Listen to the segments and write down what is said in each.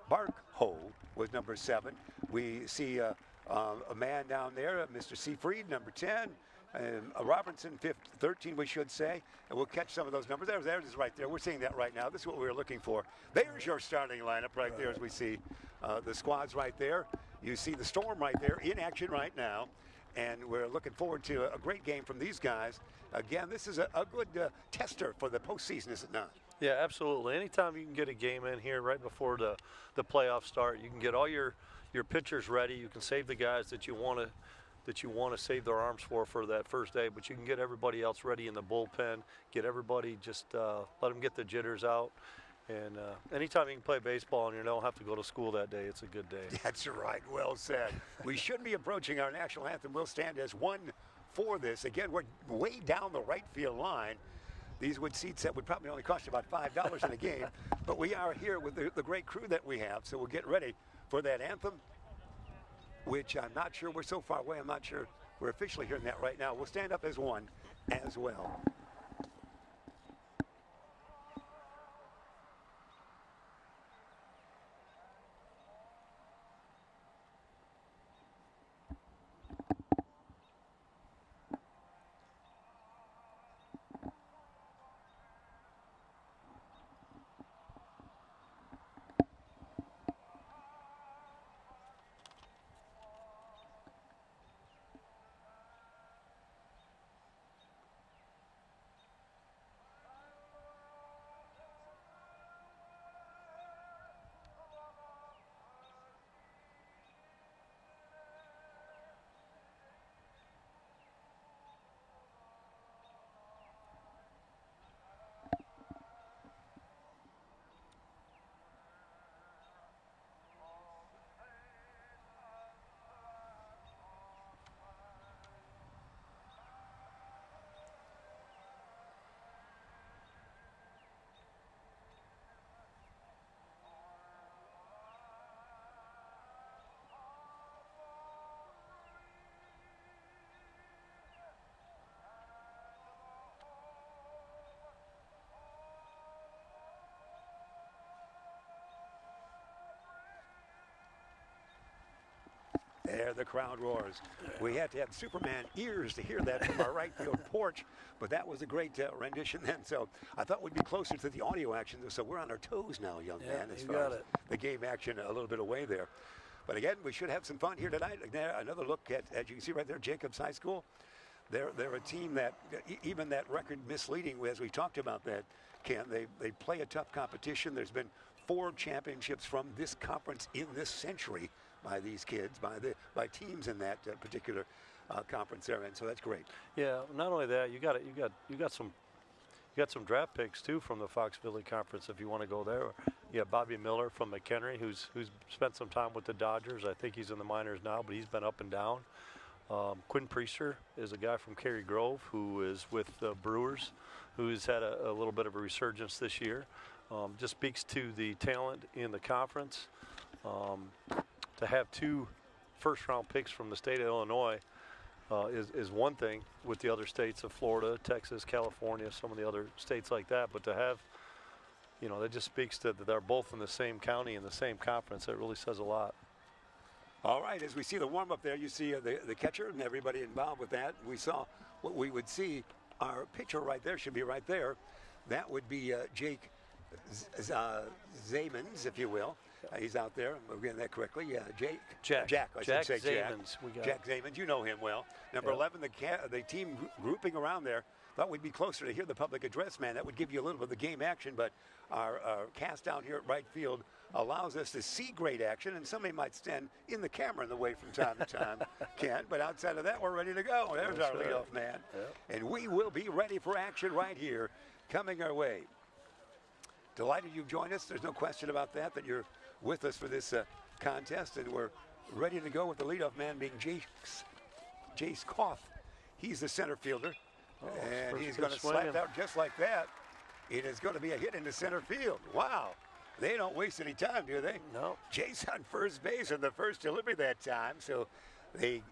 Barkhold was number 7. We see a man down there, Mr. Seafried, number 10. Robinson, 13, we should say. And we'll catch some of those numbers. There it is right there. We're seeing that right now. This is what we were looking for. There's your starting lineup right there as we see the squads right there. You see the Storm right there in action right now. And we're looking forward to a great game from these guys. Again, this is a good tester for the postseason, is it not? Yeah, absolutely. Anytime you can get a game in here right before the playoffs start, you can get all your pitchers ready. You can save the guys that you want to save their arms for that first day, but you can get everybody else ready in the bullpen, get everybody just let them get the jitters out. And anytime you can play baseball and you don't have to go to school that day, it's a good day. That's right. Well said. We should be approaching our national anthem. We'll stand as one for this. Again, we're way down the right field line. These would seats that would probably only cost you about $5 in a game, but we are here with the great crew that we have, so we'll get ready for that anthem, which I'm not sure we're so far away. I'm not sure we're officially hearing that right now. We'll stand up as one as well. There the crowd roars. We had to have Superman ears to hear that from our right field porch, but that was a great rendition then. So I thought we'd be closer to the audio action. So we're on our toes now, young man, as far as the game action a little bit away there. But again, we should have some fun here tonight. Another look at, as you can see right there, Jacobs High School. They're a team that, even that record misleading, as we talked about that, Ken, they play a tough competition. There's been 4 championships from this conference in this century by these kids, by teams in that particular conference area, and so that's great. Yeah, not only that, you got some draft picks too from the Fox Valley Conference if you want to go there. You have Bobby Miller from McHenry, who's spent some time with the Dodgers. I think he's in the minors now, but he's been up and down. Quinn Priester is a guy from Cary Grove who is with the Brewers, who's had a little bit of a resurgence this year. Just speaks to the talent in the conference. To have 2 first-round picks from the state of Illinois is one thing with the other states of Florida, Texas, California, some of the other states like that. But to have, that just speaks to that they're both in the same county in the same conference. That really says a lot. All right, as we see the warm-up there, you see the catcher and everybody involved with that. We saw what we would see. Our pitcher right there should be right there. That would be Jake Zamans, if you will. He's out there. We're getting that correctly. Yeah, Jack Zamans. Jack Zamans. You know him well. Number 11, the team grouping around there. Thought we'd be closer to hear the public address, man. That would give you a little bit of the game action, but our cast down here at right field allows us to see great action, and somebody might stand in the camera in the way from time to time, Ken. But outside of that, we're ready to go. There's our leadoff man. Yep. And we will be ready for action right here coming our way. Delighted you've joined us. There's no question about that you're with us for this contest, and we're ready to go with the leadoff man being Jace Koff. He's the center fielder, and he's going to slap out just like that. It is going to be a hit into center field. Wow. They don't waste any time, do they? No. Jace on first base on the first delivery that time, so they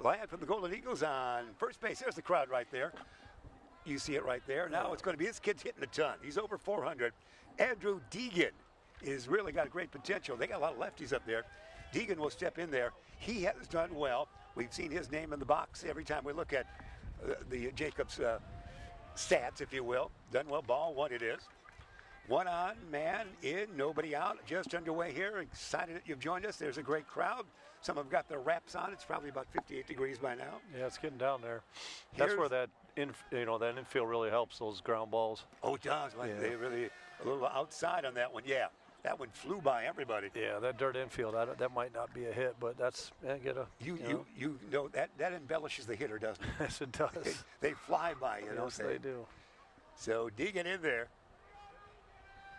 land from the Golden Eagles on first base. There's the crowd right there. You see it right there. Now it's going to be this kid's hitting a ton. He's over 400. Andrew Deegan is really got great potential. They got a lot of lefties up there. Deegan will step in there. He has done well. We've seen his name in the box every time we look at the Jacobs stats, if you will. Done well. Ball one it is. One on, man in, nobody out. Just underway here. Excited that you've joined us. There's a great crowd. Some have got their wraps on. It's probably about 58 degrees by now. Yeah, it's getting down there. That's where that that infield really helps, those ground balls. Oh, it does. Like they really a little outside on that one. Yeah, that one flew by everybody. Yeah, that dirt infield, that might not be a hit, but that's get a. You know that embellishes the hitter, doesn't it? Yes, it does. They fly by, you know. Yes, they do. So Deegan in there.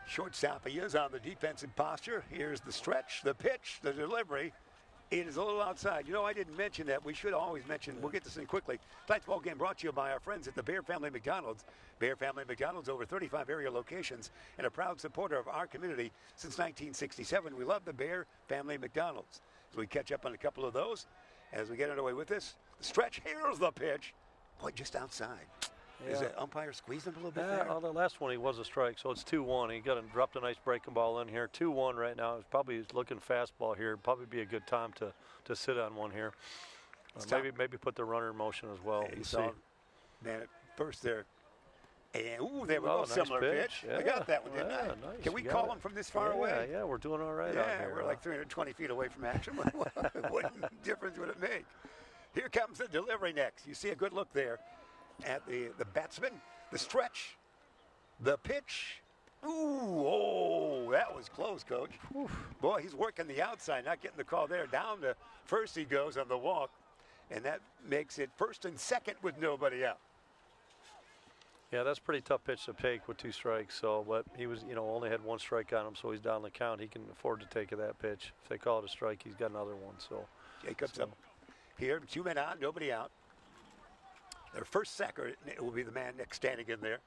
Shortstop, he is on the defensive posture. Here's the stretch, the pitch, the delivery. It is a little outside. You know, I didn't mention that. We should always mention, we'll get this in quickly. Tonight's ball game brought to you by our friends at the Bear Family McDonald's. Bear Family McDonald's, over 35 area locations, and a proud supporter of our community since 1967. We love the Bear Family McDonald's. So we catch up on a couple of those as we get underway with this. The stretch, here's the pitch. Boy, just outside. Yeah. Is the umpire squeezing a little bit there? On the last one, he was a strike, so it's 2-1. He dropped a nice breaking ball in here. 2-1 right now. It's probably looking fastball here. Probably be a good time to sit on one here. Maybe put the runner in motion as well. You see, man, at first there. And, there we go. Nice similar pitch. Yeah. I got that one, didn't I? Nice. Can we call him from this far away? Yeah, we're doing all right out here. We're like 320 feet away from action. What difference would it make? Here comes the delivery next. You see a good look there at the batsman, the stretch, the pitch. That was close, Coach. Oof. Boy, he's working the outside, not getting the call there. Down to first he goes on the walk, and that makes it first and second with nobody out. Yeah, that's a pretty tough pitch to take with 2 strikes. So, but he was, only had 1 strike on him, so he's down the count. He can afford to take that pitch. If they call it a strike, he's got another one. So Jacobs up here, 2 men on, nobody out. Their first sacker will be the man next standing in there.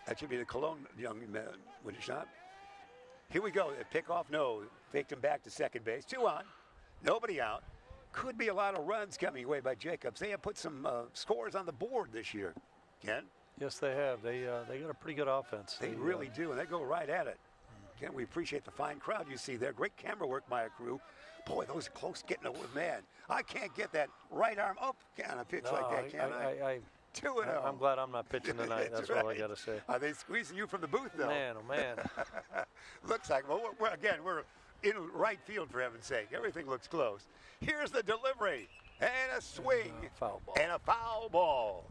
That should be the Cologne young man, would it not? Here we go. Pick off, no. Faked him back to second base. 2 on, nobody out. Could be a lot of runs coming away by Jacobs. They have put some scores on the board this year, Ken. Yes, they have. They got a pretty good offense. They really do, and they go right at it. Ken, we appreciate the fine crowd you see there. Great camera work by a crew. Boy, those are close getting away, man. I can't get that right arm up on a pitch like that, can I? 2-0. I'm glad I'm not pitching tonight. That's right. All I got to say. Are they squeezing you from the booth, though? Man, oh, man. Looks like, well, we're in right field, for heaven's sake. Everything looks close. Here's the delivery, and a swing, foul ball. And a foul ball.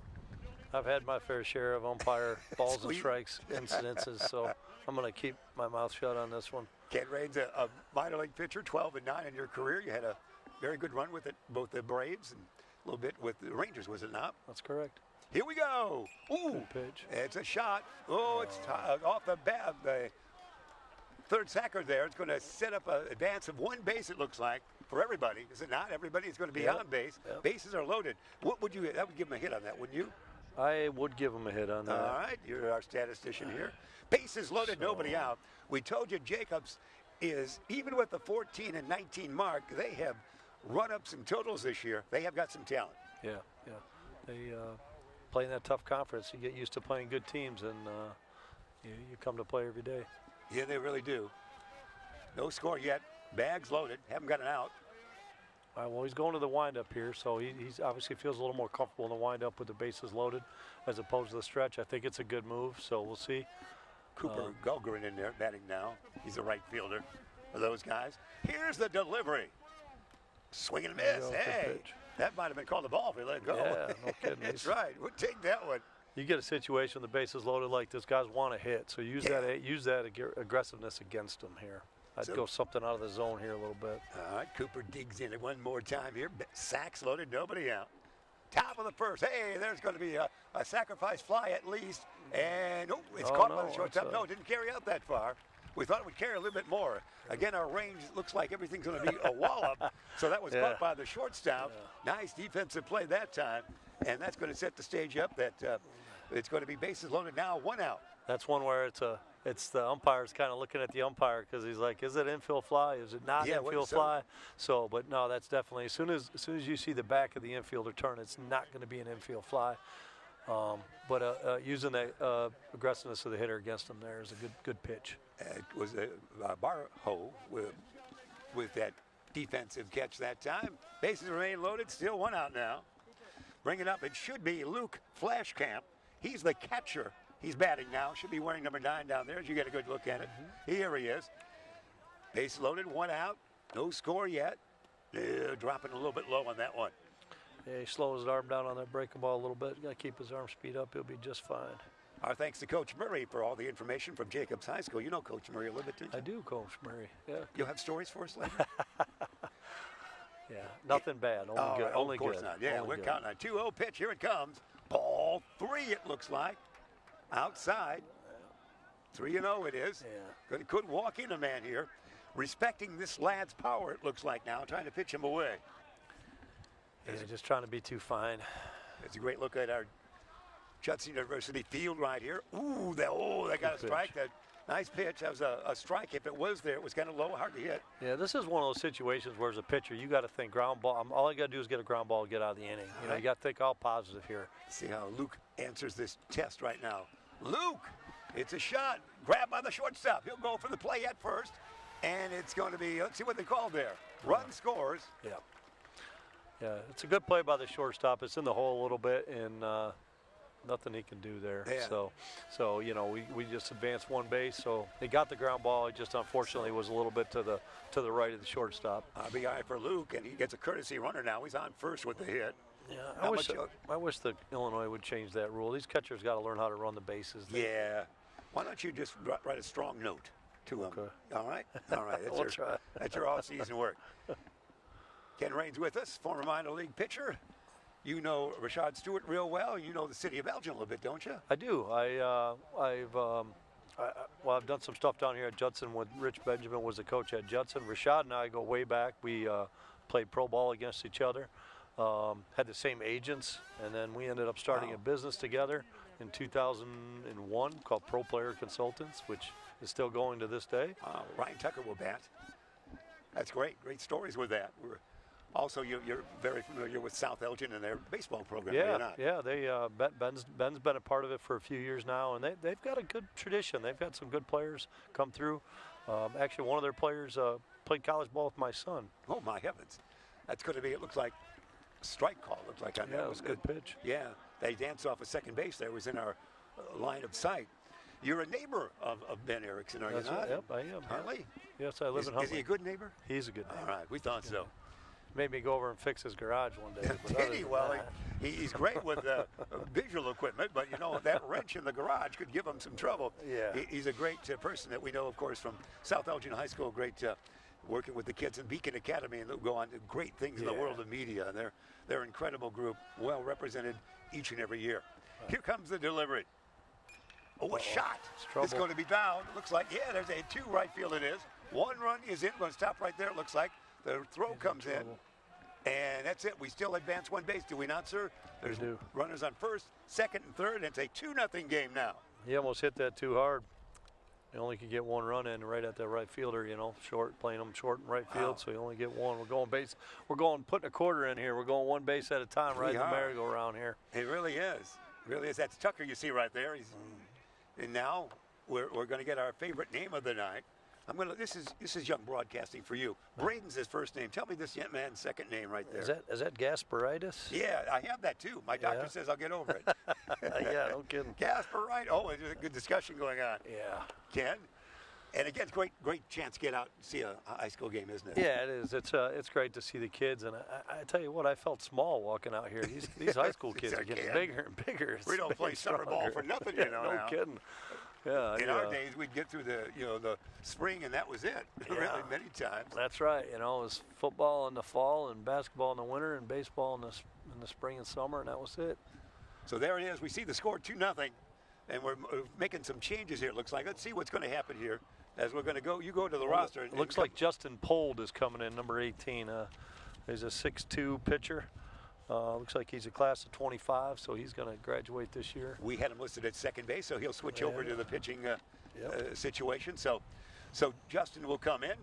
I've had my fair share of umpire balls and strikes incidences, so I'm going to keep my mouth shut on this one. Ken Rain's a minor league pitcher, 12-9 in your career. You had a very good run with it, both the Braves and a little bit with the Rangers, was it not? That's correct. Here we go. Good pitch. It's a shot. It's off the bat. The third sacker there. It's going to set up an advance of 1 base, it looks like, for everybody. Is it not? Everybody's going to be on base. Yep. Bases are loaded. What would you? That would give him a hit on that, wouldn't you? I would give him a hit on that. All right, you're our statistician here. Bases loaded, nobody out. We told you Jacobs is, even with the 14 and 19 mark, they have run up some totals this year. They have got some talent. Yeah. They play in that tough conference. You get used to playing good teams, and you come to play every day. Yeah, they really do. No score yet. Bags loaded. Haven't got an out. Well, he's going to the windup here, so he's obviously feels a little more comfortable in the windup with the bases loaded as opposed to the stretch. I think it's a good move, so we'll see. Cooper Gulgren in there batting now. He's a right fielder for those guys. Here's the delivery. Swing and miss. Hey, that might have been called a ball if we let it go. Yeah, no kidding. That's right. We'll take that one. You get a situation, the bases loaded like this, guys want to hit, so use that aggressiveness against them here. I'd go something out of the zone here a little bit. All right, Cooper digs in it one more time here. Sacks loaded, nobody out. Top of the first. Hey, there's going to be a sacrifice fly at least. And, it's caught by the shortstop. No, it didn't carry out that far. We thought it would carry a little bit more. Again, our range looks like everything's going to be a wallop. So that was caught by the shortstop. Nice defensive play that time. And that's going to set the stage up that it's going to be bases loaded now, 1 out. That's one where it's the umpire's kind of looking at the umpire because he's like, is it infield fly? Is it not infield fly? So, but no, that's definitely, as soon as you see the back of the infielder turn, it's not going to be an infield fly. But using the aggressiveness of the hitter against him there is a good pitch. It was Barho with that defensive catch that time. Bases remain loaded, still one out now. Bring it up, it should be Luke Flashcamp. He's the catcher. He's batting now, should be wearing number 9 down there as you get a good look at it. Here he is. Base loaded, one out, no score yet. Dropping a little bit low on that one. Yeah, he slows his arm down on that breaking ball a little bit. Got to keep his arm speed up. He'll be just fine. Our thanks to Coach Murray for all the information from Jacobs High School. You know Coach Murray a little bit, don't you? I do, Coach Murray. Yeah. You'll have stories for us later? Yeah, nothing bad. Only good. Only of course good. not. Yeah, only we're good. counting on 2-0 pitch. Here it comes. Ball 3, it looks like. Outside. 3-0 it is. Yeah. Couldn't walk in a man here. Respecting this lad's power, it looks like now, trying to pitch him away. Yeah, just trying to be too fine. It's a great look at our Judson University field right here. Ooh, that got a strike. That nice pitch. That was a strike. If it was there, it was kind of low, hard to hit. Yeah, this is one of those situations where as a pitcher, you got to think ground ball. All you got to do is get a ground ball, get out of the inning. You know, you got to think all positive here. See how Luke answers this test right now. Luke, it's a shot. Grabbed by the shortstop. He'll go for the play at first. And it's going to be, let's see what they called there. Run scores. Yeah. Yeah, it's a good play by the shortstop. It's in the hole a little bit, and nothing he can do there. Yeah. So you know, we just advanced one base. So he got the ground ball. It just unfortunately was a little bit to the right of the shortstop. RBI for Luke, and he gets a courtesy runner now. He's on first with the hit. Yeah, I wish the Illinois would change that rule. These catchers got to learn how to run the bases. Yeah. Why don't you just write a strong note to him? Okay. All right. All right. We'll try. That's your all-season work. Ken Raines with us, former minor league pitcher. You know Rashad Stewart real well. You know the city of Elgin a little bit, don't you? I do. I've done some stuff down here at Judson with Rich Benjamin was the coach at Judson. Rashad and I go way back. We played pro ball against each other. Had the same agents, and then we ended up starting a business together in 2001 called Pro Player Consultants, which is still going to this day. Ryan Tucker will bat. That's great. Great stories with that. Also, you're very familiar with South Elgin and their baseball program, are you not? Yeah. Ben's been a part of it for a few years now, and they've got a good tradition. They've got some good players come through. Actually, one of their players played college ball with my son. Oh, my heavens. That's going to be, it looks like, a strike call. Looks like on that. Yeah, it was a good pitch. Yeah, they danced off a second base there. It was in our line of sight. You're a neighbor of Ben Erickson, are you not? Yep, I am. Huntley? Yes, I live in Huntley. Is he a good neighbor? He's a good neighbor. All right, we thought so. Made me go over and fix his garage one day. Did he? Well, he's great with visual equipment, but you know that wrench in the garage could give him some trouble. Yeah. He's a great person that we know, of course, from South Elgin High School. Great working with the kids in Beacon Academy, and they'll go on to great things in the world of media. And they're an incredible group, well represented each and every year. Here comes the delivery. Oh, a shot. It's going to be down. Looks like, there's a 2 right field it is. 1 run is in. Going to stop right there, it looks like. The throw comes in. And that's it. We still advance 1 base, do we not, sir? There's runners on first, second, and third. And it's a 2-0 game now. He almost hit that too hard. He only could get 1 run in right at that right fielder, playing him short in right field, so you only get 1. Putting a quarter in here. We're going 1 base at a time, right in the merry-go-round here. It really is. Really is. That's Tucker you see right there. And now we're going to get our favorite name of the night. This is young broadcasting for you. Braden's his first name. Tell me this young man's second name right there. Is that gasparitis? Yeah, I have that too. My doctor says I'll get over it. Yeah, no kidding. Gasparitis. Oh, there's a good discussion going on. Yeah. Ken? And again, it's great chance to get out and see a high school game, isn't it? Yeah, it is. It's great to see the kids, and I tell you what, I felt small walking out here. These high school kids are getting bigger and bigger. We don't play summer ball for nothing, No now. kidding. Yeah. In our days, we'd get through the spring, and that was it. Really, many times. That's right. It was football in the fall, and basketball in the winter, and baseball in the spring and summer, and that was it. So there it is. We see the score 2-0, and we're making some changes here. It looks like. Let's see what's going to happen here. As we're going to go, you go to the roster. It looks like Justin Pold is coming in, number 18. He's a 6'2" pitcher. Looks like he's a class of 25, so he's going to graduate this year. We had him listed at second base, so he'll switch over to the pitching situation. So Justin will come in.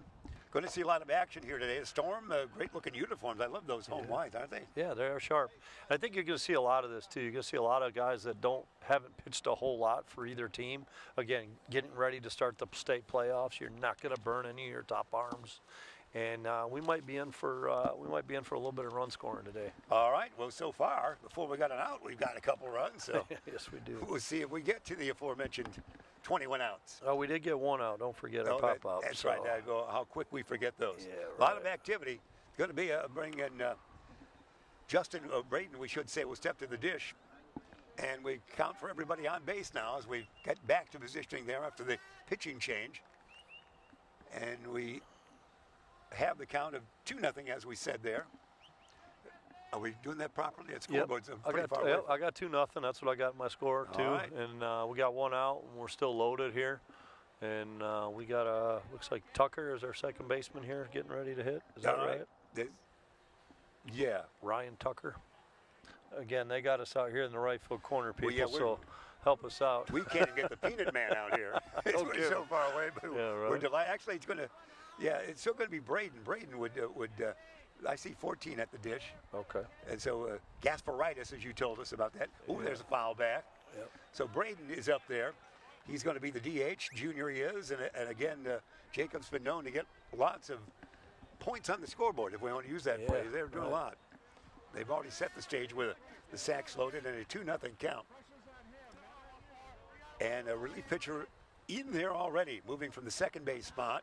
Going to see a lot of action here today. The Storm, great-looking uniforms. I love those home whites, aren't they? Yeah, they are sharp. I think you're going to see a lot of this, too. You're going to see a lot of guys that haven't pitched a whole lot for either team. Again, getting ready to start the state playoffs. You're not going to burn any of your top arms. And we might be in for a little bit of run scoring today. All right. Well, so far, before we got an out, we've got a couple runs. So yes, we do. We'll see if we get to the aforementioned 21 outs. Oh, we did get one out. Don't forget our pop-out. That's right. How quick we forget those. Yeah, right. A lot of activity. Going to be bringing in Justin Braden, we should say, will step to the dish. And we count for everybody on base now as we get back to positioning there after the pitching change. And we have the count of 2-0, as we said there. Are we doing that properly? That scoreboard's pretty far away. I got 2-0. That's what I got in my score, too. Right. And we got one out, and we're still loaded here. And we got, looks like Tucker is our second baseman here getting ready to hit. Is that right? Yeah. Ryan Tucker. Again, they got us out here in the right field corner, people, Well, yeah, so help us out. We can't get the peanut man out here. We're so far away, but we're delighted. Actually, it's going to, it's still going to be Braden. Braden would I see 14 at the dish. Okay. And so Gasparitis, as you told us about that. Oh, there's a foul back. Yep. So Braden is up there. He's going to be the DH. Junior he is. And again, Jacob's been known to get lots of points on the scoreboard, if we want to use that phrase. They're doing a lot. They've already set the stage with the sacks loaded and a 2-0 count. And a relief pitcher in there already, moving from the second base spot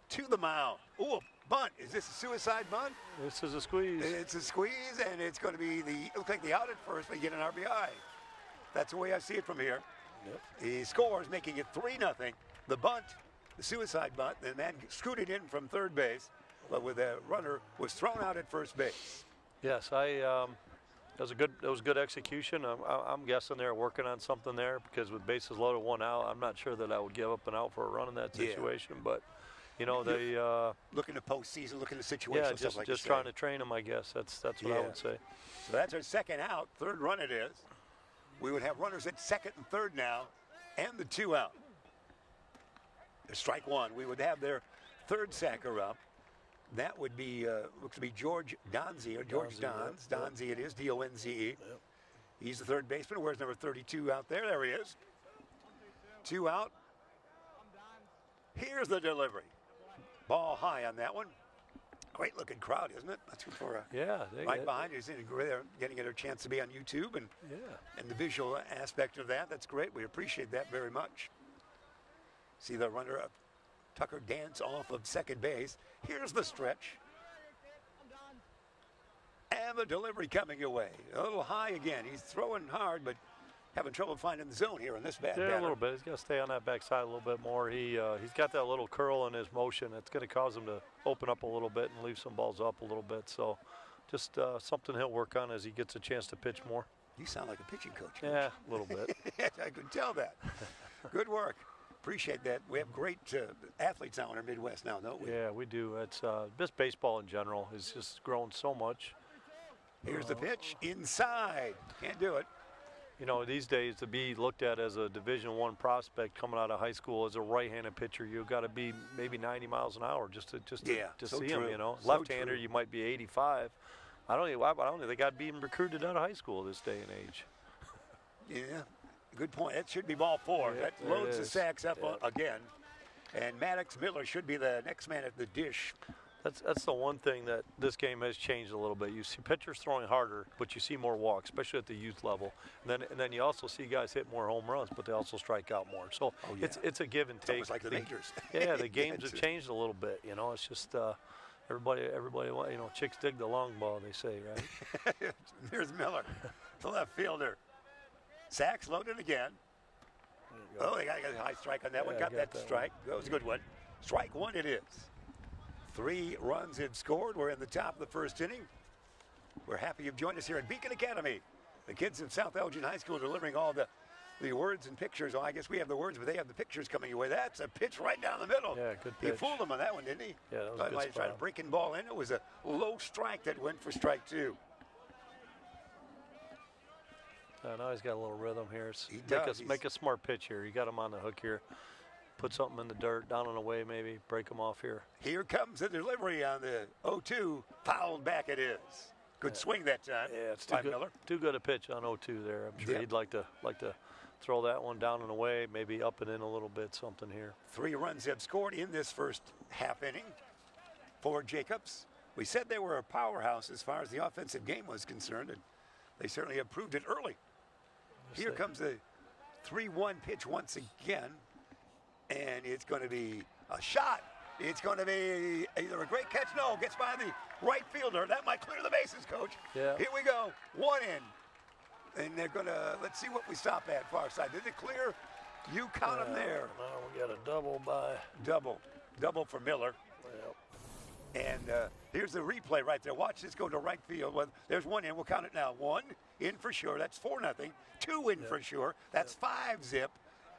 to the mound. Ooh, a bunt. Is this a suicide bunt? This is a squeeze. It's a squeeze, and it's going to be looks like the out at first, but get an RBI. That's the way I see it from here. Yep. He scores, making it 3-0. The bunt, the suicide bunt, the man scooted in from third base, but with a runner was thrown out at first base. Yes, that was good execution. I'm guessing they're working on something there because with bases loaded, one out, I'm not sure that I would give up an out for a run in that situation. But they looking at postseason, looking at situations. Yeah, just trying to train them, I guess. That's what I would say. So that's our second out. Third run it is. We would have runners at second and third now, and the 2 out. There's strike one. We would have their third sacker up. That would be, looks to be George Donzie, or George Donze. Donzie it is, D-O-N-Z-E. Yep. He's the third baseman. Where's number 32 out there? There he is. 2 out. Here's the delivery. Ball high on that one. Great looking crowd, isn't it? That's good for right behind you. They're getting a chance to be on YouTube and the visual aspect of that. That's great. We appreciate that very much. See the runner up. Tucker dance off of second base. Here's the stretch. And the delivery coming your way. A little high again. He's throwing hard, but having trouble finding the zone here in this bat. Yeah, a little bit. He's got to stay on that backside a little bit more. He's got that little curl in his motion. It's going to cause him to open up a little bit and leave some balls up a little bit. So just something he'll work on as he gets a chance to pitch more. You sound like a pitching coach. Yeah, a little bit. I could tell that. Good work. Appreciate that. We have great athletes out in our Midwest now, don't we? Yeah, we do. It's just baseball in general has just grown so much. Here's the pitch inside. Can't do it. These days to be looked at as a Division I prospect coming out of high school as a right-handed pitcher, you've got to be maybe 90 miles an hour just to see him. Left-hander, you might be 85. I don't think they got being recruited out of high school this day and age. Yeah. Good point. That should be ball 4. Yeah, that loads the sacks up again. And Maddox Miller should be the next man at the dish. That's the one thing that this game has changed a little bit. You see pitchers throwing harder, but you see more walks, especially at the youth level. And then you also see guys hit more home runs, but they also strike out more. So it's a give and take. It's almost like the majors. Yeah, the games have changed a little bit. It's just everybody. Chicks dig the long ball, they say, right? There's Miller, the left fielder. Sacks loaded again. Oh, they got a high strike on that one. Got that strike. That was a good one. Strike one it is. 3 runs had scored. We're in the top of the first inning. We're happy you've joined us here at Beacon Academy. The kids in South Elgin High School delivering all the words and pictures. Well, I guess we have the words, but they have the pictures coming your way. That's a pitch right down the middle. Yeah, good pitch. He fooled them on that one, didn't he? Yeah, that was a good spot. Tried to breaking ball in. It was a low strike that went for strike 2. Now he's got a little rhythm here. He does. Make a smart pitch here. You got him on the hook here. put something in the dirt, down and away maybe, break them off here. Here comes the delivery on the 0-2. Fouled back it is. Good swing that time. Yeah, it's by Miller. too good a pitch on 0-2 there. I'm sure he'd like to throw that one down and away, maybe up and in a little bit, something here. 3 runs have scored in this first half inning for Jacobs. We said they were a powerhouse as far as the offensive game was concerned, and they certainly have proved it early. Here comes the 3-1 pitch once again, and it's going to be a shot. It's going to be either a great catch. No, gets by the right fielder. That might clear the bases, Coach. Yeah. Here we go. 1 in. And they're going to, let's see what we stop at far side. Did it clear? You count them there. Now we got a double by. Double for Miller. Yep. And here's the replay right there. Watch this go to right field. Well, there's 1 in. We'll count it now. 1 in for sure. That's 4-0. 2 in for sure. That's 5 zip.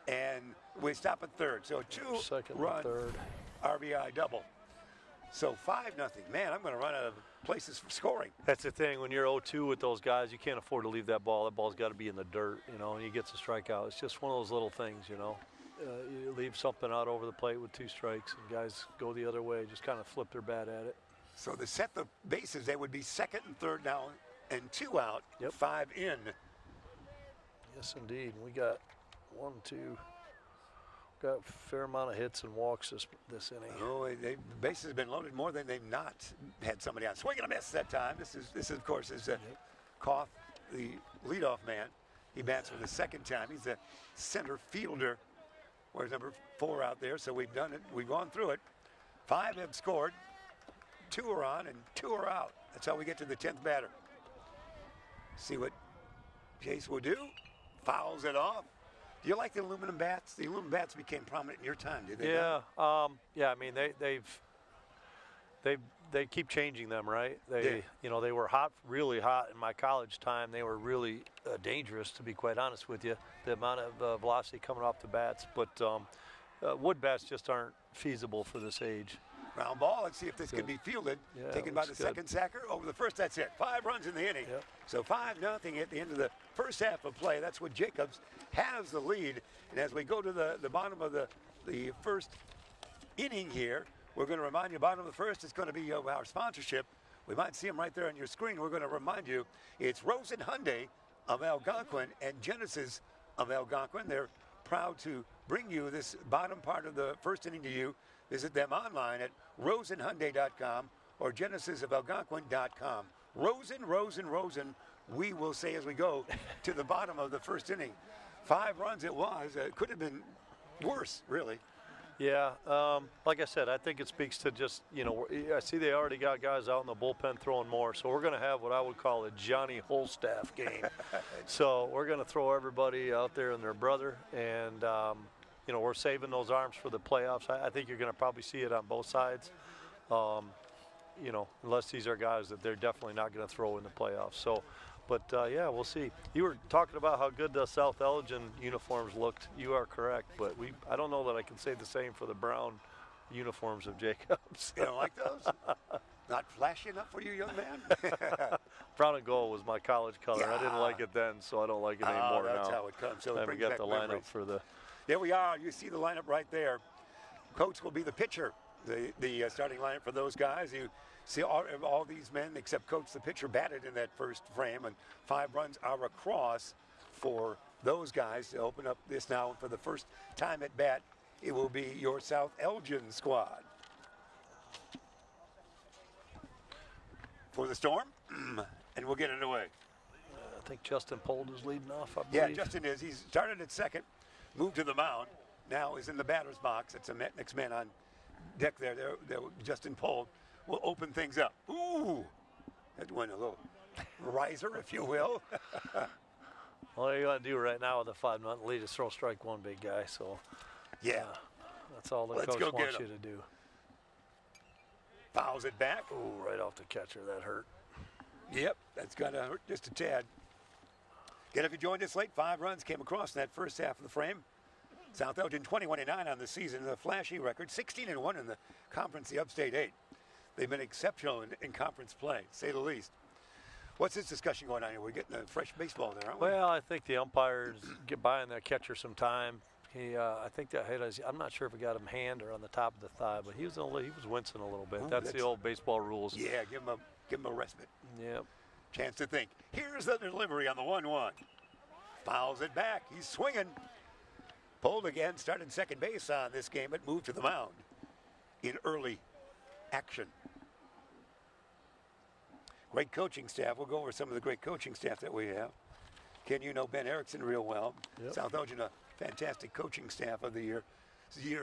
And we stop at third. So 2 second run and third. RBI double. So 5-0. Man, I'm going to run out of places for scoring. That's the thing. When you're 0-2 with those guys, you can't afford to leave that ball. That ball's got to be in the dirt, you know, and he gets a strikeout. It's just one of those little things, you know. You leave something out over the plate with 2 strikes, and guys go the other way, just kind of flip their bat at it. So to set the bases, they would be second and third now and 2 out, Yep. 5 in. Yes, indeed. We got 1, 2. Got a fair amount of hits and walks this inning. Oh, the bases have been loaded more than they've not had somebody on. Swing and a miss that time. This is of course, is Koff, the leadoff man. He bats for the second time. He's a center fielder. Where's number 4 out there? So we've done it. We've gone through it. 5 have scored. 2 are on and 2 are out. That's how we get to the 10th batter. See what Jace will do. Fouls it off. Do you like the aluminum bats? The aluminum bats became prominent in your time, did they? Yeah, yeah. I mean, they keep changing them, right? You know, they were hot, really hot in my college time. They were really dangerous, to be quite honest with you. The amount of velocity coming off the bats, but wood bats just aren't feasible for this age. Ground ball. Let's see if this can be fielded. Yeah, taken by the second sacker over the first. That's it. 5 runs in the inning. Yep. So 5-0 at the end of the first half of play. That's what Jacobs has the lead. And as we go to the bottom of the first inning here, we're going to remind you, bottom of the first is going to be our sponsorship. We might see them right there on your screen. We're going to remind you, it's Rosen Hyundai of Algonquin and Genesis of Algonquin. They're proud to bring you this bottom part of the first inning to you. Visit them online at rosenhyundai.com or genesisofalgonquin.com. Rosen, we will say as we go to the bottom of the first inning. 5 runs it was. It could have been worse, really. Yeah, like I said, I think it speaks to just, you know, I see they already got guys out in the bullpen throwing more, so we're going to have what I would call a Johnny Holstaff game. So we're going to throw everybody out there and their brother, and, you know, we're saving those arms for the playoffs. I think you're going to probably see it on both sides, you know, unless these are guys that they're definitely not going to throw in the playoffs. So, but, yeah, we'll see. You were talking about how good the South Elgin uniforms looked. You are correct, but I don't know that I can say the same for the brown uniforms of Jacobs. You don't like those? Not flashy enough for you, young man? Brown and gold was my college color. Yeah. I didn't like it then, so I don't like it anymore that's now. how it comes. So I it haven't brings got back the memories. lineup for the... There we are. You see the lineup right there. Coach will be the pitcher, the starting lineup for those guys. You see all these men except Coach, the pitcher, batted in that first frame, and 5 runs are across for those guys to open up this now. And for the first time at bat, it will be your South Elgin squad. For the Storm, and we'll get it away. I think Justin Pold is leading off, I Yeah, believe. Justin is. He's started at second, moved to the mound, now is in the batter's box. That's the next man on deck there. Justin Pold will open things up. Ooh, that went a little riser, if you will. All you got to do right now with a 5-0 lead is throw strike one, big guy. So, Yeah, that's all the Let's coach go get wants him. you to do. fouls it back. Ooh, right off the catcher. That hurt. Yep, that's going to hurt just a tad. Again, if you joined us late, 5 runs came across in that first half of the frame. South Elgin 21-9 on the season, a flashy record, 16-1 in the conference, the Upstate 8. They've been exceptional in conference play, to say the least. What's this discussion going on here? We're getting a fresh baseball there, aren't we? Well, I think the umpires get buying that catcher some time. I think that hit us. I'm not sure if it got him hand or on the top of the thigh, but he was wincing a little bit. Ooh, that's the old baseball rules. Yeah, give him a respite. Yep. Chance to think. Here's the delivery on the 1-1. Fouls it back. He's swinging. Pulled again. Started second base on this game, but moved to the mound in early action. Great coaching staff. We'll go over some of the great coaching staff that we have. Ken, you know Ben Erickson real well. Yep. South Elgin, a fantastic coaching staff of the year.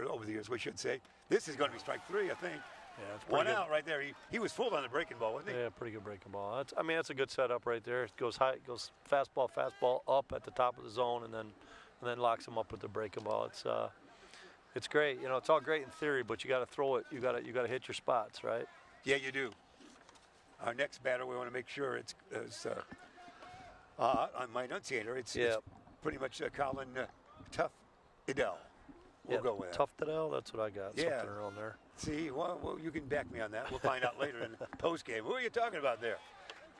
Over the years, we should say. This is going to be strike three, I think. Yeah, it's one out right there. He was full on the breaking ball, wasn't he? Yeah, pretty good breaking ball. That's a good setup right there. It goes high, it goes fastball up at the top of the zone, and then locks him up with the breaking ball. It's great. You know, it's all great in theory, but you got to throw it. You got to hit your spots, right? Yeah, you do. Our next batter, we want to make sure it's on my enunciator. It's pretty much Colin Tough Idell. We'll go with that. Tough Idell, that's what I got. Yeah. Something around there. See, well, you can back me on that. We'll find out later in the post game. Who are you talking about there?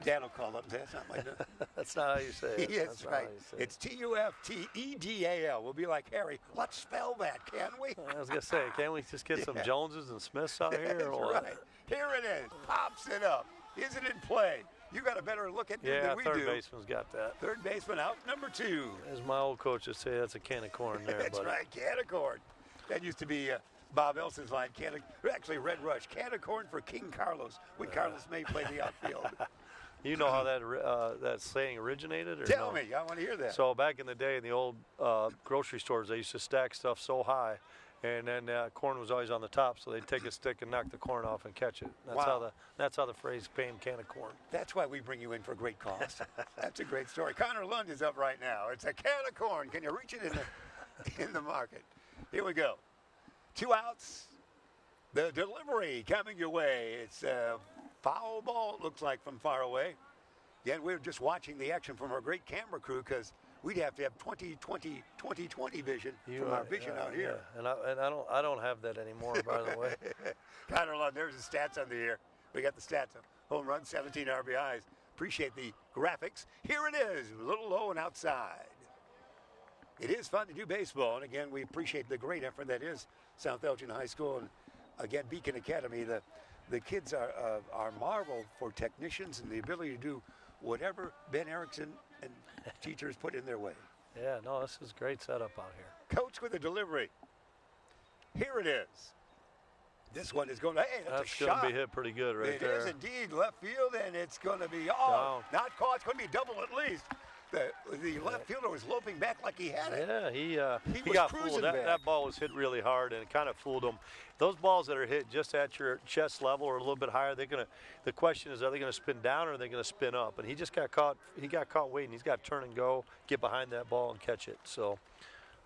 Dad will call up and say, that's not my name. That's not how you say it. That's right. It's Tuftedal. We'll be like Harry. Let's spell that, can we? I was going to say, can't we just get some Joneses and Smiths out here? That's right. Here it is. Pops it up. Is it in play? You got a better look at it than we do. Yeah, third baseman's got that. Third baseman out, number 2. As my old coach would say, that's a can of corn there. That's right, can of corn. That used to be Bob Elson's line. Actually, Red Rush. Can of corn for King Carlos when Carlos May played the outfield. You know how that saying originated? Or Tell me. I want to hear that. So back in the day in the old grocery stores, they used to stack stuff so high, and then corn was always on the top, so they'd take a stick and knock the corn off and catch it. That's how the phrase came, can of corn. That's why we bring you in for great cost. That's a great story. Connor Lund is up right now. It's a can of corn. Can you reach it in the market? Here we go. 2 outs. The delivery coming your way. It's a foul ball, it looks like, from far away. Again, we're just watching the action from our great camera crew because we'd have to have 20/20 vision from our vision out here. Yeah. And I don't have that anymore, by the way. Connor Lund, there's the stats on the air. We got the stats of home runs, 17 RBIs. Appreciate the graphics. Here it is, a little low and outside. It is fun to do baseball, and again, we appreciate the great effort that is South Elgin High School, and again, Beacon Academy. The kids are marvel for technicians and the ability to do whatever Ben Erickson and teachers put in their way. Yeah, no, this is great setup out here. Coach with the delivery. Here it is. This one is going to, hey, that's a shot. That's going to be hit pretty good right there. It is indeed left field, and it's going to be, not caught. It's going to be double at least. The left fielder was loping back like he had it. Yeah, he got fooled. That ball was hit really hard, and it kind of fooled him. Those balls that are hit just at your chest level or a little bit higher, the question is, are they going to spin down or are they going to spin up? And he just got caught. He got caught waiting. He's got to turn and go, get behind that ball and catch it. So,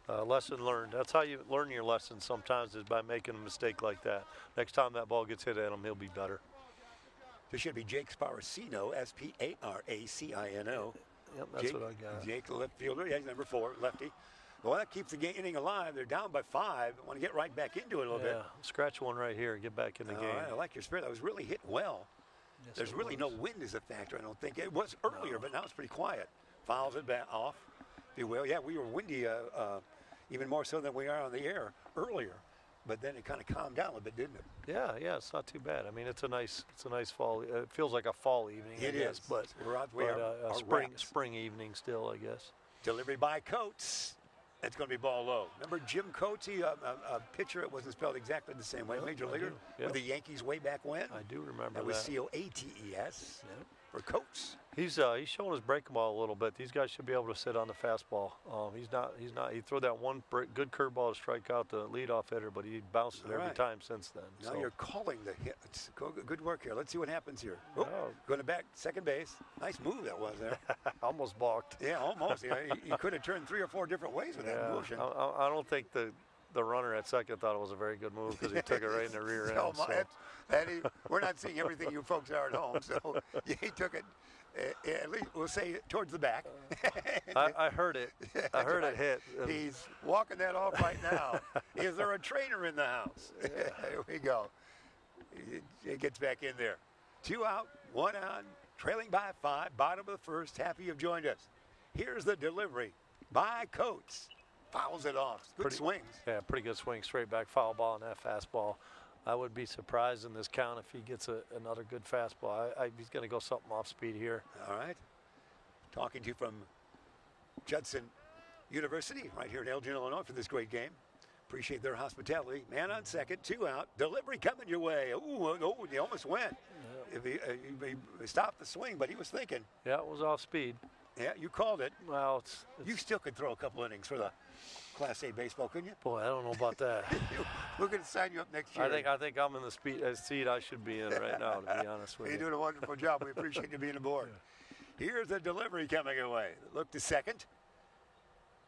lesson learned. That's how you learn your lessons sometimes, is by making a mistake like that. Next time that ball gets hit at him, he'll be better. This should be Jake Sparacino, Sparacino. Yep, that's what I got. Jake, the left fielder. Yeah, he's number 4, lefty. Well, that keeps the inning alive. They're down by 5. Want to get right back into it a little bit. Scratch one right here. Get back in the game. I like your spirit. That was really hitting well. Yes, there's really no wind as a factor, I don't think. It was earlier, but now it's pretty quiet. Fouls it back off, if you will. Yeah, we were windy, even more so than we are on the air earlier. But then it kind of calmed down a bit, didn't it? Yeah, it's not too bad. I mean, it's a nice fall. It feels like a fall evening. It is, but spring evening still, I guess. Delivery by Coates. It's going to be ball low. Remember Jim Coates, a pitcher? It wasn't spelled exactly the same way. Major leaguer with the Yankees way back when. I do remember that. That was Coates for Coates. He's showing his breaking ball a little bit. These guys should be able to sit on the fastball. He's not. He threw that one good curveball to strike out the leadoff hitter, but he bounced it every time since then. Now you're calling the hit. Good work here. Let's see what happens here. Going to back second base. Nice move that was there. Almost balked. Yeah, almost. You could have turned 3 or 4 different ways with that motion. I don't think the runner at second thought it was a very good move because he took it right in the rear end. We're not seeing everything you folks are at home, so he took it. At least we'll say towards the back. I heard it. I heard it hit. He's walking that off right now. Is there a trainer in the house? Here we go. It gets back in there. 2 out, 1 on, trailing by 5, bottom of the first. Happy you've joined us. Here's the delivery by Coates. fouls it off. Good swings. Yeah, pretty good swing, straight back foul ball and that fastball. I would be surprised in this count if he gets another good fastball. He's going to go something off speed here. All right. Talking to you from Judson University right here in Elgin, Illinois for this great game. Appreciate their hospitality. Man on second, 2 out. Delivery coming your way. Ooh, he almost went. Yeah. He stopped the swing, but he was thinking. Yeah, it was off speed. Yeah, you called it. Well, you still could throw a couple innings for the Class A baseball, couldn't you? Boy, I don't know about that. We're going to sign you up next year. I think I'm in the seat I should be in right now, to be honest with you. You're doing a wonderful job. We appreciate you being aboard. Yeah. Here's the delivery coming away. Look to second.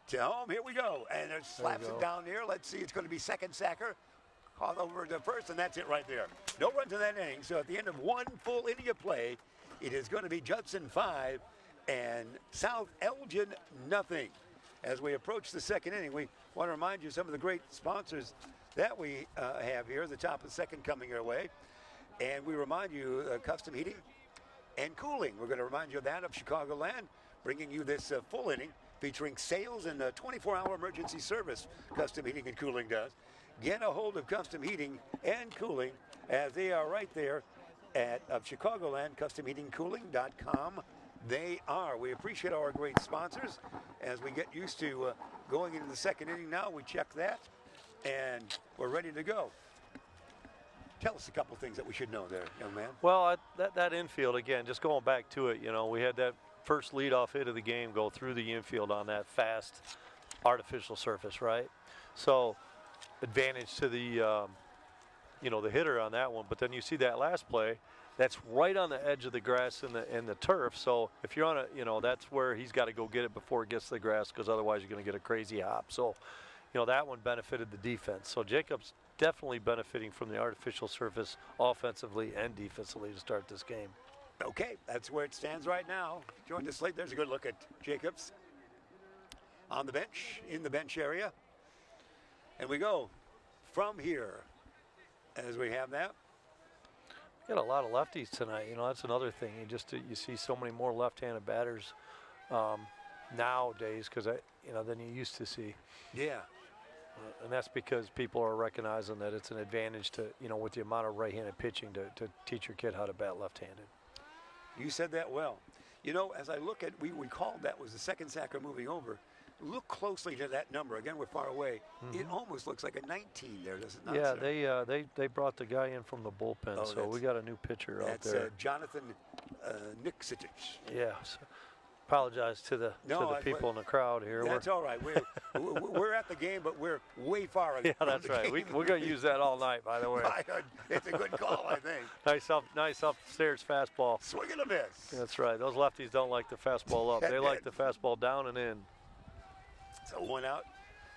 To home. Here we go. And it slaps it down here. Let's see. It's going to be second sacker. Call over to first, and that's it right there. No runs in that inning. So at the end of one full inning of play, it is going to be Judson 5 and South Elgin nothing. As we approach the second inning, we want to remind you some of the great sponsors that we have here. The top of the second coming your way. And we remind you custom heating and cooling. We're going to remind you of that of Chicagoland, bringing you this full inning featuring sales and 24-hour emergency service. Custom Heating and Cooling does. Get a hold of Custom Heating and Cooling as they are right there at Chicagoland, customheatingcooling.com. They are. We appreciate our great sponsors as we get used to going into the second inning now. We check that, and we're ready to go. Tell us a couple things that we should know there, young man. Well, that infield, again, just going back to it, we had that first leadoff hit of the game go through the infield on that fast artificial surface, right? So advantage to the, the hitter on that one. But then you see that last play, that's right on the edge of the grass and the turf. So if you're on that's where he's got to go get it before it gets to the grass, because otherwise you're going to get a crazy hop. So, that one benefited the defense. So Jacob's definitely benefiting from the artificial surface offensively and defensively to start this game. Okay, that's where it stands right now. Join us late. There's a good look at Jacobs on the bench, in the bench area. And we go from here as we have that. We got a lot of lefties tonight. That's another thing. You see so many more left-handed batters nowadays than you used to see. Yeah. And that's because people are recognizing that it's an advantage to, with the amount of right-handed pitching to teach your kid how to bat left-handed. You said that well. As I look at, we called that was the second sacker moving over. Look closely to that number. Again, we're far away. Mm-hmm. It almost looks like a 19 there, does it not? Yeah, they brought the guy in from the bullpen, so we got a new pitcher out there. That's Jonathan Niksic. Yeah. So apologize to the people in the crowd here. That's all right. We're at the game, but we're way far. Yeah, that's right. We're going to use that all night, by the way. It's a good call, I think. Nice upstairs fastball. Swing and a miss. That's right. Those lefties don't like the fastball up. They like the fastball down and in. So 1 out.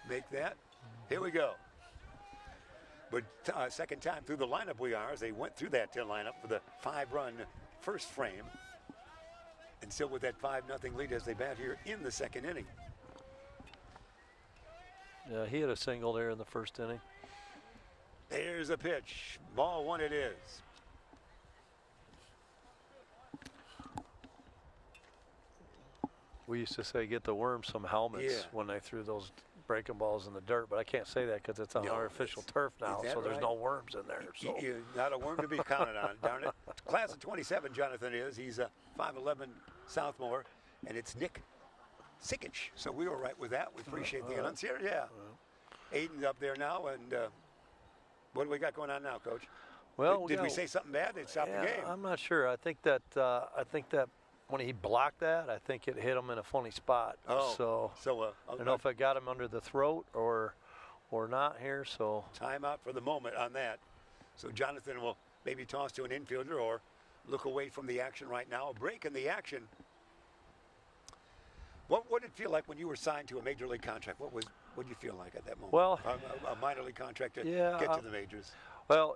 Make that. Here we go. But second time through the lineup we are, as they went through that lineup for the 5-run first frame. And still with that 5-0 lead as they bat here in the second inning. Yeah, he had a single there in the first inning. There's a pitch. Ball 1 it is. We used to say get the worms some helmets when they threw those breaking balls in the dirt, but I can't say that because it's on artificial turf now, so there's no worms in there. So. Not a worm to be counted on, darn it. Class of 27, Jonathan is. He's a 5'11" sophomore, and it's Nick Sikic. So we were right with that. We appreciate the announce here. Yeah. Aiden's up there now, and what do we got going on now, Coach? Well, did we say something bad? They stopped the game. I'm not sure. I think that when he blocked that, I think it hit him in a funny spot. So I don't know if it got him under the throat or not here. So timeout for the moment on that. So Jonathan will maybe toss to an infielder or look away from the action right now. A break in the action. What did it feel like when you were signed to a major league contract? What did you feel like at that moment? Well, a minor league contract to get to the majors. Well,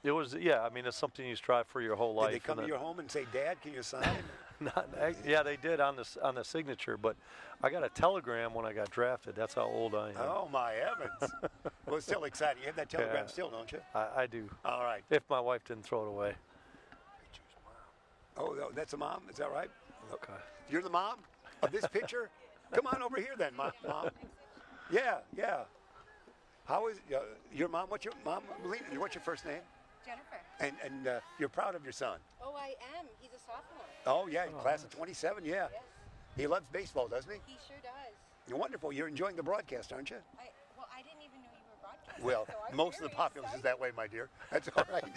it was, I mean, it's something you strive for your whole life. Did they come to your home and say, "Dad, can you sign?" Yeah, they did on the signature, but I got a telegram when I got drafted. That's how old I am. Oh, my heavens. Well, it's still exciting. You have that telegram still, don't you? I do. All right. If my wife didn't throw it away. Oh, that's a mom? Is that right? Okay. You're the mom of this pitcher? Come on over here then, Mom. Yeah, yeah. How is your mom? What's your first name? Jennifer. And you're proud of your son? Oh, I am. He's a sophomore. Oh, yeah, class of 27, yeah. Yes. He loves baseball, doesn't he? He sure does. You're wonderful. You're enjoying the broadcast, aren't you? Well, I didn't even know you were broadcasting. Well, so I'm most of the very populace is excited. that way, my dear. That's all right. I am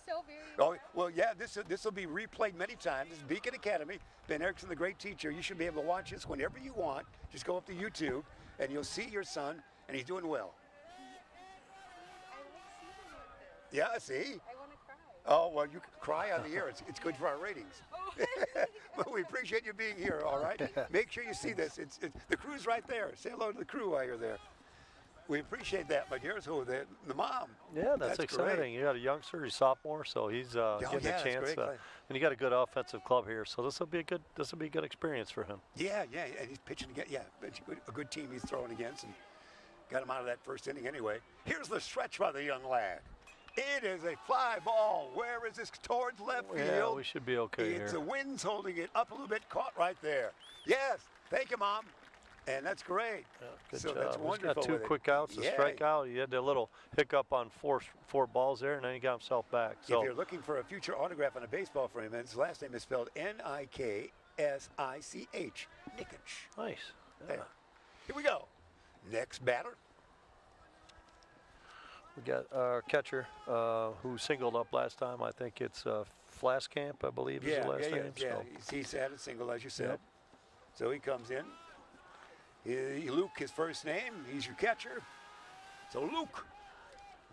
so very Oh, excited. well, yeah, this will be replayed many times. This is Beacon Academy. Ben Erickson, the great teacher. You should be able to watch this whenever you want. Just go up to YouTube, and you'll see your son, and he's doing well. I like seeing like this. Yeah, see? I want to cry. Oh, well, you can cry on the air. It's good for our ratings. Oh. But we appreciate you being here, all right? Make sure you see this. It's the crew's right there. Say hello to the crew while you're there. We appreciate that, but here's who, the mom. Yeah, that's exciting. Great. You got a youngster, he's sophomore, so he's getting a chance. And you got a good offensive club here, so this will be a good experience for him. Yeah, and he's pitching again. Yeah, it's a good team he's throwing against, and got him out of that first inning anyway. Here's the stretch by the young lad. It is a fly ball. Where is this? Towards left field. Yeah, we should be okay It's here. the wind's holding it up a little bit, caught right there. Yes, thank you, Mom. And that's great. Yeah, good so job. that's wonderful. He's got two quick outs, a strikeout. He had a little hiccup on four balls there, and then he got himself back. So if you're looking for a future autograph on a baseball frame, his last name is spelled Niksch. Nikich. Nice. Yeah. There. Here we go. Next batter. We got our catcher who singled up last time. I think it's Flaskamp, I believe is the last name. Yeah, So. he's had a single, as you said. Yep. So he comes in. Luke, his first name. He's your catcher. So Luke,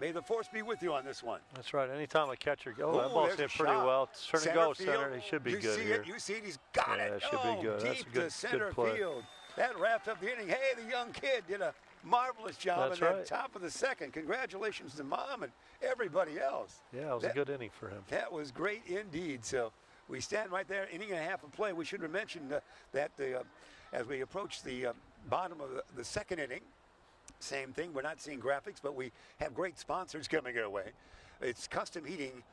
may the force be with you on this one. That's right. Anytime a catcher that ball's hit pretty shot. well. Turn and go, Field. center. He should be you good see here. You see it. He's got it. It should be good. That's a Deep good, to center good play. field. That wrapped up the inning. Hey, the young kid did a marvelous job That's in right. that top of the second. Congratulations to Mom and everybody else. Yeah, it was a good inning for him. That was great indeed. So we stand right there, inning and a half of play. We should mention that as we approach the bottom of the second inning, same thing. We're not seeing graphics, but we have great sponsors coming our way. It's Custom Heating,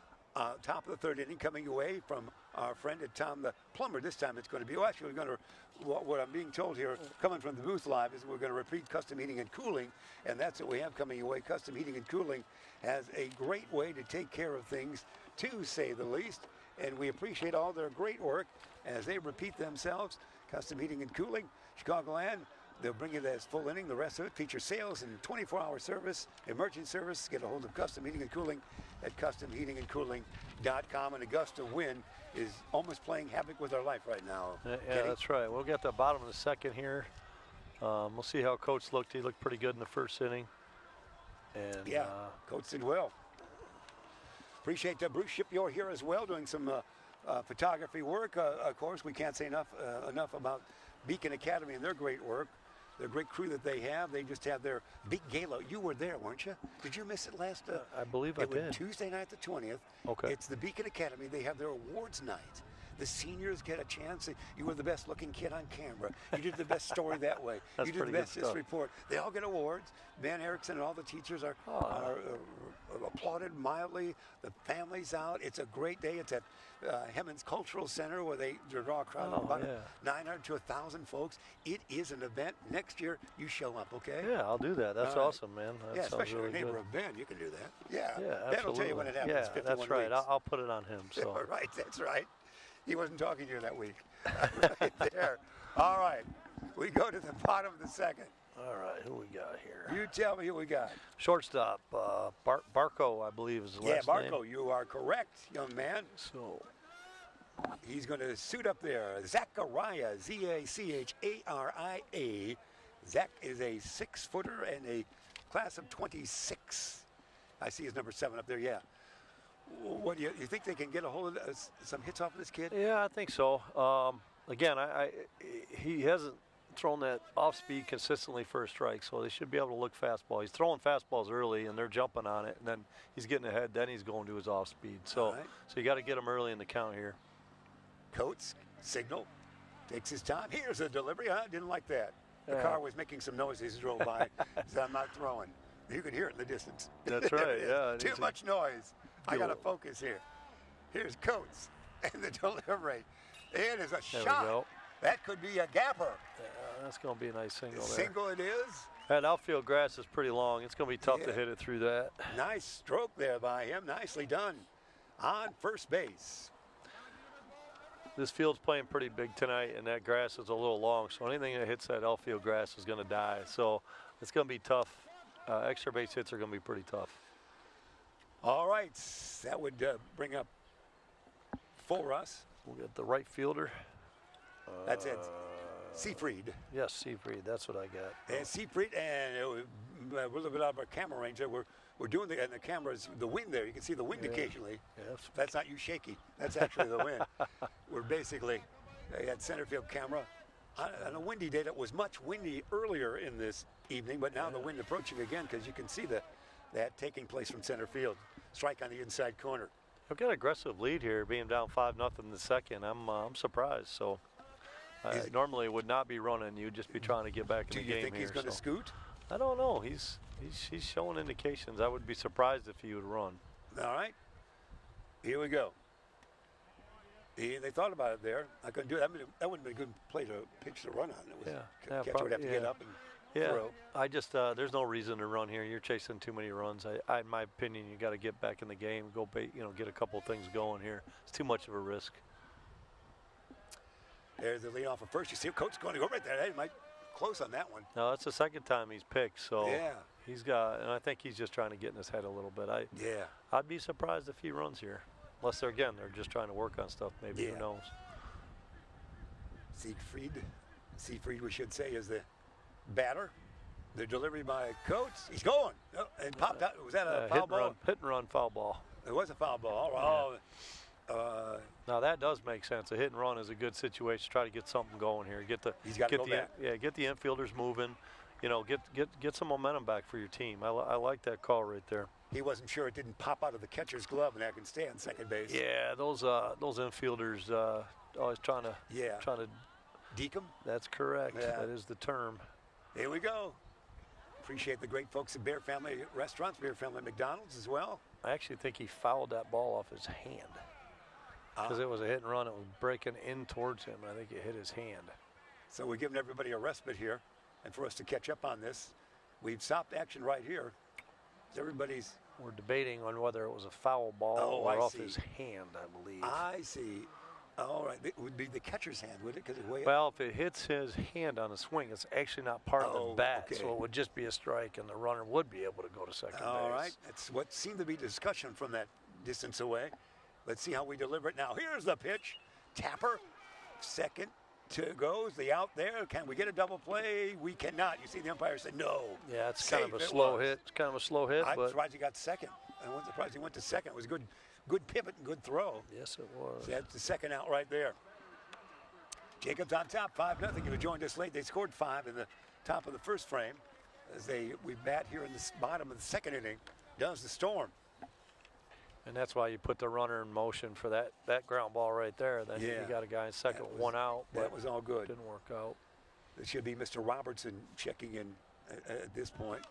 top of the third inning, coming away from our friend at Tom the Plumber. This time it's going to be, actually, we're going to, what I'm being told here, coming from the booth live, is we're going to repeat Custom Heating and Cooling, and that's what we have coming away. Custom Heating and Cooling has a great way to take care of things, to say the least, and we appreciate all their great work as they repeat themselves. Custom Heating and Cooling, Chicagoland. They'll bring you that full inning. The rest of it features sales and 24-hour service, emergency service. Get a hold of Custom Heating and Cooling at customheatingandcooling.com. And Augusta Wynn is almost playing havoc with our life right now. Yeah, that's right. We'll get to the bottom of the second here. We'll see how Coach looked. He looked pretty good in the first inning. And yeah, Coach did well. Appreciate Bruce Shipyard here as well, doing some photography work. Of course, we can't say enough about Beacon Academy and their great work. The great crew that they have. They just have their big gala. You were there, weren't you? Did you miss it last? I believe I did. Tuesday night, the 20th. Okay. It's the Beacon Academy. They have their awards night. The seniors get a chance. You were the best looking kid on camera. You did the best story that way. That's you did the pretty good best stuff. report. They all get awards. Ben Erickson and all the teachers are applauded mildly. The family's out. It's a great day. It's at Hemmons Cultural Center where they draw a crowd of about 900 to 1,000 folks. It is an event. Next year, you show up, okay? Yeah, I'll do that. That's awesome, man. That sounds especially really a neighbor good. of Ben. You can do that. Yeah, absolutely. Ben will tell you when it happens. Yeah, 51 that's right. weeks. I'll put it on him. So. Right, that's right. He wasn't talking to you that week. Right there. All right. We go to the bottom of the second. All right, who we got here? You tell me who we got. Shortstop, Barco, I believe is the last name. Yeah, Barco, you are correct, young man. So he's going to suit up there. Zachariah, Z-A-C-H-A-R-I-A. Zach is a 6-footer and a class of 26. I see his number 7 up there, yeah. What do you think they can get a hold of some hits off of this kid? Yeah, I think so. Again, he hasn't thrown that off speed consistently for a strike, so they should be able to look fastball. He's throwing fastballs early, and they're jumping on it, and then he's getting ahead. Then he's going to his off speed. So, so you got to get him early in the count here. Coates signal, takes his time. Here's a delivery. I didn't like that. The car was making some noise as he drove by. Said, I'm not throwing. You can hear it in the distance. That's right. Yeah. Too much noise. I got to focus here. Here's Coates and the delivery. It is a shot. That could be a gapper. That's going to be a nice single there. Single it is. That outfield grass is pretty long. It's going to be tough to hit it through that. Nice stroke there by him. Nicely done on first base. This field's playing pretty big tonight, and that grass is a little long, so anything that hits that outfield grass is going to die. So it's going to be tough. Extra base hits are going to be pretty tough. All right, that would bring up for us. We'll get the right fielder. That's it. Seafried. Yes, Seafried. That's what I got. And Seafried, and we're a little bit out of our camera range there. We're doing and the camera's the wind there. You can see the wind occasionally. Yes. That's not you shaky. That's actually the wind. We're basically at center field camera. On a windy day, that was much windy earlier in this evening, but now the wind approaching again because you can see that taking place from center field. Strike on the inside corner. I've got an aggressive lead here, being down 5-0 in the second. I'm surprised. So normally would not be running. You'd just be trying to get back in the game here. Do you think he's going to scoot? I don't know. He's showing indications. I would be surprised if he would run. All right. Here we go. They thought about it there. I couldn't do it. That wouldn't be a good play to pitch to run on. It was, catcher would have to get up and throw. I just there's no reason to run here. You're chasing too many runs. In my opinion, you got to get back in the game. Go, get a couple things going here. It's too much of a risk. There's the lead off of first. You see a coach going to go right there. Hey, might close on that one. No, that's the second time he's picked. So yeah, he's got, and I think he's just trying to get in his head a little bit. I'd be surprised if he runs here, unless they're just trying to work on stuff. Maybe who knows? Seafried, we should say, is the batter. The delivery by Coates. He's going. Oh, and popped out. Was that a foul ball? Hit and run foul ball. It was a foul ball. Now that does make sense. A hit and run is a good situation. Try to get something going here. Get the infielders moving. Get some momentum back for your team. I like that call right there. He wasn't sure it didn't pop out of the catcher's glove and that can stay on second base. Yeah, those infielders always trying to deke them. That's correct. Yeah. That is the term. Here we go. Appreciate the great folks at Bear Family Restaurants, Bear Family McDonald's as well. I actually think he fouled that ball off his hand because it was a hit and run. It was breaking in towards him, and I think it hit his hand. So we're giving everybody a respite here, and for us to catch up on this, we've stopped action right here. We're debating on whether it was a foul ball or off his hand, I believe. I see. All right. It would be the catcher's hand, would it? Well, if it hits his hand on a swing, it's actually not part of the bat, so it would just be a strike, and the runner would be able to go to second base. All right. That's what seemed to be discussion from that distance away. Let's see how we deliver it now. Here's the pitch. Tapper. Second. Two goes. The out there. Can we get a double play? We cannot. You see the umpire said no. Yeah, it's kind of a slow hit. It's kind of a slow hit. I'm surprised he got second. I wasn't surprised he went to second. It was a good pivot and good throw. Yes, it was. So that's the second out right there. Jacobs on top, 5-0. If you joined us late, they scored 5 in the top of the first frame. As we bat here in the bottom of the second inning, does the Storm. And that's why you put the runner in motion for that ground ball right there. Then you got a guy in second, one out. That was all good. Didn't work out. It should be Mr. Robertson checking in at this point.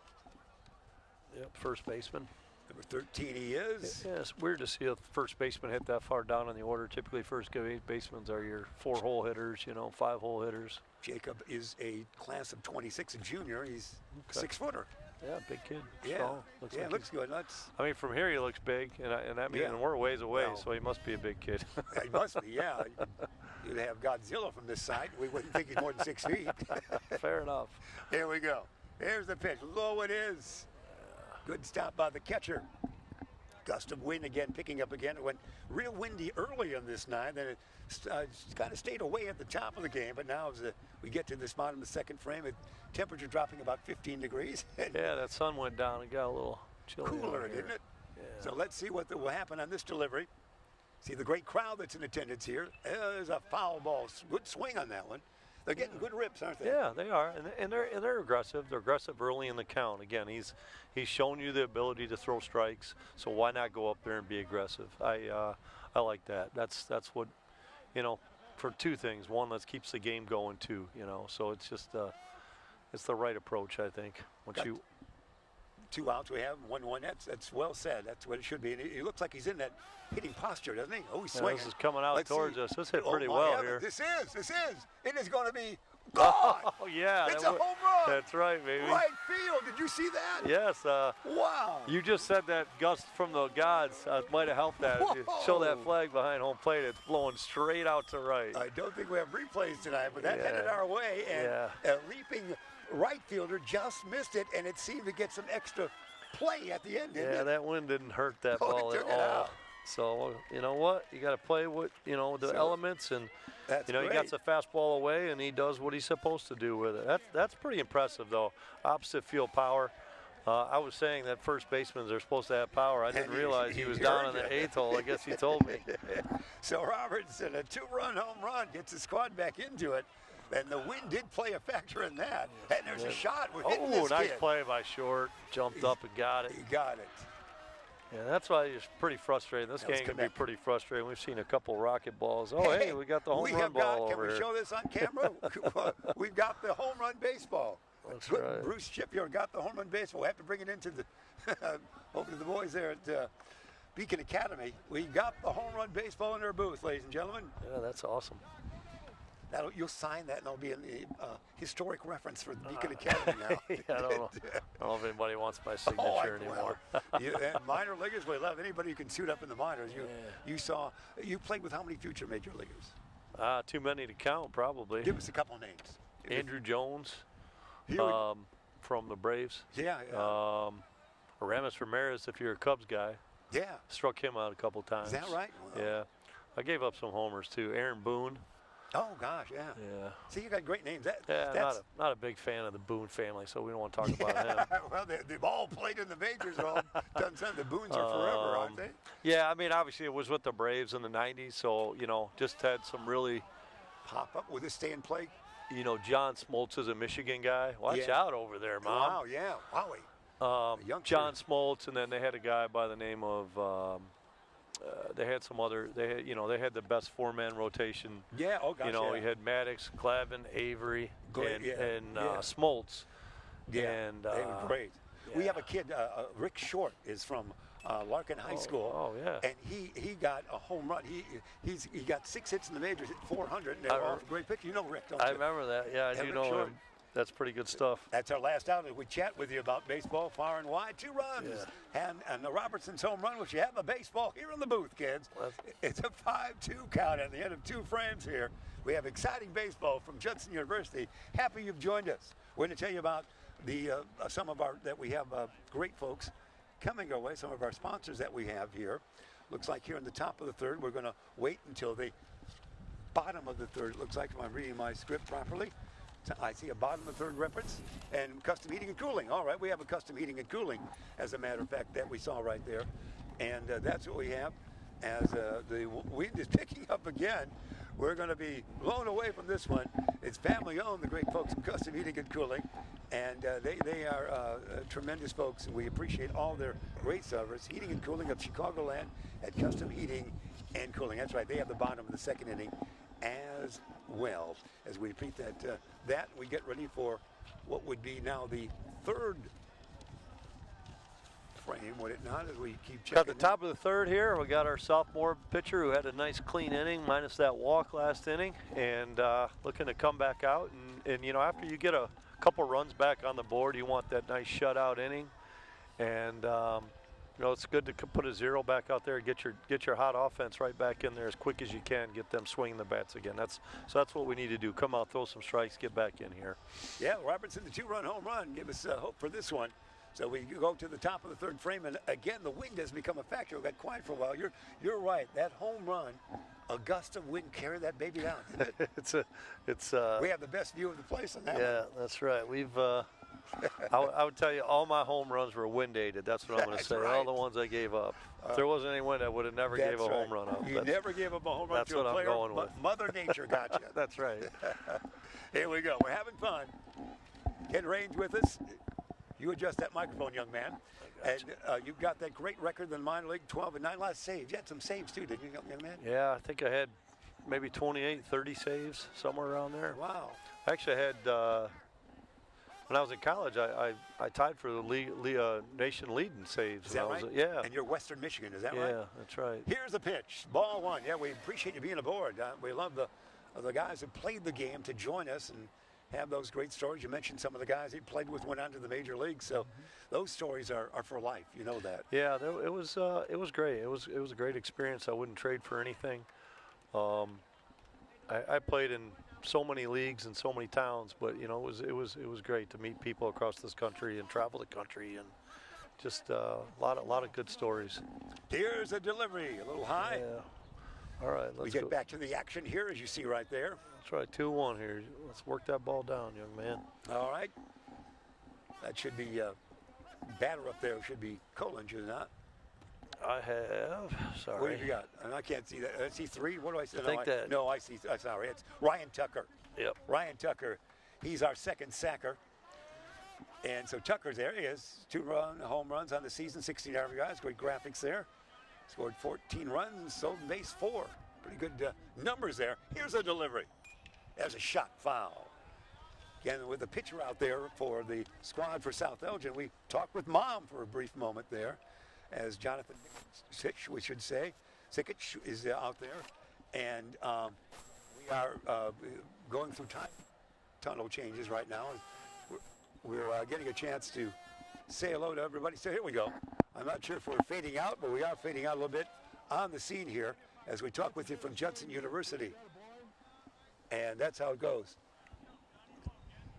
Yep, first baseman. Number 13 he is. Yeah, it's weird to see a first baseman hit that far down in the order. Typically, first basemen are your 4-hole hitters, 5-hole hitters. Jacob is a class of 26, a junior. He's 6-footer. Yeah, big kid. Yeah, strong. Looks good. I mean, from here he looks big, and that means we're a ways away, so he must be a big kid. He must be, yeah. You'd have Godzilla from this side. We wouldn't think he's more than 6 feet. Fair enough. Here we go. Here's the pitch. Low it is. Good stop by the catcher. Gust of wind again, picking up again. It went real windy early in this night. Then it kind of stayed away at the top of the game. But now as we get to this bottom of the second frame, temperature dropping about 15 degrees. Yeah, that sun went down and got a little chilly. Cooler, didn't it? Yeah. So let's see what will happen on this delivery. See the great crowd that's in attendance here. There's a foul ball. Good swing on that one. They're getting good rips, aren't they? Yeah, they are, and they're aggressive. They're aggressive early in the count. Again, he's shown you the ability to throw strikes, so why not go up there and be aggressive? I like that. That's what, for two things. One, that keeps the game going too. So it's just it's the right approach, I think. 2 outs we have, 1-1. That's well said. That's what it should be. And he looks like he's in that hitting posture, doesn't he? Oh, he's swinging. This is coming out towards us. This hit pretty my well heavens. here. This is. It is going to be gone. Oh, yeah. It's a home run. That's right, baby. Right field. Did you see that? Yes. Wow. You just said that gust from the gods might have helped that. If you show that flag behind home plate, it's blowing straight out to right. I don't think we have replays tonight, but that headed our way, and a leaping right fielder just missed it, and it seemed to get some extra play at the end. Yeah, that wind didn't hurt that ball at all. Out. So you know what? You got to play with the elements, and that's he gets the fastball away, and he does what he's supposed to do with it. That's pretty impressive, though. Opposite field power. I was saying that first basemen are supposed to have power. I didn't realize he was down in the 8th hole. I guess he told me. So Robertson, a 2-run home run, gets the squad back into it. And the wind did play a factor in that. And there's a shot. We're hitting this nice kid. play by Short. Jumped up and got it. He got it. Yeah, that's why it's pretty frustrating. This game can be pretty frustrating. We've seen a couple rocket balls. Oh, hey, we got the home run ball over here. Can we show this on camera? We've got the home run baseball. That's right. Bruce Shipyard got the home run baseball. We have to bring it into the over to the boys there at Beacon Academy. We got the home run baseball in their booth, ladies and gentlemen. Yeah, that's awesome. You'll sign that, and it'll be in the historic reference for the Beacon Academy now. I don't know if anybody wants my signature anymore. Minor leaguers, we love anybody who can suit up in the minors. You played with how many future major leaguers? Too many to count, probably. Give us a couple names. Andrew Jones from the Braves. Yeah. Aramis Ramirez, if you're a Cubs guy. Yeah. Struck him out a couple times. Is that right? Well, yeah. I gave up some homers, too. Aaron Boone. Oh, gosh, yeah. Yeah. See, you got great names. Not a big fan of the Boone family, so we don't want to talk about him. Well, they've all played in the majors. They're all done something. The Boones are forever, aren't they? Yeah, I mean, obviously it was with the Braves in the 90s, so, just had some really pop up with a stay and play. John Smoltz is a Michigan guy. Watch out over there, Mom. Wow, yeah. Wowie. John Smoltz, and then they had a guy by the name of they had some other. They had the best four-man rotation. Yeah. Oh gosh. You had Maddox, Clavin, Avery, and Smoltz. Yeah. And they were great. Yeah. We have a kid. Rick Short is from Larkin High School. Oh yeah. And he got a home run. He got 6 hits in the majors, hit 400. And they were all great picture. You know Rick, don't you? I remember that. Yeah, I do know him. That's pretty good stuff. That's our last outing. We chat with you about baseball far and wide. 2 runs. Yeah. And the Robertson's home run, which you have a baseball here in the booth, kids. It's a 5-2 count at the end of 2 frames here. We have exciting baseball from Judson University. Happy you've joined us. We're going to tell you about we have great folks coming our way, some of our sponsors that we have here. Looks like here in the top of the 3rd, we're going to wait until the bottom of the 3rd. It looks like, if I'm reading my script properly. I see a bottom of the 3rd reference, and custom heating and cooling. All right, we have a custom heating and cooling, as a matter of fact, that we saw right there. And that's what we have. As the wind is picking up again, we're going to be blown away from this one. It's family owned, the great folks in custom heating and cooling. And they are tremendous folks, and we appreciate all their great service. Heating and cooling of Chicagoland at Custom Heating and Cooling. That's right, they have the bottom of the 2nd inning as well. As we repeat that we get ready for what would be now the 3rd frame, would it not, as we keep checking. Got the top of the 3rd here. We got our sophomore pitcher who had a nice clean inning, minus that walk last inning, and looking to come back out. And after you get a couple runs back on the board, you want that nice shutout inning. And it's good to put a 0 back out there, get your hot offense right back in there as quick as you can, get them swinging the bats again. That's what we need to do. Come out, throw some strikes, get back in here. Yeah, Robertson, the 2-run home run, give us hope for this one. So we go to the top of the 3rd frame, and again, the wind has become a factor. We got quiet for a while. You're right. That home run, a gust of wind carried that baby down. We have the best view of the place on that. Yeah, that's right. We've. I would tell you, all my home runs were wind aided. That's what I'm going to say. Right. All the ones I gave up. If there wasn't any wind, I would have never gave a home run up. You never gave up a home run to a player. That's what I'm going with. Mother Nature got you. That's right. Here we go. We're having fun. Ken Raines with us. You adjust that microphone, young man. And you've got that great record in the minor league, 12-9. Last saves. You had some saves too, didn't you, young man? Yeah, I think I had maybe 28, 30 saves, somewhere around there. Wow. I actually had when I was in college, I tied for the nation lead in saves. Is that when I right? was, yeah. And you're Western Michigan, is that Yeah, right? that's right. Here's the pitch. Ball one. Yeah, we appreciate you being aboard. We love the guys who played the game to join us and have those great stories. You mentioned some of the guys he played with went on to the major leagues, so those stories are for life. You know that. Yeah, it was great. It was a great experience. I wouldn't trade for anything. I played in so many leagues and so many towns, but you know it was great to meet people across this country and travel the country, and just a lot of good stories. Here's a delivery, a little high. Yeah. All right, We let's get go. back to the action here, as you see right there. That's right, 2-1 here. Let's work that ball down, young man. All right. That should be batter up there. Should be Colin, should it not? I have. Sorry. What have you got? And I can't see that. I see three. What do I see? No, I see. Sorry, it's Ryan Tucker. Yep. Ryan Tucker. He's our second sacker. And so Tucker's there. He has 2 home runs on the season, 16 RBIs. Great graphics there. Scored 14 runs and stolen base 4. Pretty good numbers there. Here's a delivery. There's a shot foul. Again, with the pitcher out there for the squad for South Elgin, we talked with Mom for a brief moment there, as Jonathan Sitch, we should say, Sikic is out there, and we are going through time tunnel changes right now. We're getting a chance to say hello to everybody. So here we go. I'm not sure if we're fading out, but we are fading out a little bit on the scene here as we talk with you from Judson University. And that's how it goes.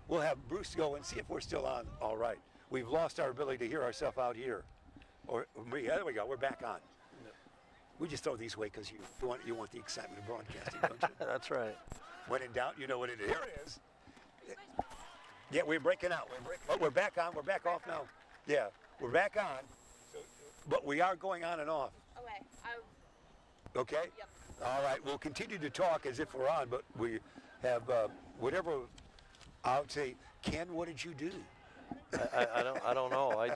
We'll have Bruce go and see if we're still on. All right. We've lost our ability to hear ourselves out here. Yeah, there we go. We're back on. We just throw these away because you want the excitement of broadcasting, don't you? That's right. When in doubt, you know what it is. Here it is. Yeah, we're breaking out. But we're back on. We're back off now. Yeah, we're back on. But we are going on and off. Okay? Yep. All right. We'll continue to talk as if we're on, but we have whatever. I would say, Ken, what did you do? I don't know.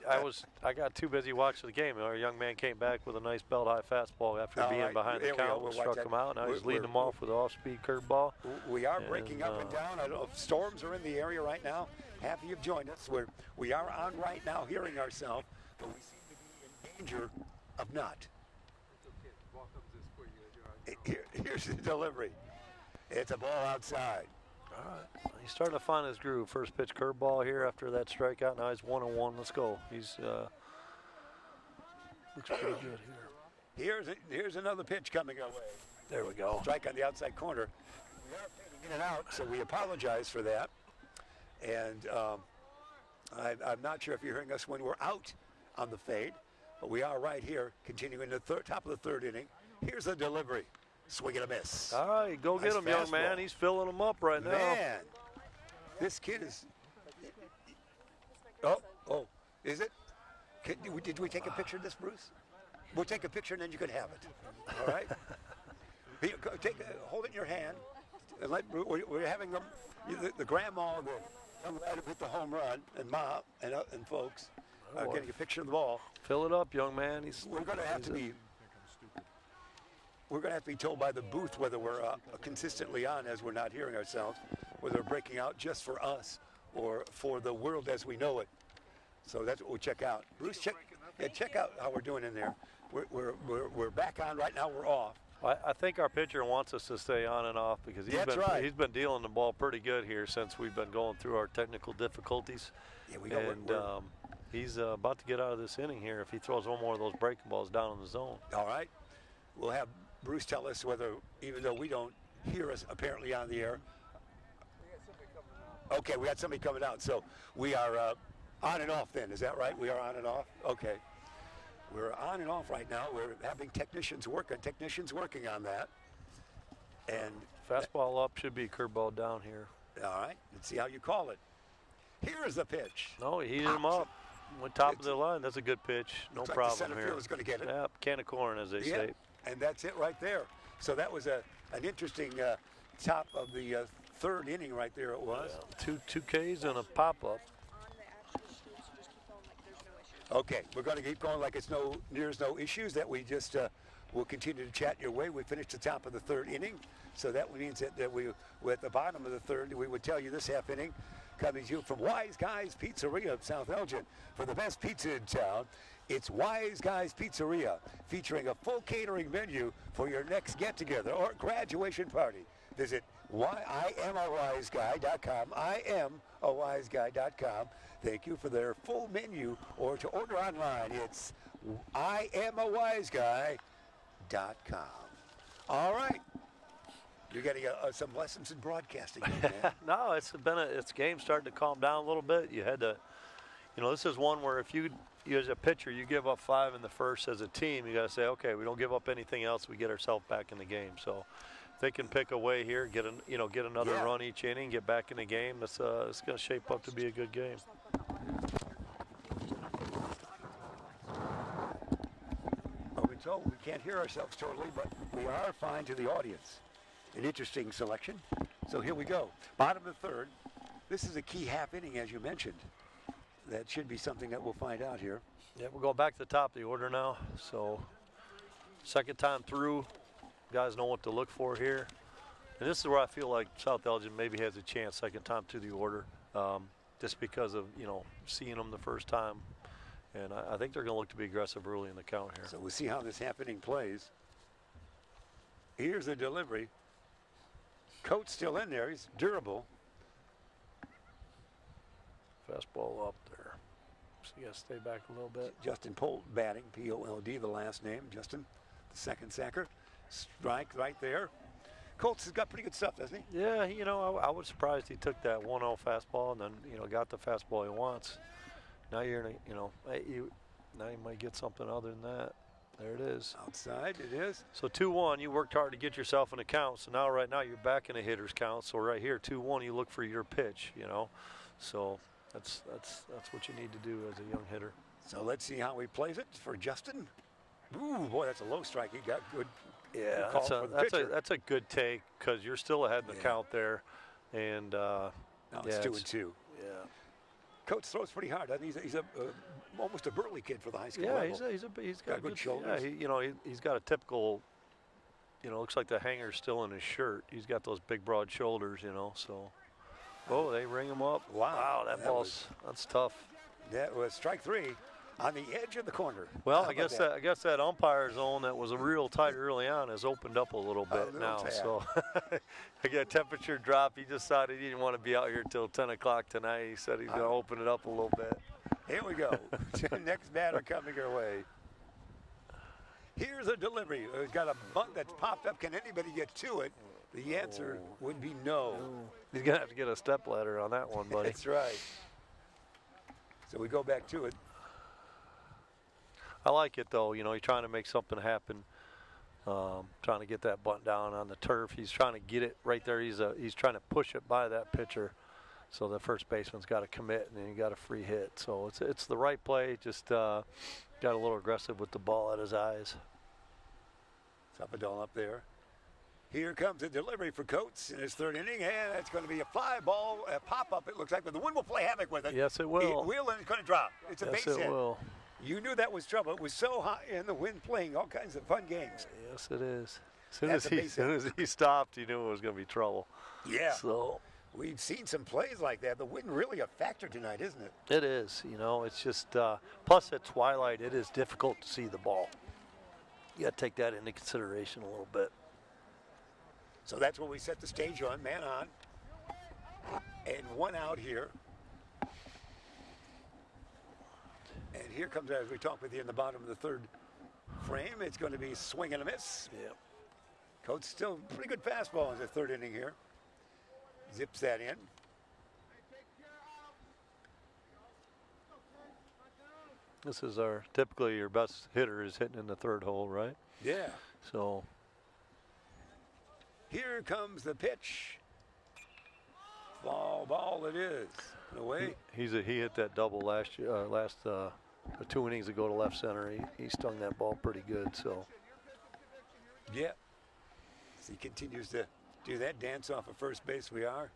I got too busy watching the game. Our young man came back with a nice belt high fastball after being behind the count and struck him out. Now he's leading them off with an off-speed curveball. We are breaking up and down. I don't know if storms are in the area right now. Happy you've joined us. We are on right now, hearing ourselves, but we seem to be in danger of not. Here's the delivery. It's a ball outside. All right, he's starting to find his groove. First pitch curveball here after that strikeout. Now he's 1-1. Let's go. He's looks pretty good here. Here's another pitch coming our way. There we go. Strike on the outside corner. We are fading in and out, so we apologize for that. And I'm not sure if you're hearing us when we're out on the fade, but we are right here, continuing the top of the third inning. Here's the delivery. Swing and a miss. All right, go get him, young man. He's filling them up right now. Man, this kid is. Oh, is it? Did we take a picture of this, Bruce? We'll take a picture and then you can have it. All right. Hold it in your hand. And we're having the grandma, the young lad who hit the home run, and Ma and folks are getting a picture of the ball. Fill it up, young man. We're going to have to be. We're going to have to be told by the booth whether we're consistently on, as we're not hearing ourselves, whether we're breaking out just for us or for the world as we know it. So that's what we'll check out. Bruce, check out how we're doing in there. We're back on right now. We're off. I think our pitcher wants us to stay on and off because he's been dealing the ball pretty good here since we've been going through our technical difficulties. Yeah, we go. And he's about to get out of this inning here if he throws one more of those breaking balls down in the zone. All right. We'll have Bruce tell us whether, even though we don't hear us apparently on the air. Okay, we got somebody coming out. So we are on and off then. Is that right? We are on and off? Okay. We're on and off right now. We're having technicians working on that. And fastball up should be curveball down here. All right. Let's see how you call it. Here's the pitch. No, he heated him up. Went top of the line. That's a good pitch. No problem like the center here. field is going to get it. Yeah, can of corn, as they say. And that's it right there. So that was an interesting top of the third inning right there. It was. Yeah, two Ks and a pop-up. Okay, we're going to keep going like it's no issues. That we just will continue to chat your way. We finished the top of the third inning, so that means that we're at the bottom of the third. We would tell you this half inning coming to you from Wise Guys Pizzeria of South Elgin. For the best pizza in town, it's Wise Guys Pizzeria, featuring a full catering menu for your next get-together or graduation party. Visit IamAWiseGuy.com, IamAWiseGuy.com. Thank you for their full menu, or to order online, it's IamAWiseGuy.com. All right. You're getting some lessons in broadcasting, man. No, it's game starting to calm down a little bit. You had to, this is one where if you as a pitcher, you give up 5 in the first as a team, you got to say, okay, we don't give up anything else. We get ourselves back in the game. So if they can pick away here, get another run each inning, get back in the game, it's going to shape up to be a good game. Well, we're told we can't hear ourselves totally, but we are fine to the audience. An interesting selection. So here we go. Bottom of the third. This is a key half inning, as you mentioned. That should be something that we'll find out here. Yeah, we'll go back to the top of the order now. So second time through, guys know what to look for here. And this is where I feel like South Elgin maybe has a chance second time through the order, just because of, seeing them the first time. And I think they're going to look to be aggressive early in the count here. So we'll see how this half inning plays. Here's the delivery. Coates still in there. He's durable. Fastball up there. So you got to stay back a little bit. Justin Pold batting, P-O-L-D, the last name. Justin, the second sacker. Strike right there. Coates has got pretty good stuff, doesn't he? Yeah, I was surprised he took that 1-0 fastball and then, got the fastball he wants. Now you're in now you might get something other than that. There it is. Outside it is. So 2-1, you worked hard to get yourself in a count. So now right now you're back in a hitter's count. So right here, 2-1, you look for your pitch, So that's what you need to do as a young hitter. So let's see how he plays it for Justin. Ooh, boy, that's a low strike. He got good. Yeah, that's a good take because you're still ahead in the count there. And now it's 2-2. Yeah. Coates throws pretty hard. He's almost a burly kid for the high school level. He's got good shoulders. Yeah, he's got a typical, looks like the hanger's still in his shirt. He's got those big broad shoulders, so. Oh, they ring him up. Wow, that's tough. That was strike 3 on the edge of the corner. Well, I guess that umpire zone that was real tight early on has opened up a little bit now. Tab. So I got temperature drop. He decided he didn't want to be out here till 10 o'clock tonight. He said he's going to open it up a little bit. Here we go. Next batter coming our way. Here's a delivery. He's got a bunt that's popped up. Can anybody get to it? The answer would be no. He's going to have to get a step ladder on that one, buddy. That's right. So we go back to it. I like it, though. You're trying to make something happen, trying to get that bunt down on the turf. He's trying to get it right there. He's trying to push it by that pitcher. So the first baseman's got to commit, and then you got a free hit. So it's the right play. Just got a little aggressive with the ball at his eyes. Sapadol up there. Here comes a delivery for Coates in his third inning, and it's going to be a fly ball, a pop-up, it looks like, but the wind will play havoc with it. Yes, it will. Wheeling is going to drop. It's a base hit. Yes, it will. You knew that was trouble. It was so hot in the wind playing all kinds of fun games. Yes, it is. As soon as he stopped, you knew it was going to be trouble. Yeah. So we've seen some plays like that. The wind really a factor tonight, isn't it? It is. It's just plus at twilight, it is difficult to see the ball. You got to take that into consideration a little bit. So that's what we set the stage on, man on. And one out here. And here comes, as we talked with you in the bottom of the third frame, it's going to be swing and a miss. Yeah. Coates still pretty good fastball in the third inning here. Zips that in. This is typically your best hitter is hitting in the third hole, right? Yeah. So here comes the pitch. Ball it is. Away. He hit that double last 2 innings ago to left center. He stung that ball pretty good. So yeah. So he continues to do that dance off of first base. We are.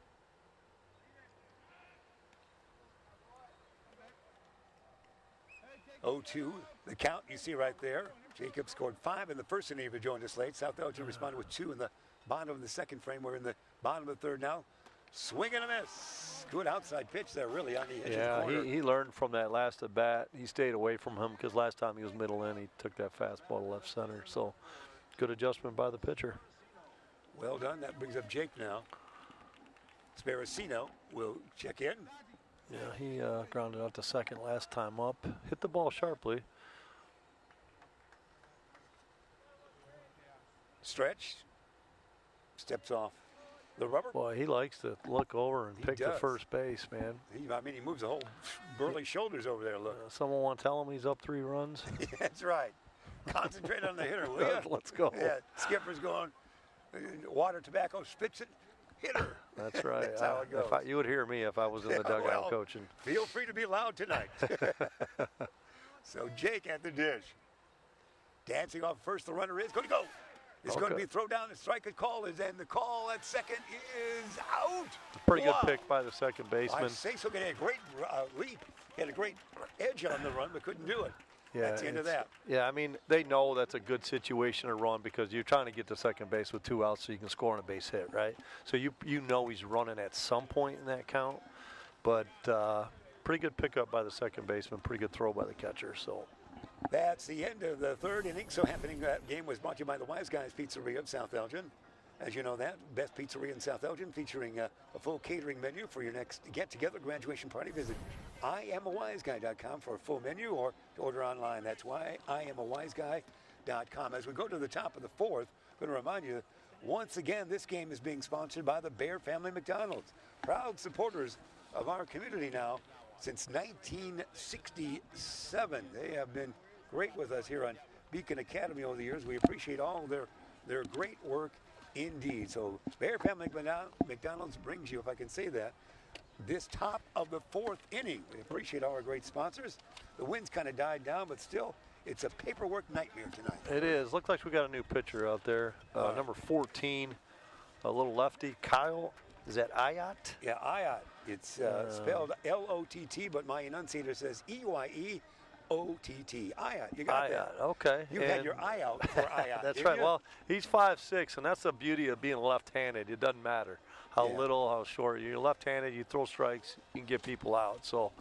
(0-2) the count you see right there. Jacob scored 5 in the first inning if you joined us late. South Elgin responded with 2 in the bottom of the second frame. We're in the bottom of the third now. Swing and a miss. Good outside pitch there, really, on the edge of the Yeah, corner. he learned from that last at bat. He stayed away from him because last time he was middle in, he took that fastball to left center. So good adjustment by the pitcher. Well done. That brings up Jake now. Sparacino will check in. Yeah, he grounded out to second last time up. Hit the ball sharply. Stretch. Steps off the rubber. Boy, he likes to look over and He pick the does. first base, man. He moves the whole burly shoulders over there. Look. Someone want to tell him he's up 3 runs? That's right. Concentrate on the hitter, will ya? Let's go. Yeah, skipper's going. Water, tobacco, spits it. Hitter. That's right. That's how it goes. You would hear me if I was in the dugout Well, coaching. Feel free to be loud tonight. So Jake at the dish. Dancing off first, the runner is going to go. It's going to be thrown down. The strike call is, and the call at second is out. Pretty Wow. good pick by the second baseman. I say so. He had a great leap. He had a great edge on the run, but couldn't do it. Yeah, That's the end of that. Yeah, I mean, they know that's a good situation to run because you're trying to get to second base with 2 outs so you can score on a base hit, right? So you know he's running at some point in that count. But pretty good pickup by the second baseman, pretty good throw by the catcher. So That's the end of the third inning. So happening that game was brought to you by the Wise Guys Pizzeria of South Elgin. As you know that, best pizzeria in South Elgin, featuring a full catering menu for your next get-together graduation party. Visit IamAWiseGuy.com for a full menu or to order online. That's why IamAWiseGuy.com. As we go to the top of the fourth, I'm going to remind you, once again, this game is being sponsored by the Bear Family McDonald's. Proud supporters of our community now since 1967. They have been great with us here on Beacon Academy over the years. We appreciate all their great work indeed. So Bear Family McDonald's brings you, if I can say that, this top of the fourth inning. We appreciate all our great sponsors. The wind's kind of died down, but still, it's a paperwork nightmare tonight. it is. Looks like we got a new pitcher out there. Number 14, a little lefty. Kyle, is that Ayat? Yeah, Ayat. It's spelled L-O-T-T, but my enunciator says E-Y-E-O-T-T. Ayat. You got that. Okay. You had your eye out for Ayat. That's didn't right. you? Well, he's 5'6", and that's the beauty of being left-handed. It doesn't matter how little, how short. You're left-handed, you throw strikes, you can get people out. So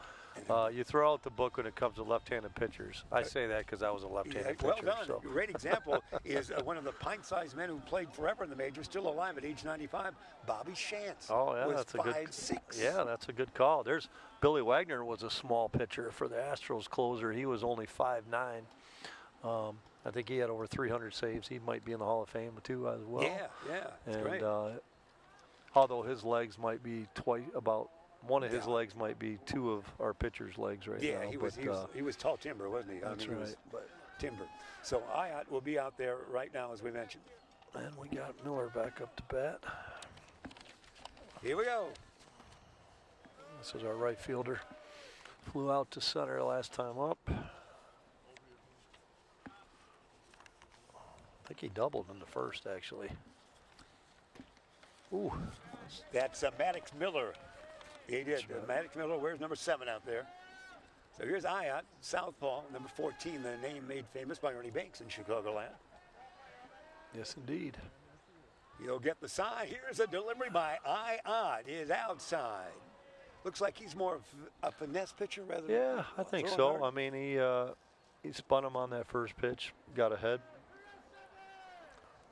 you throw out the book when it comes to left-handed pitchers. I say that because I was a left-handed well pitcher. done. So. A great example is one of the pint-sized men who played forever in the majors, still alive at age 95, Bobby Shantz. Oh, yeah, was that's a good 5'6". Yeah, that's a good call. There's Billy Wagner was a small pitcher for the Astros closer. He was only 5'9". I think he had over 300 saves. He might be in the Hall of Fame too as well. Yeah, that's and great. Although his legs might be one of his legs might be 2 of our pitchers' legs right now. Yeah, he was tall timber, wasn't he? That's he was right. timber. So Ayat will be out there right now, as we mentioned. And we got Miller back up to bat. Here we go. This is our right fielder. Flew out to center last time up. I think he doubled in the first, actually. Ooh. That's Maddox Miller. He did. Maddox Miller wears number 7 out there. So here's Ayat, southpaw, number 14, the name made famous by Ernie Banks in Chicagoland. Yes, indeed. He'll get the sign. Here's a delivery by Ayat. Is outside. Looks like he's more of a finesse pitcher rather than. Yeah, I think so. I mean, he spun him on that first pitch, got ahead.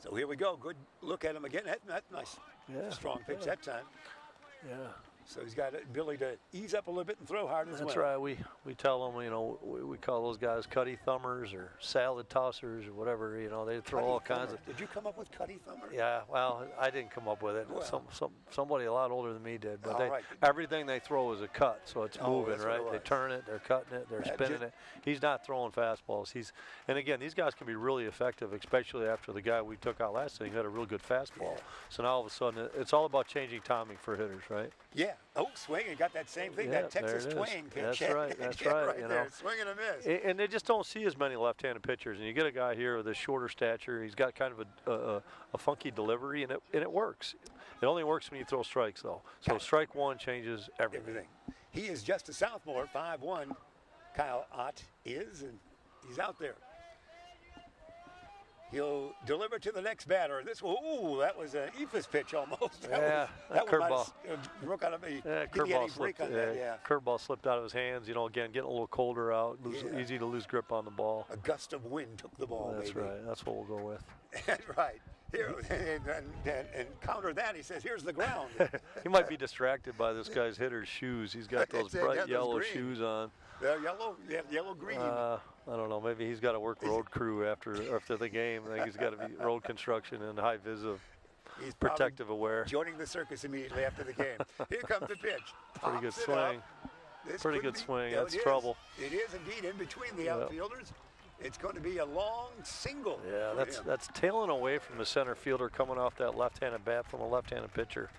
So here we go. Good look at him again. That's nice. Yeah. Strong pitch that time. Yeah. So he's got the ability to ease up a little bit and throw hard as well. That's right. We tell them, we call those guys cutty thumbers or salad tossers or whatever. They throw all kinds of. Did you come up with cutty thumber? Yeah. Well, I didn't come up with it. Well. Somebody a lot older than me did. But All right. everything they throw is a cut, so it's moving, that's what right? it They was. turn it, they're cutting it, they're spinning it. He's not throwing fastballs. And again, these guys can be really effective, especially after the guy we took out last inning had a real good fastball. Yeah. So now all of a sudden, it's all about changing timing for hitters, right? Yeah. Oh, swing. He got that same thing, Yeah, that Texas there it is. twang pitch. That's right. That's Yeah, right. there. Swing and a miss. And they just don't see as many left-handed pitchers. And you get a guy here with a shorter stature. He's got kind of a funky delivery, and it works. It only works when you throw strikes, though. So strike one changes everything. He is just a sophomore, 5'1". Kyle Ott is, and he's out there. He'll deliver to the next batter. This one, ooh, that was an Ephus pitch almost. Yeah, that curveball. Broke out of me. Yeah, curveball slipped. Curveball slipped out of his hands. You know, again, getting a little colder out. Easy to lose grip on the ball. A gust of wind took the ball. That's maybe. right. That's what we'll go with. That's right. Here and counter that. He says, "Here's the ground." He might be distracted by this guy's hitter's shoes. He's got those bright yellow shoes on. They're yellow green. I don't know. Maybe he's got to work road crew after the game. I think he's got to be road construction and high vis of He's protective aware. Joining the circus immediately after the game. Here comes the pitch. Pretty good swing. Pretty good swing. That's trouble. It is indeed in between the outfielders. It's going to be a long single. Yeah, that's tailing away from the center fielder coming off that left-handed bat from a left-handed pitcher.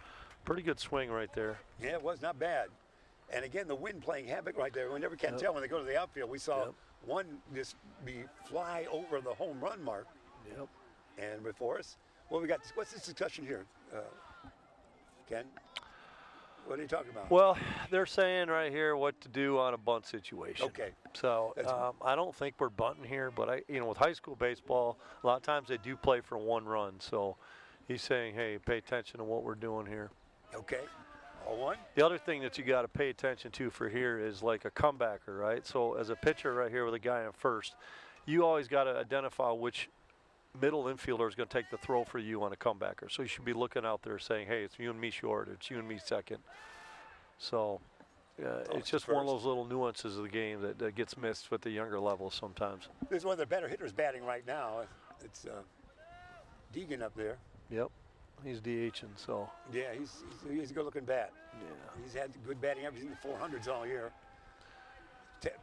Pretty good swing right there. Yeah, it was not bad. And again, the wind playing havoc right there. We never can tell when they go to the outfield. We saw one just fly over the home run mark. Yep. And before us, well, we got what's this discussion here, Ken? What are you talking about? Well, they're saying right here what to do on a bunt situation. Okay. So I don't think we're bunting here, but with high school baseball, a lot of times they do play for one run. So he's saying, hey, pay attention to what we're doing here. Okay. All one. The other thing that you got to pay attention to for here is like a comebacker, right? So as a pitcher right here with a guy in first, you always got to identify which middle infielder is going to take the throw for you on a comebacker. So you should be looking out there saying, hey, it's you and me short, it's you and me second. So it's just one of those little nuances of the game that gets missed with the younger levels sometimes. This is one of the better hitters batting right now. It's Deegan up there. Yep. He's DHing, so. Yeah, he's a good-looking bat. Yeah. He's had good batting average in the 400s all year.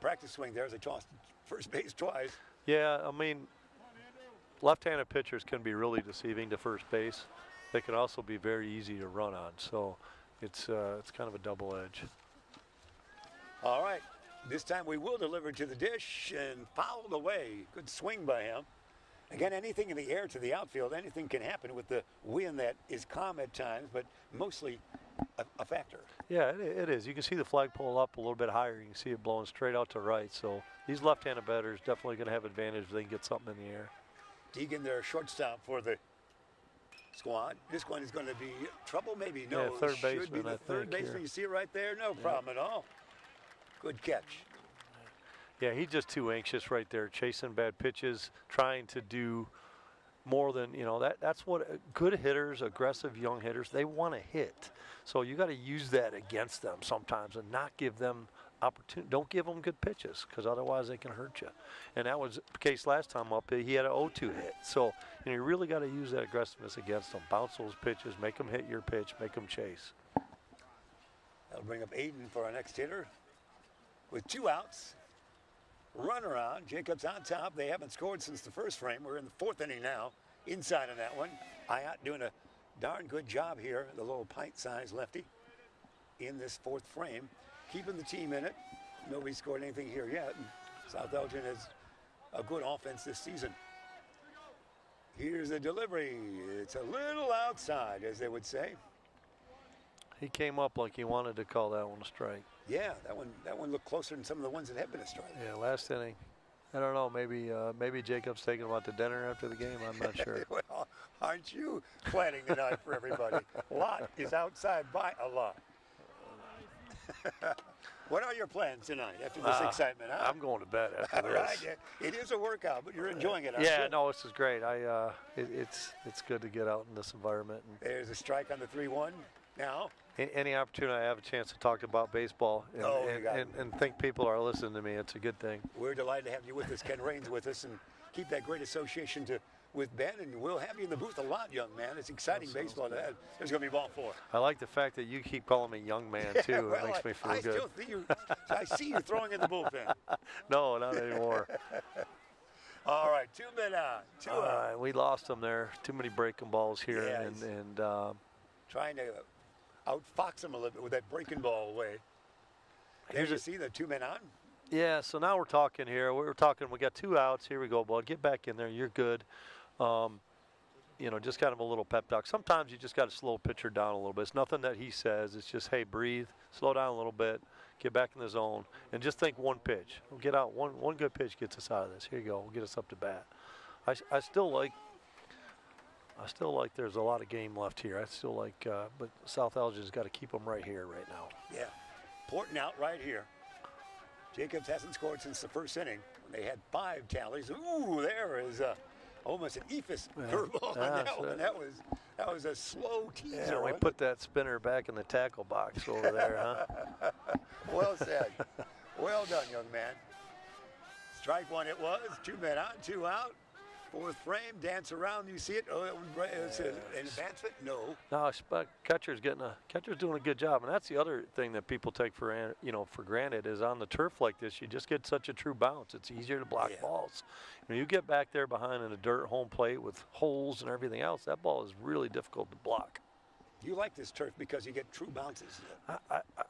Practice swing there as they tossed first base twice. Yeah, I mean, left-handed pitchers can be really deceiving to first base. They can also be very easy to run on, so it's kind of a double edge. All right, this time we will deliver to the dish and fouled away. Good swing by him. Again, anything in the air to the outfield, anything can happen with the wind that is calm at times, but mostly a factor. Yeah, it is. You can see the flagpole up a little bit higher. You can see it blowing straight out to right. So these left-handed batters definitely going to have advantage if they can get something in the air. Deegan, their shortstop for the squad. This one is going to be trouble, maybe. No, yeah, third baseman, should be the third baseman. Here. You see it right there? No problem at all. Good catch. Yeah, he's just too anxious right there, chasing bad pitches, trying to do more than, that's what good hitters, aggressive young hitters, they want to hit. So you got to use that against them sometimes and not give them opportunity. Don't give them good pitches because otherwise they can hurt you. And that was the case last time up. He had an 0-2 hit. So you really got to use that aggressiveness against them. Bounce those pitches, make them hit your pitch, make them chase. That'll bring up Aiden for our next hitter with 2 outs. Run around. Jacobs on top. They haven't scored since the first frame. We're in the 4th inning now. Inside on that one. Ayat doing a darn good job here. The little pint-sized lefty in this 4th frame. Keeping the team in it. Nobody's scored anything here yet. And South Elgin has a good offense this season. Here's the delivery. It's a little outside, as they would say. He came up like he wanted to call that one a strike. Yeah, that one looked closer than some of the ones that have been a strike. Yeah, last inning. I don't know. Maybe Jacob's taking him out to dinner after the game. I'm not sure. Well, aren't you planning the night for everybody? Lot is outside by a lot. What are your plans tonight after this excitement? Huh? I'm going to bed after this. Right, it is a workout, but you're enjoying it. Yeah, no, this is great. It's good to get out in this environment. There's a strike on the 3-1 now. Any opportunity I have a chance to talk about baseball and think people are listening to me, it's a good thing. We're delighted to have you with us, Ken Raines with us, and keep that great association with Ben, and we'll have you in the booth a lot, young man. It's exciting baseball. There's going to be ball 4. I like the fact that you keep calling me young man, too. Well, it makes me feel good. I see you throwing in the bullpen. No, not anymore. All right, 2 men on. 2 out. All right, we lost them there. Too many breaking balls here. Yeah, and trying to outfox him a little bit with that breaking ball away. There you see the 2 men on. Yeah, so now we're talking here. We got 2 outs. Here we go, bud. Get back in there. You're good. Just kind of a little pep talk. Sometimes you just got to slow a pitcher down a little bit. It's nothing that he says. It's just, hey, breathe, slow down a little bit, get back in the zone, and just think one pitch. We'll get out. One good pitch gets us out of this. Here you go. We'll get us up to bat. I still like there's a lot of game left here. I still like, but South Elgin's got to keep them right here right now. Yeah. Porton out right here. Jacobs hasn't scored since the first inning. They had 5 tallies. Ooh, there is almost an eephus curveball on that one. That was a slow teaser. Yeah, we put that spinner back in the tackle box over there, huh? Well said. Well done, young man. Strike one it was. 2 men on, 2 out. 4th frame, dance around. You see it? Oh, it's an advancement? No. No, catcher's doing a good job, and that's the other thing that people take for granted is on the turf like this, you just get such a true bounce. It's easier to block balls. You get back there behind in a dirt home plate with holes and everything else. That ball is really difficult to block. You like this turf because you get true bounces.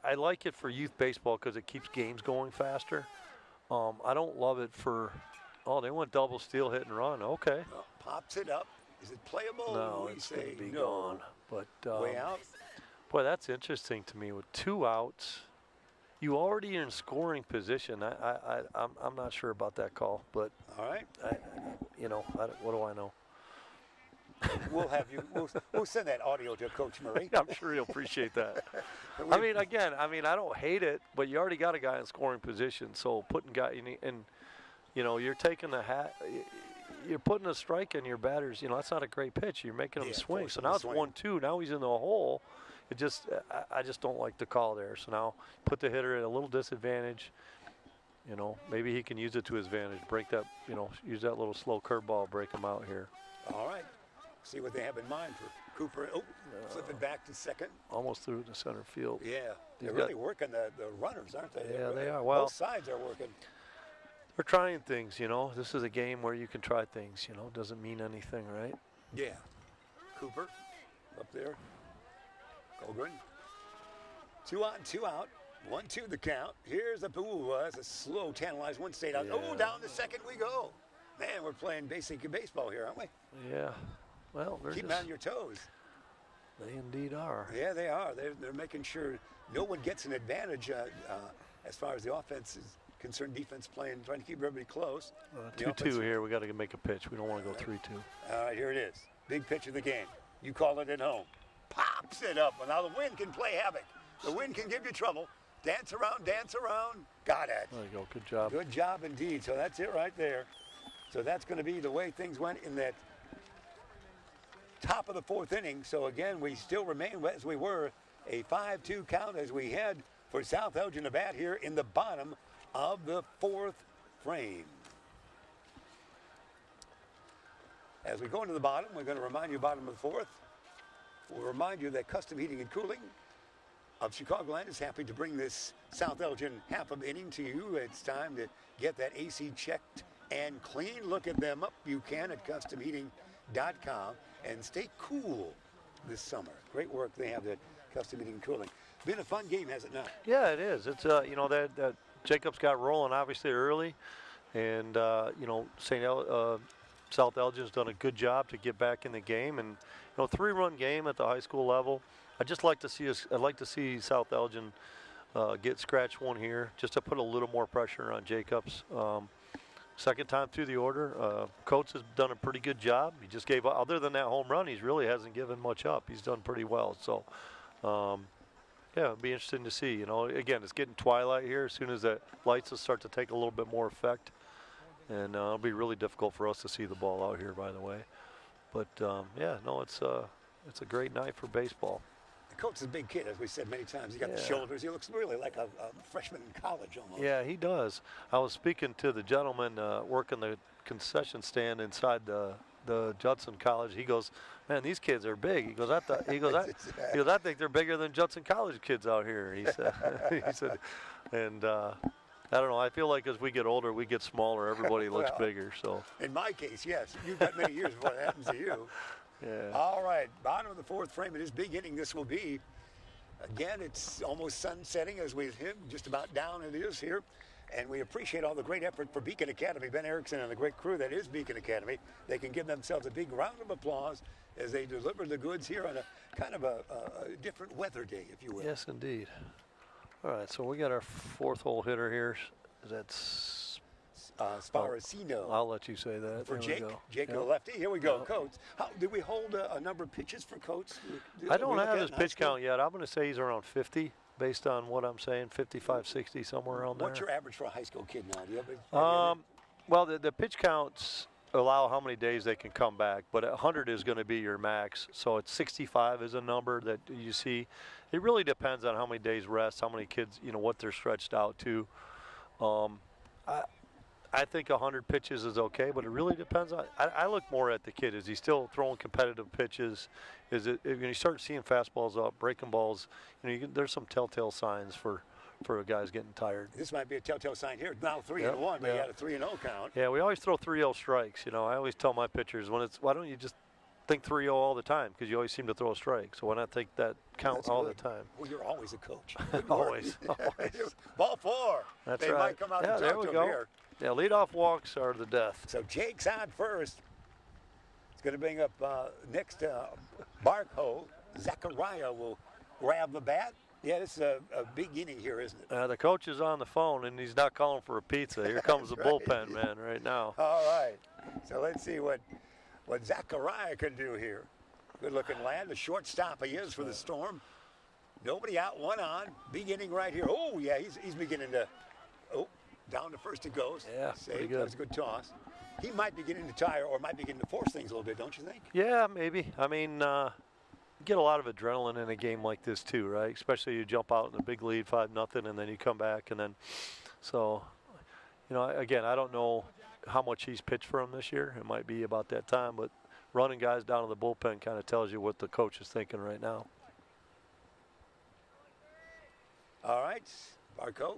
I like it for youth baseball because it keeps games going faster. I don't love it for. Oh, they went double steal, hit and run. Okay. Well, pops it up. Is it playable? No, it's going to be no. gone. But way out. Boy, that's interesting to me. With 2 outs, you already in scoring position. I'm not sure about that call, but all right. What do I know? We'll have you. We'll send that audio to Coach Murray. I'm sure he'll appreciate that. I don't hate it, but you already got a guy in scoring position, so putting you're taking you're putting a strike in your batters. That's not a great pitch. You're making him swing. So now it's 1-2. Now he's in the hole. I just don't like the call there. So now put the hitter at a little disadvantage. Maybe he can use it to his advantage. Break that. Use that little slow curveball. Break him out here. All right. See what they have in mind for Cooper. Oh, flip it back to second. Almost through to center field. Yeah, they're really working the runners, aren't they? Yeah, they are. Well, both sides are working. They're trying things, This is a game where you can try things, Doesn't mean anything, right? Yeah. Cooper up there. Colgren. 2 on, 2 out. 1-2 the count. Here's the that's a slow, tantalized one stayed out. Yeah. Oh, down to second we go. Man, we're playing basic baseball here, aren't we? Yeah. Well, keep them on your toes. They indeed are. Yeah, they are. They're making sure no one gets an advantage as far as the offense is concerned. Defense playing, trying to keep everybody close. 2-2 here. We got to make a pitch. We don't want to go 3-2. All right, here it is. Big pitch of the game. You call it at home. Pops it up. Well, now the wind can play havoc. The wind can give you trouble. Dance around, dance around. Got it. There you go. Good job. Good job indeed. So that's it right there. So that's going to be the way things went in that top of the 4th inning. So again, we still remain as we were, a 5-2 count as we head for South Elgin to bat here in the bottom of the 4th frame. As we go into the bottom, we're going to remind you bottom of the 4th. We'll remind you that Custom Heating and Cooling of Chicagoland is happy to bring this South Elgin half of inning to you. It's time to get that AC checked and clean. Look at them up. You can at customheating.com and stay cool this summer. Great work they have at Custom Heating and Cooling. Been a fun game, has it not? Yeah, it is. It's that Jacobs got rolling obviously early, and South Elgin's done a good job to get back in the game, and 3-run game at the high school level. I'd like to see South Elgin get scratch one here, just to put a little more pressure on Jacobs. Second time through the order, Coates has done a pretty good job. He just gave, other than that home run, he really hasn't given much up. He's done pretty well. So, yeah, it'll be interesting to see. Again, it's getting twilight here. As soon as the lights will start to take a little bit more effect, and it'll be really difficult for us to see the ball out here, by the way. But it's a great night for baseball. Coates is a big kid, as we said many times. He got the shoulders. He looks really like a freshman in college almost. Yeah, he does. I was speaking to the gentleman working the concession stand inside the Judson College. He goes, "Man, these kids are big." He goes, I think they're bigger than Judson College kids out here." He said, and I don't know. I feel like as we get older, we get smaller. Everybody looks bigger. So in my case, yes, you've got many years before that happens to you. Yeah. All right, bottom of the 4th frame. It is big inning. This will be. Again, it's almost sunsetting as we hit just about down it is here. And we appreciate all the great effort for Beacon Academy, Ben Erickson and the great crew that is Beacon Academy. They can give themselves a big round of applause as they deliver the goods here on a kind of a different weather day, if you will. Yes, indeed. All right, so we got our 4th hole hitter here. That's Sparacino. I'll let you say that. For There we Jake. go. Jake Yep. the lefty. Here we go, Yep. Coates. Did we hold a number of pitches for Coates? I don't have his pitch count yet. I'm going to say he's around 50 based on what I'm saying, 55, 60, somewhere around there. What's your average for a high school kid now? Do you have Well, the pitch counts allow how many days they can come back, but 100 is going to be your max. So it's 65 is a number that you see. It really depends on how many days rest, how many kids, what they're stretched out to. I think 100 pitches is okay, but it really depends on. I look more at the kid. Is he still throwing competitive pitches? Is it when you start seeing fastballs up, breaking balls? There's some telltale signs for a guy's getting tired. This might be a telltale sign here. Now 3-1, but you had a 3-0 count. Yeah, we always throw 3-0 strikes. I always tell my pitchers why don't you just think 3-0 all the time, because you always seem to throw a strike. So why not take that count That's all good. the time? Well, you're always a coach. Always. Ball 4. That's they right. might come out and there talk we to go. him here. Yeah, leadoff walks are the death. So Jake's on first. It's going to bring up next Barco. Zachariah will grab the bat. Yeah, this is a big inning here, isn't it? The coach is on the phone, and he's not calling for a pizza. Here comes the right. bullpen man right now. All right. So let's see what Zachariah can do here. Good-looking lad. The shortstop he is for the Storm. Nobody out, one on. Big inning right here. Oh, yeah, he's beginning to down to first it goes. Yeah, pretty good. That was a good toss. He might be getting to tire or might be getting to force things a little bit, don't you think? Yeah, maybe. I mean, you get a lot of adrenaline in a game like this too, right? Especially you jump out in a big lead, 5-0, and then you come back, and then so, again, I don't know how much he's pitched for him this year. It might be about that time, but running guys down to the bullpen kind of tells you what the coach is thinking right now. All right, Barco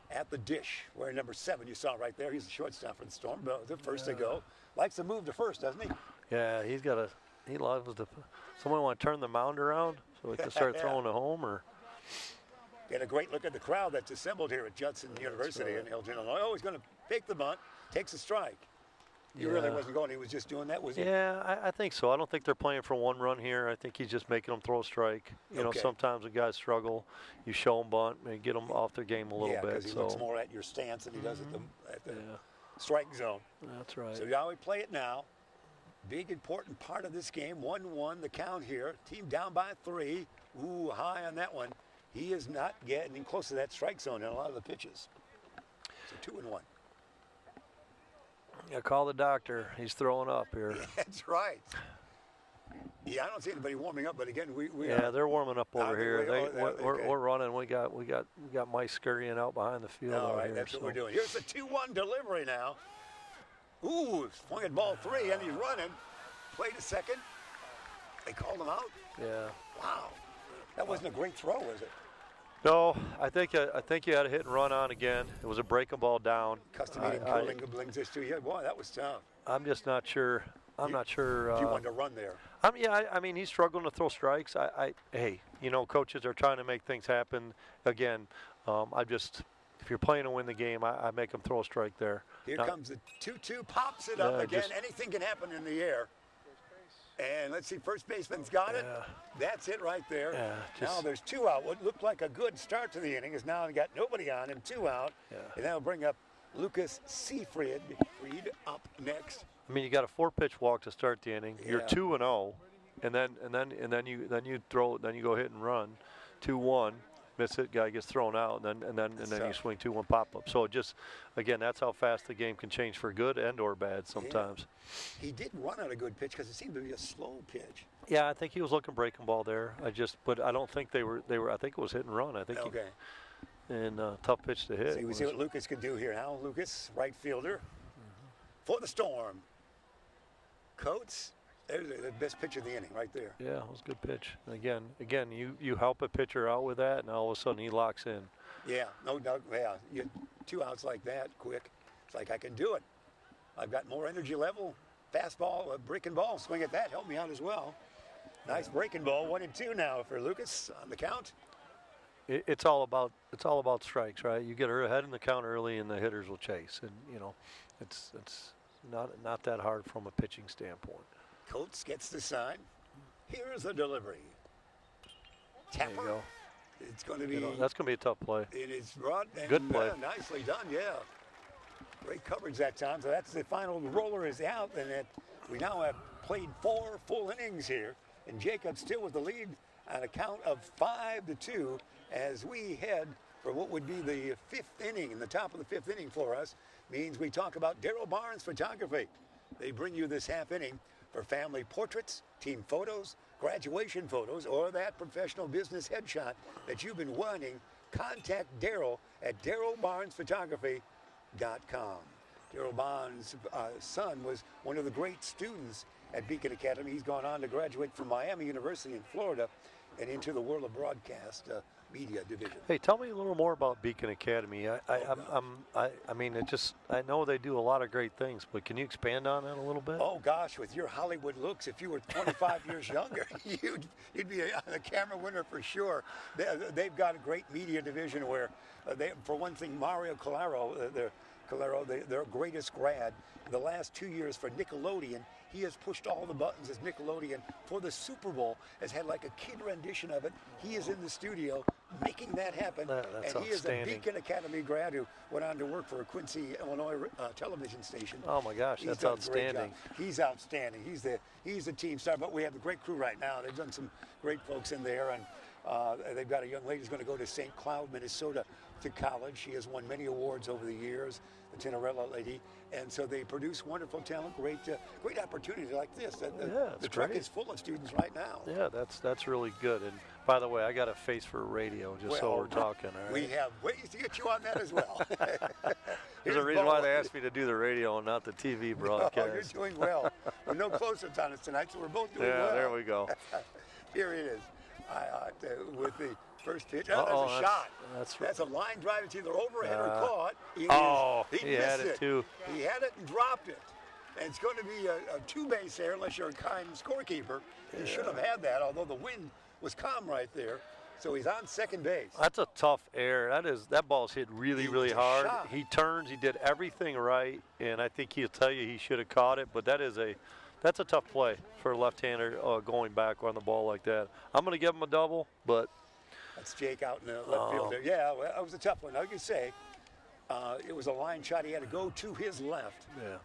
at the dish, wearing number 7. You saw right there. He's the shortstop for the Storm. The first to go. Likes to move to first, doesn't he? Yeah, he loves to. Someone want to turn the mound around so he can start throwing to home, or. Get a great look at the crowd that's assembled here at Judson University in Elgin, Illinois. Oh, he's going to take the bunt, takes a strike. He really wasn't going. He was just doing that, was he? Yeah, I think so. I don't think they're playing for one run here. I think he's just making them throw a strike. Sometimes the guys struggle. You show them bunt and get them off their game a little bit. Yeah, because he looks more at your stance than he does at the strike zone. That's right. So now we play it now. Big important part of this game. 1-1 the count here. Team down by 3. Ooh, high on that one. He is not getting close to that strike zone in a lot of the pitches. So 2-1. Yeah, call the doctor. He's throwing up here. That's right. Yeah, I don't see anybody warming up, but again, we they're warming up over here. Okay. We're running. We got Mike scurrying out behind the field. All right, here, that's what we're doing. Here's the 2-1 delivery now. Ooh, swung at ball 3, and he's running. Play to second. They called him out. Yeah. Wow, that wasn't a great throw, was it? No, I think you had a hit and run on again. It was a breaking ball down. Custom meeting brings this to you. Boy, that was tough. I'm just not sure. I'm not sure. You wanted to run there. I mean, he's struggling to throw strikes. Hey, coaches are trying to make things happen. Again, if you're playing to win the game, I make them throw a strike there. Here comes the 2-2, pops it up again. Anything can happen in the air. And let's see, first baseman's got it. That's it right there. Yeah, now there's 2 out. What looked like a good start to the inning is now got nobody on him, 2 out. Yeah. And that'll bring up Lucas Seafried up next. I mean, you got a 4-pitch walk to start the inning. You're 2-0, and then you go hit and run, 2-1. Miss it, guy gets thrown out, and then you swing 2-1 pop up. So just again, that's how fast the game can change for good and or bad sometimes. Yeah. He did run on a good pitch because it seemed to be a slow pitch. Yeah, I think he was looking breaking ball there. But I don't think they were. I think it was hit and run. I think. Okay. And tough pitch to hit. So we see what Lucas can do here now. Lucas, right fielder, for the Storm. Coates. There's the best pitch of the inning right there. Yeah, it was a good pitch. Again, you help a pitcher out with that, and all of a sudden he locks in. Yeah, no, yeah. You get 2 outs like that quick. It's like I can do it. I've got more energy level. Fastball, a breaking ball, swing at that. Help me out as well. Nice breaking ball. 1-2 now for Lucas on the count. It's all about strikes, right? You get her ahead in the count early, and the hitters will chase, and it's not that hard from a pitching standpoint. Coates gets the sign. Here's the delivery. Tapper. There you go. It's going to be. That's going to be a tough play. It is brought. Good play. Nicely done, yeah. Great coverage that time. So that's the final roller is out, and we now have played 4 full innings here. And Jacob still with the lead on a count of 5-2 as we head for what would be the 5th inning. And the top of the 5th inning for us means we talk about Daryl Barnes Photography. They bring you this half inning for family portraits, team photos, graduation photos, or that professional business headshot that you've been wanting. Contact Daryl at darylbarnesphotography.com. Daryl Barnes' son was one of the great students at Beacon Academy. He's gone on to graduate from Miami University in Florida and into the world of broadcast media division. Hey, tell me a little more about Beacon Academy. I mean, I know they do a lot of great things, but can you expand on that a little bit? Oh gosh, with your Hollywood looks, if you were 25 years younger, you'd be a camera winner for sure. They've got a great media division where, for one thing, Mario Calero, their greatest grad, in the last 2 years for Nickelodeon, he has pushed all the buttons as Nickelodeon for the Super Bowl, has had like a kid rendition of it. He is in the studio making that happen. That's and he is a Beacon Academy grad who went on to work for a Quincy, Illinois television station. Oh my gosh, that's outstanding. He's outstanding. He's the team star, but we have a great crew right now. They've done some great folks in there, and they've got a young lady who's going to go to St. Cloud, Minnesota to college. She has won many awards over the years, the Tinarella lady, and so they produce wonderful talent, great opportunity like this. The truck is full of students right now. Yeah, that's really good. And by the way, I got a face for radio, so we're talking. All right? We have ways to get you on that as well. There's a reason why they asked me to do the radio and not the TV broadcast. Oh, you're doing well. We're no close-ups on us tonight, so we're both doing well. Yeah, there we go. Here it is. With the first pitch. That's a shot. That's a line drive. It's either overhead or caught. He had it too. He had it and dropped it. And it's going to be a 2-base error unless you're a kind scorekeeper. He should have had that, although the wind was calm right there. So he's on second base. That's a tough error. That ball's hit really hard. Shot. He turns. He did everything right, and I think he'll tell you he should have caught it. But that's a tough play for a left-hander going back on the ball like that. I'm going to give him a double, but that's Jake out in the left field there. Yeah, well, that was a tough one. Like you say, it was a line shot. He had to go to his left. Yeah.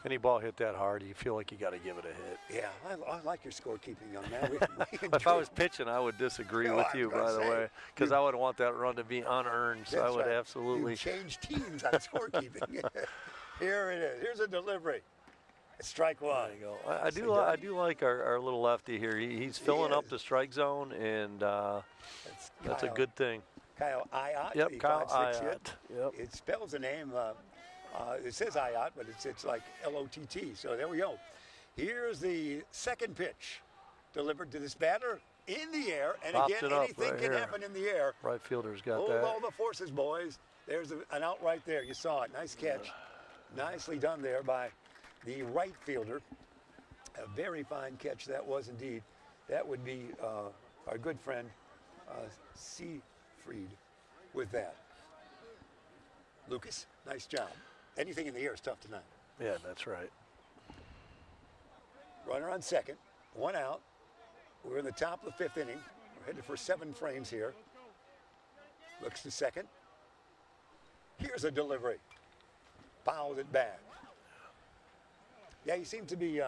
Any ball hit that hard, you feel like you got to give it a hit. Yeah, I like your scorekeeping, young man. If I was pitching, I would disagree with you, by the way, because I would want that run to be unearned. So I would absolutely change teams on scorekeeping. Here it is. Here's a delivery. Strike one. There you go. I do like our little lefty here. He's filling up the strike zone, and that's a good thing. Kyle Ayat. Yep, Kyle Ayat. Yep. It spells the name. It says Ayat, but it's like L-O-T-T. So there we go. Here's the second pitch delivered to this batter in the air, and Popped again, anything can happen in the air. Right fielder's got Hold that. all the forces, boys. There's an out right there. You saw it. Nice catch. Nicely done there by the right fielder. A very fine catch that was indeed. That would be our good friend Seafried with that. Lucas, nice job. Anything in the air is tough tonight. Yeah, that's right. Runner on second, 1 out. We're in the top of the 5th inning. We're headed for 7 frames here. Looks to second. Here's a delivery. Fouls it back. Yeah, he seemed to be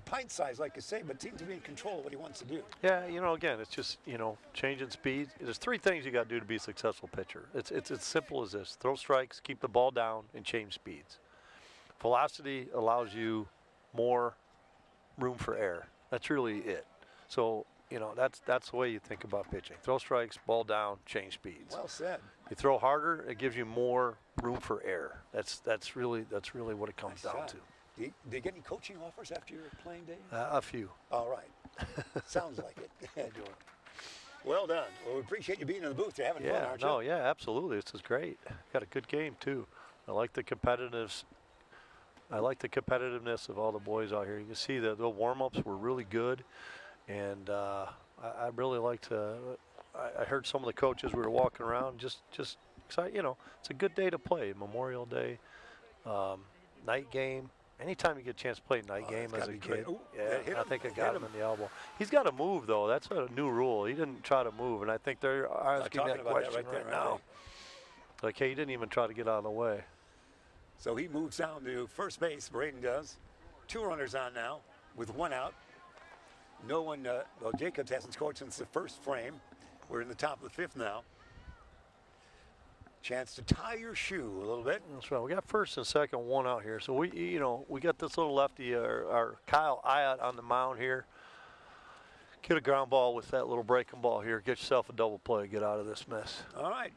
pint-sized, like you say, but seemed to be in control of what he wants to do. Yeah, again, it's just, changing speed. There's 3 things you got to do to be a successful pitcher. It's as simple as this. Throw strikes, keep the ball down, and change speeds. Velocity allows you more room for error. That's really it. So, that's the way you think about pitching. Throw strikes, ball down, change speeds. Well said. You throw harder, it gives you more room for error. That's really what it comes down to. Did you get any coaching offers after your playing days? A few. All right. Sounds like it. Well done. Well, we appreciate you being in the booth. You're having fun, aren't you? Yeah, absolutely. This is great. Got a good game, too. I like the competitiveness. Of all the boys out here. You can see the warm-ups were really good. And I really liked I heard some of the coaches, we were walking around, just excited. It's a good day to play. Memorial Day, night game. Anytime you get a chance to play night game as a kid, I think I got him in the elbow. He's got to move, though. That's a new rule. He didn't try to move, and I think they're asking that question right now. Like, hey, he didn't even try to get out of the way. So he moves down to first base, Braden does. 2 runners on now with 1 out. No one, well, Jacobs hasn't scored since the first frame. We're in the top of the 5th now. Chance to tie your shoe a little bit. That's right. We got first and second, 1 out here. So we got this little lefty, our Kyle Ayotte on the mound here. Get a ground ball with that little breaking ball here. Get yourself a double play. Get out of this mess. All right.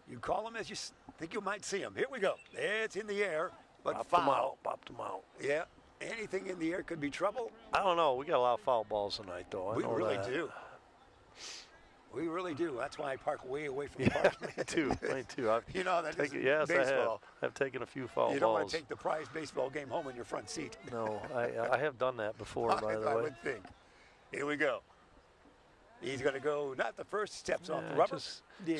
You call him as you think you might see him. Here we go. It's in the air, but Popped foul. them out. Popped them out. Yeah. Anything in the air could be trouble. I don't know. We got a lot of foul balls tonight, though. We really do. We really do. That's why I park way away from the park. Me too. Me too. You know, that is yes, baseball. I have taken a few foul balls. You don't want to take the prize baseball game home in your front seat. No, I have done that before, by the way. I would think. Here we go. He's going to go, not the first steps off the rubber.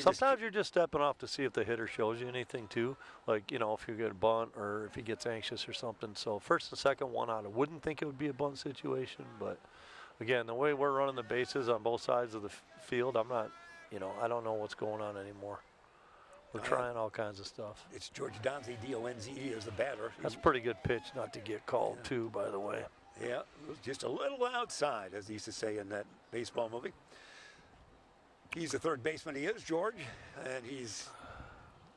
Sometimes you're just stepping off to see if the hitter shows you anything, too. Like, if you get a bunt or if he gets anxious or something. So first and second, 1 out. I wouldn't think it would be a bunt situation. But, again, the way we're running the bases on both sides of the field, I'm not, I don't know what's going on anymore. We're trying all kinds of stuff. It's George Donze, D-O-N-Z-E, as the batter. That's a pretty good pitch not to get called, too, by the way. Yeah, it was just a little outside, as they used to say in that baseball movie. He's the third baseman, he is, George, and he's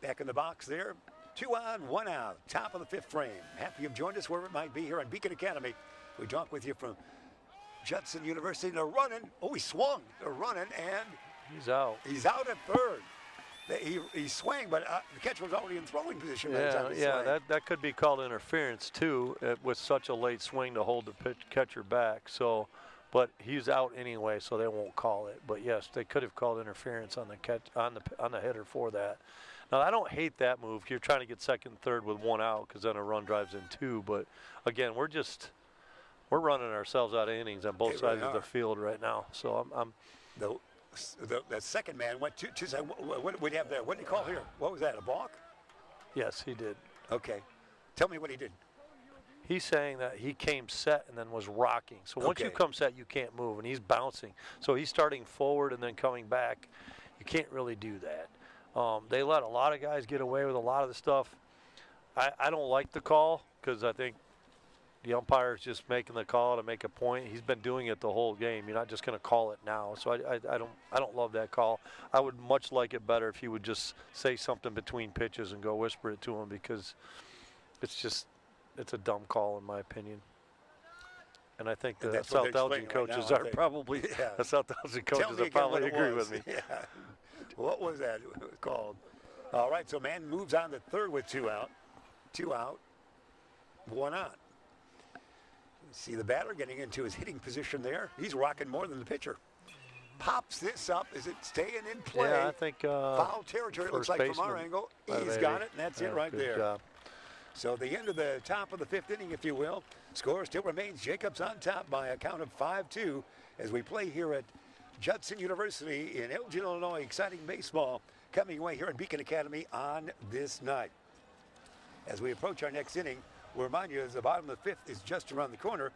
back in the box there. 2 on, 1 out, top of the 5th frame. Happy you've joined us wherever it might be here on Beacon Academy. We talk with you from Judson University. They're running. Oh, he swung. They're running, and he's out. He's out at third. He swung, but the catcher was already in throwing position. Yeah, that could be called interference, too, with such a late swing to hold the catcher back. So. But he's out anyway, so they won't call it. But yes, they could have called interference on the hitter for that. Now I don't hate that move. You're trying to get second and third with 1 out because then a run drives in 2. But again, we're running ourselves out of innings on both sides of the field right now. So I'm the second man went to what did we have there? What did he call here? What was that? A balk? Yes, he did. Okay, tell me what he did. He's saying that he came set and then was rocking. So once you come set, you can't move, and he's bouncing. So he's starting forward and then coming back. You can't really do that. They let a lot of guys get away with a lot of the stuff. I don't like the call because I think the umpire is just making the call to make a point. He's been doing it the whole game. You're not just going to call it now. So I don't love that call. I would much like it better if he would just say something between pitches and go whisper it to him because it's a dumb call in my opinion. And I think the South Elgin coaches are probably the South Elgin coaches are probably agree with me. Yeah. What was that called? All right, so man moves on to third with 2 out. 2 out, 1 out. See the batter getting into his hitting position there. He's rocking more than the pitcher. Pops this up. Is it staying in play? Yeah, I think foul territory. It looks like from our angle. He's got it, and that's it right there. Job. So the end of the top of the 5th inning, if you will. Score still remains Jacobs on top by a count of 5-2 as we play here at Judson University in Elgin, Illinois. Exciting baseball coming away here at Beacon Academy on this night. As we approach our next inning, we'll remind you as the bottom of the 5th is just around the corner.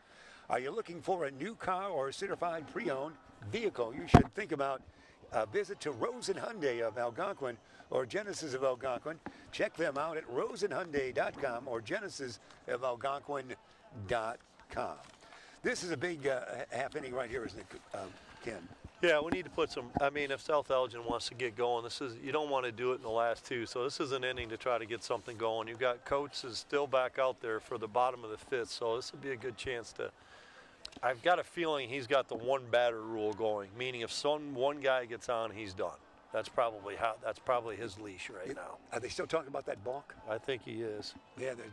Are you looking for a new car or a certified pre-owned vehicle? You should think about a visit to Rosen Hyundai of Algonquin or Genesis of Algonquin. Check them out at rosenhyundai.com or genesisofalgonquin.com. This is a big half inning right here, isn't it, Ken? Yeah, we need to put some. I mean, if South Elgin wants to get going, you don't want to do it in the last 2. So this is an inning to try to get something going. You've got coaches still back out there for the bottom of the 5th, so this would be a good chance to. I've got a feeling he's got the 1 batter rule going, meaning if one guy gets on, he's done. That's probably his leash right now. Are they still talking about that balk? I think he is. Yeah, the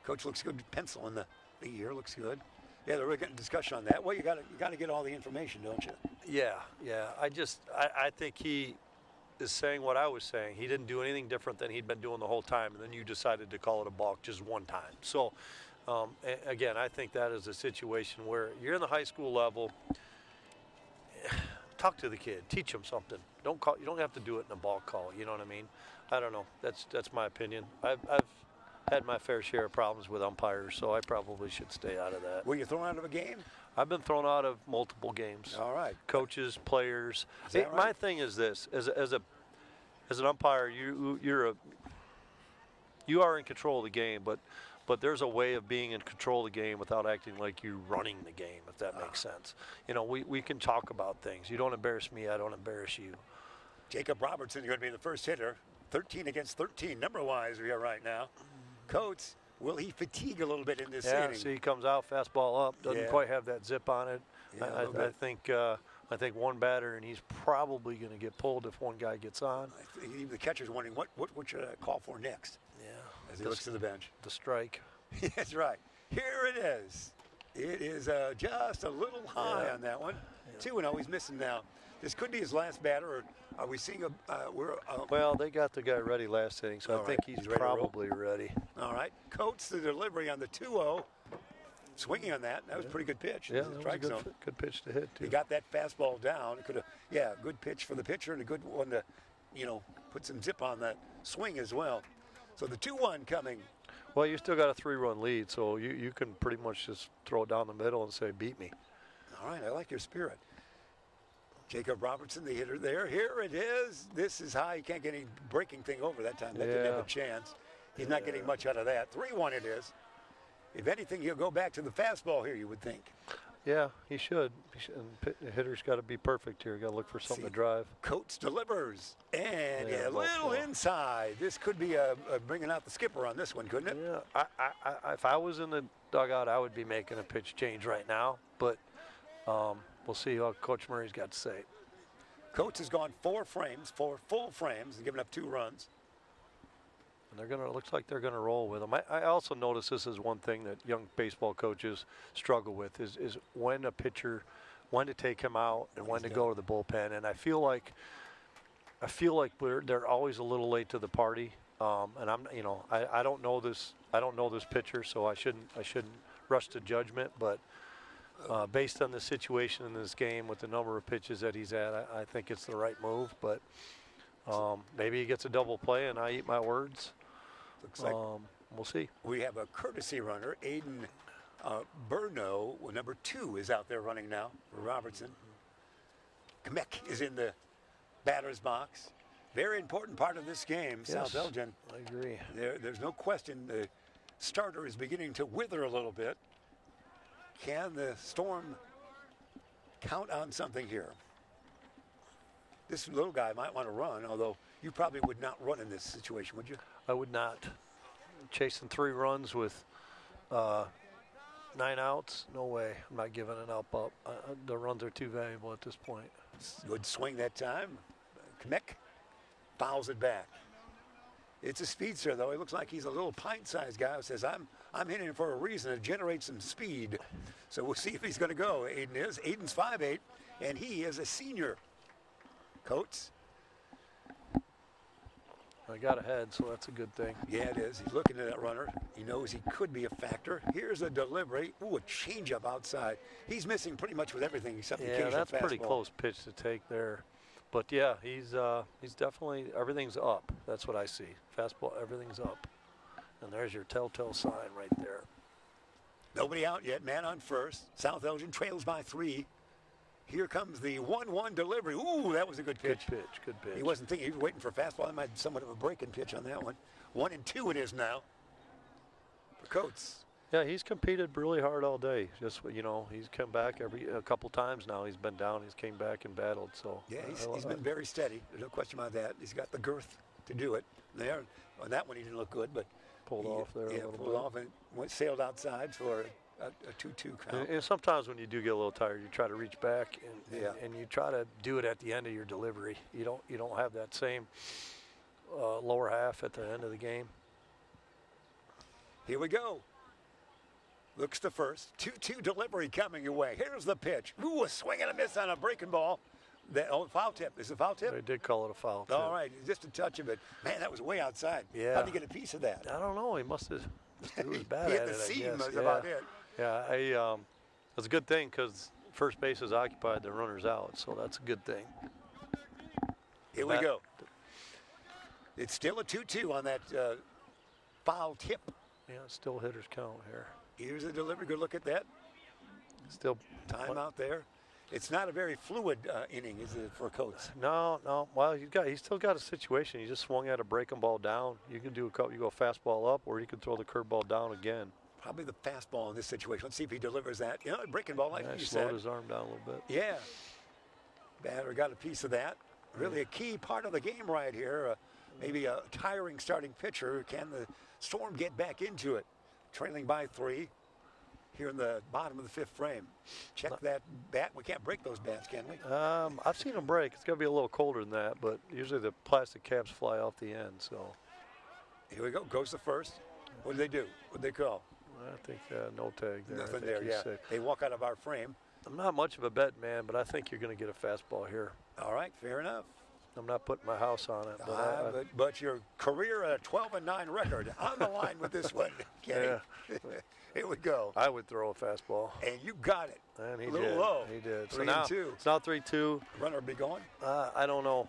coach looks good. Pencil in the ear looks good. Yeah, they're really getting discussion on that. Well, you got to get all the information, don't you? Yeah. I think he is saying what I was saying. He didn't do anything different than he'd been doing the whole time, and then you decided to call it a balk just 1 time. So, again, I think that is a situation where you're in the high school level. Talk to the kid, teach him something. You don't have to do it in a balk call. You know what I mean? I don't know. That's my opinion. I've had my fair share of problems with umpires, so I probably should stay out of that. Were you thrown out of a game? I've been thrown out of multiple games. All right. Coaches, players. Right? My thing is this: as an umpire, you're you are in control of the game, but there's a way of being in control of the game without acting like you're running the game, if that makes sense. You know, we can talk about things. You don't embarrass me, I don't embarrass you. Jacob Robertson going to be the first hitter. 13 against 13 number-wise here right now. Coates, will he fatigue a little bit in this inning? See, he comes out, fastball up, doesn't quite have that zip on it. Yeah, I think one batter, and he's probably going to get pulled if one guy gets on. I think even the catcher's wondering what should I call for next? Yeah. As he looks to the bench. The strike. That's right. Here it is. It is just a little high on that one. Yeah. 2-0. He's missing now. This could be his last batter. Or are we seeing Well, they got the guy ready last inning, so I think he's probably ready. All right. Coates the delivery on the 2-0. Swinging on that. That was a pretty good pitch. Yeah, that was a good pitch to hit, too. He got that fastball down. It could have, good pitch for the pitcher and a good one to, put some zip on that swing as well. So the 2-1 coming. Well, you still got a 3-run lead, so you can pretty much just throw it down the middle and say, beat me. All right, I like your spirit. Jacob Robertson, the hitter there. Here it is. This is high. He can't get any breaking thing over that time. That didn't have a chance. He's not getting much out of that. 3-1 it is. If anything, he'll go back to the fastball here, you would think. Yeah, he should. And the hitter's got to be perfect here. Got to look for something to drive. Coates delivers. And a little inside. This could be bringing out the skipper on this one, couldn't it? Yeah. If I was in the dugout, I would be making a pitch change right now. But we'll see what Coach Murray's got to say. Coates has gone 4 full frames, and given up 2 runs. And looks like they're gonna roll with him. I also notice this is one thing that young baseball coaches struggle with is when to take him out and when to go to the bullpen. And I feel like they're always a little late to the party. And I don't know this pitcher, so I shouldn't rush to judgment. But based on the situation in this game with the number of pitches that he's at, I think it's the right move. But maybe he gets a double play, and I eat my words. Looks like we'll see. We have a courtesy runner, Aiden Burno, number 2, is out there running now for Robertson. Kmek is in the batter's box. Very important part of this game, Yes, South Elgin. I agree. There's no question the starter is beginning to wither a little bit. Can the Storm count on something here? This little guy might want to run, although you probably would not run in this situation, would you? I would not. Chasing 3 runs with 9 outs, no way. I'm not giving an up. The runs are too valuable at this point. Good swing that time. Kmek fouls it back. It's a speedster, though. He looks like he's a little pint-sized guy who says, I'm hitting it for a reason to generate some speed. So we'll see if he's going to go. Aiden's 5'8", and he is a senior. Coates. I got ahead, so that's a good thing. Yeah, it is. He's looking at that runner. He knows he could be a factor. Here's a delivery. Ooh, a changeup outside. He's missing pretty much with everything except the occasional fastball. Yeah, that's pretty close pitch to take there. But yeah, he's definitely, everything's up. That's what I see. Fastball, everything's up. And there's your telltale sign right there. Nobody out yet. Man on first. South Elgin trails by 3. Here comes the 1-1 delivery. Ooh, that was a good pitch. Good pitch. He wasn't thinking. He was waiting for a fastball. He might have somewhat of a breaking pitch on that one. 1-2 it is now for Coates. Yeah, he's competed really hard all day. Just, he's come back a couple times now. He's been down. He's came back and battled. So yeah, he's been very steady. There's no question about that. He's got the girth to do it. There, on that one he didn't look good, but pulled off there. Yeah, pulled off and sailed outside for a 2-2 count. And sometimes when you do get a little tired, you try to reach back and you try to do it at the end of your delivery. You don't have that same lower half at the end of the game. Here we go. Looks to first. 2-2 delivery coming your way. Here's the pitch. Ooh, a swing and a miss on a breaking ball. Foul tip. Is it a foul tip? They did call it a foul tip. All right, just a touch of it. Man, that was way outside. Yeah. How'd he get a piece of that? I don't know. He must have. He was bad he hit at the it, seam. I guess. That's about it. Yeah, that's a good thing because first base is occupied, the runner's out, so that's a good thing. Here we go. It's still a 2-2 on that foul tip. Yeah, still hitters count here. Here's a delivery. Good look at that. Still time out there. It's not a very fluid inning, is it, for Coates? No. Well, he's still got a situation. He just swung at a breaking ball down. You can do you go fastball up, or you can throw the curveball down again. Probably the fastball in this situation. Let's see if he delivers that. You know, breaking ball like you slowed said. his arm down a little bit. Yeah. Batter got a piece of that. Really a key part of the game right here. Maybe a tiring starting pitcher. Can the Storm get back into it? Trailing by 3 here in the bottom of the 5th frame. Check that bat. We can't break those bats, can we? I've seen them break. It's going to be a little colder than that, but usually the plastic caps fly off the end. So here we go. Goes to first. What do they do? What do they call? I think no tag there. Nothing there, yeah. Sick. They walk out of our frame. I'm not much of a bet man, but I think you're going to get a fastball here. All right, fair enough. I'm not putting my house on it. But your career at a 12-9 record on the line with this one, Kenny. Yeah. Here we go. I would throw a fastball. And you got it. And he a little did. low. He did. 3-2. So now it's now 3-2. Runner be going? I don't know.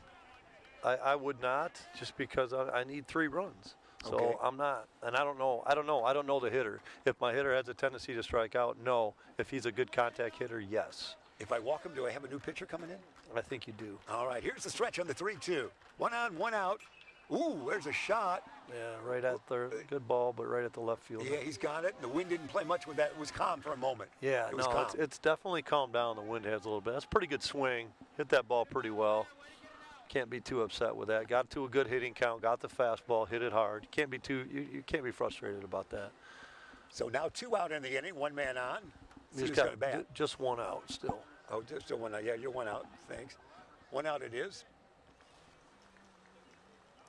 I would not, just because I need 3 runs. So okay. I'm not, and I don't know. I don't know the hitter. If my hitter has a tendency to strike out, no. If he's a good contact hitter, yes. If I walk him, do I have a new pitcher coming in? I think you do. All right, here's the stretch on the 3-2. 1 on, 1 out. Ooh, there's a shot. Yeah, right at third. Good ball, but right at the left field. Yeah, he's got it. The wind didn't play much with that. It was calm for a moment. Yeah, it's definitely calmed down. The wind has a little bit. That's a pretty good swing. Hit that ball pretty well. Can't be too upset with that. Got to a good hitting count. Got the fastball. Hit it hard. Can't be you can't be frustrated about that. So now 2 out in the inning. 1 man on. He's got just 1 out still. Oh, just a 1 out. Yeah, you're 1 out. Thanks. 1 out it is.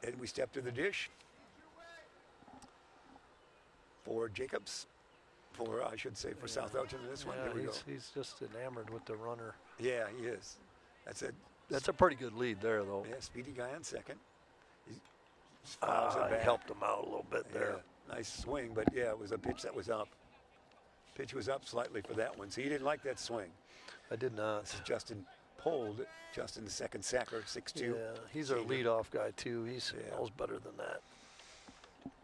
And we step to the dish for Jacobs. I should say, for South Elgin in this one. Here we go. He's just enamored with the runner. Yeah, he is. That's a pretty good lead there, though. Yeah, speedy guy on second. He helped him out a little bit there. Yeah, nice swing, but yeah, it was a pitch that was up. Pitch was up slightly for that one, so he didn't like that swing. I did not. This is Justin Pold. Justin, the second sacker, 6'2". Yeah, he's our leadoff guy, too. He knows better than that.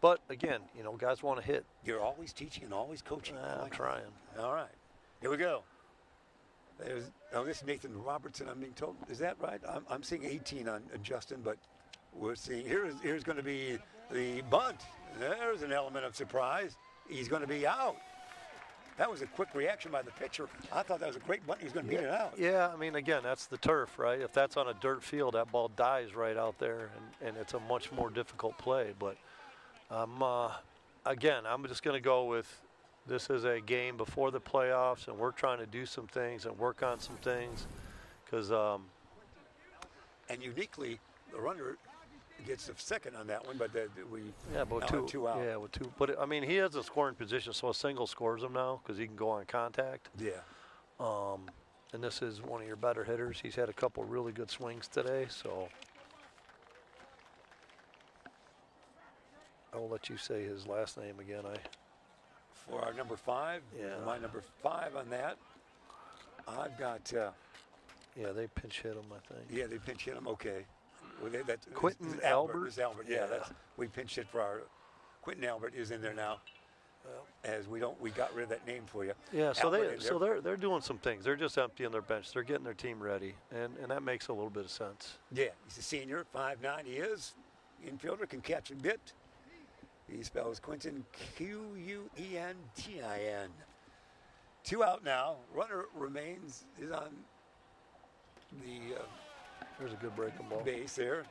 But, again, guys want to hit. You're always teaching and always coaching. I'm trying. All right. Here we go. This is Nathan Robertson, I'm being told. Is that right? I'm seeing 18 on Justin, but we're seeing here's going to be the bunt. There's an element of surprise. He's going to be out. That was a quick reaction by the pitcher. I thought that was a great bunt. He was going to beat it out. Yeah, I mean, again, that's the turf, right? If that's on a dirt field, that ball dies right out there, and it's a much more difficult play. But, again, I'm just going to go with this is a game before the playoffs, and we're trying to do some things and work on some things. Because and uniquely, the runner gets a second on that one, but with 2 out. Yeah, with 2. But, I mean, he has a scoring position, so a single scores him now because he can go on contact. Yeah. And this is one of your better hitters. He's had a couple really good swings today, so I will let you say his last name again. For our number 5, my number 5 on that, I've got. They pinch hit him, I think. Yeah, they pinch hit him. Okay. Well, Quentin Albert. This Albert. Yeah, we pinched it for our. Quentin Albert is in there now. As we got rid of that name for you. Yeah, they're doing some things. They're just emptying their bench. They're getting their team ready, and that makes a little bit of sense. Yeah, he's a senior, 5'9" he is. Infielder, can catch a bit. He spells Quentin Quentin. 2 out now. Runner is on the there's a good breaking ball. Base there.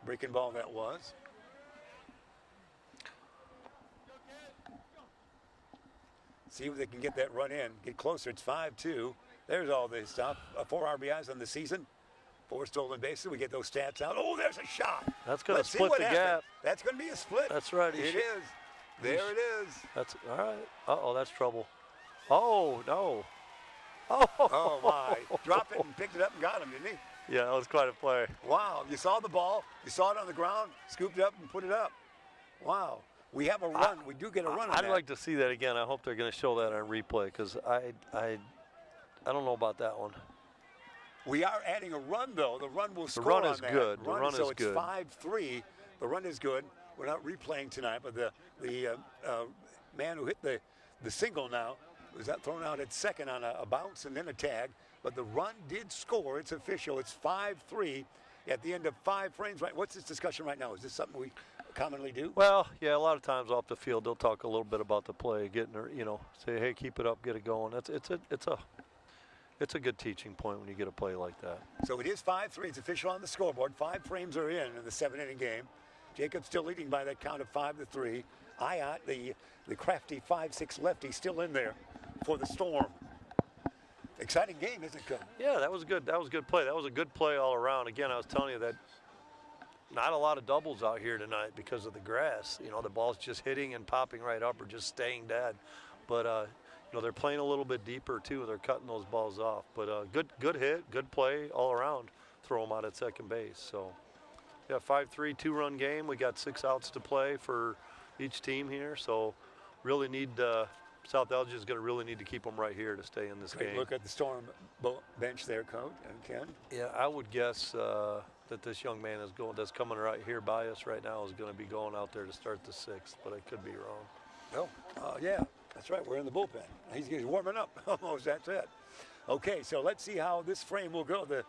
Breaking ball that was. See if they can get that run in. Get closer. It's 5-2. There's all the stuff. 4 RBIs on the season. 4 stolen bases. We get those stats out. Oh, there's a shot. That's going to split the gap. That's going to be a split. That's right. It is. There it is. That's all right. Uh-oh, that's trouble. Oh, no. Oh, my. Dropped it and picked it up and got him, didn't he? Yeah, that was quite a play. Wow. You saw the ball. You saw it on the ground, scooped it up and put it up. Wow. We have a run. We do get a run on that. I'd like to see that again. I hope they're going to show that on replay because I don't know about that one. We are adding a run, though. The run will score on that. The run is good. The run so is good. So it's 5-3. The run is good. We're not replaying tonight, but the man who hit the single now was thrown out at second on a bounce and then a tag. but the run did score. It's official. It's 5-3 at the end of 5 frames. Right? What's this discussion right now? Is this something we commonly do? Well, yeah, a lot of times off the field they'll talk a little bit about the play, getting her, say, hey, keep it up, get it going. It's a good teaching point when you get a play like that. So it is 5-3. It's official on the scoreboard. 5 frames are in the 7-inning game. Jacob still leading by that count of 5-3. Ayat, the crafty 5'6" lefty, still in there for the Storm. Exciting game, isn't it, Coach? Yeah, that was good. That was a good play. That was a good play all around. Again, I was telling you that not a lot of doubles out here tonight because of the grass. The ball's just hitting and popping right up or just staying dead. But they're playing a little bit deeper too. They're cutting those balls off. But good hit, good play all around. Throw them out at second base. So yeah, 5-3, 2-run game. We got 6 outs to play for each team here. So really need South Elgin is going to really need to keep them right here to stay in this game. Look at the Storm bench there, Coach and Ken. Yeah, I would guess that this young man that's coming right here by us right now is going to be going out there to start the 6th, but I could be wrong. Oh, yeah, that's right. We're in the bullpen. He's warming up almost. That's it. Okay, so let's see how this frame will go. The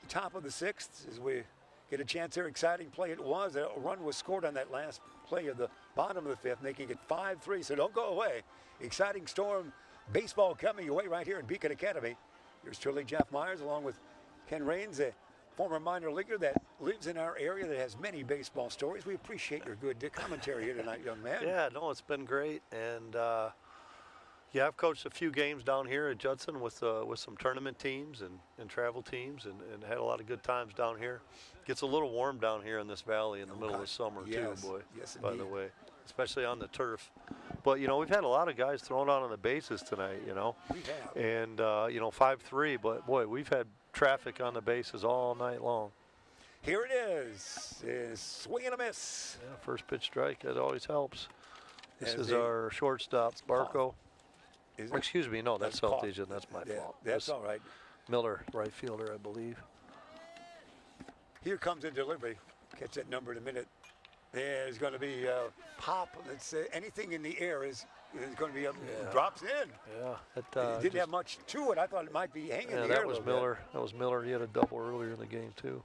top of the 6th as we get a chance here. Exciting play it was. A run was scored on that last play of the bottom of the 5th, making it 5-3. So don't go away. Exciting Storm baseball coming your way right here in Beacon Academy. Here's truly Jeff Myers along with Ken Raines, a former minor leaguer that lives in our area that has many baseball stories. We appreciate your good commentary here tonight, young man. Yeah, no, it's been great. And, yeah, I've coached a few games down here at Judson with some tournament teams and travel teams and had a lot of good times down here. Gets a little warm down here in this valley in the middle of the summer too, boy. Yes, by the way, especially on the turf. But we've had a lot of guys thrown out on the bases tonight. We have. And 5-3. But boy, we've had traffic on the bases all night long. Here it is swing and a miss. Yeah, first pitch strike. That always helps. This is our shortstop, Barco. Excuse me, no, that's South Elgin. That's my fault. That's all right. Miller, right fielder, I believe. Here comes a delivery. Catch that number in a minute. There's going to be a pop. Let's anything in the air is going to be drops in. Yeah. It didn't have much to it. I thought it might be hanging in the air. That was Miller. That was Miller. He had a double earlier in the game too.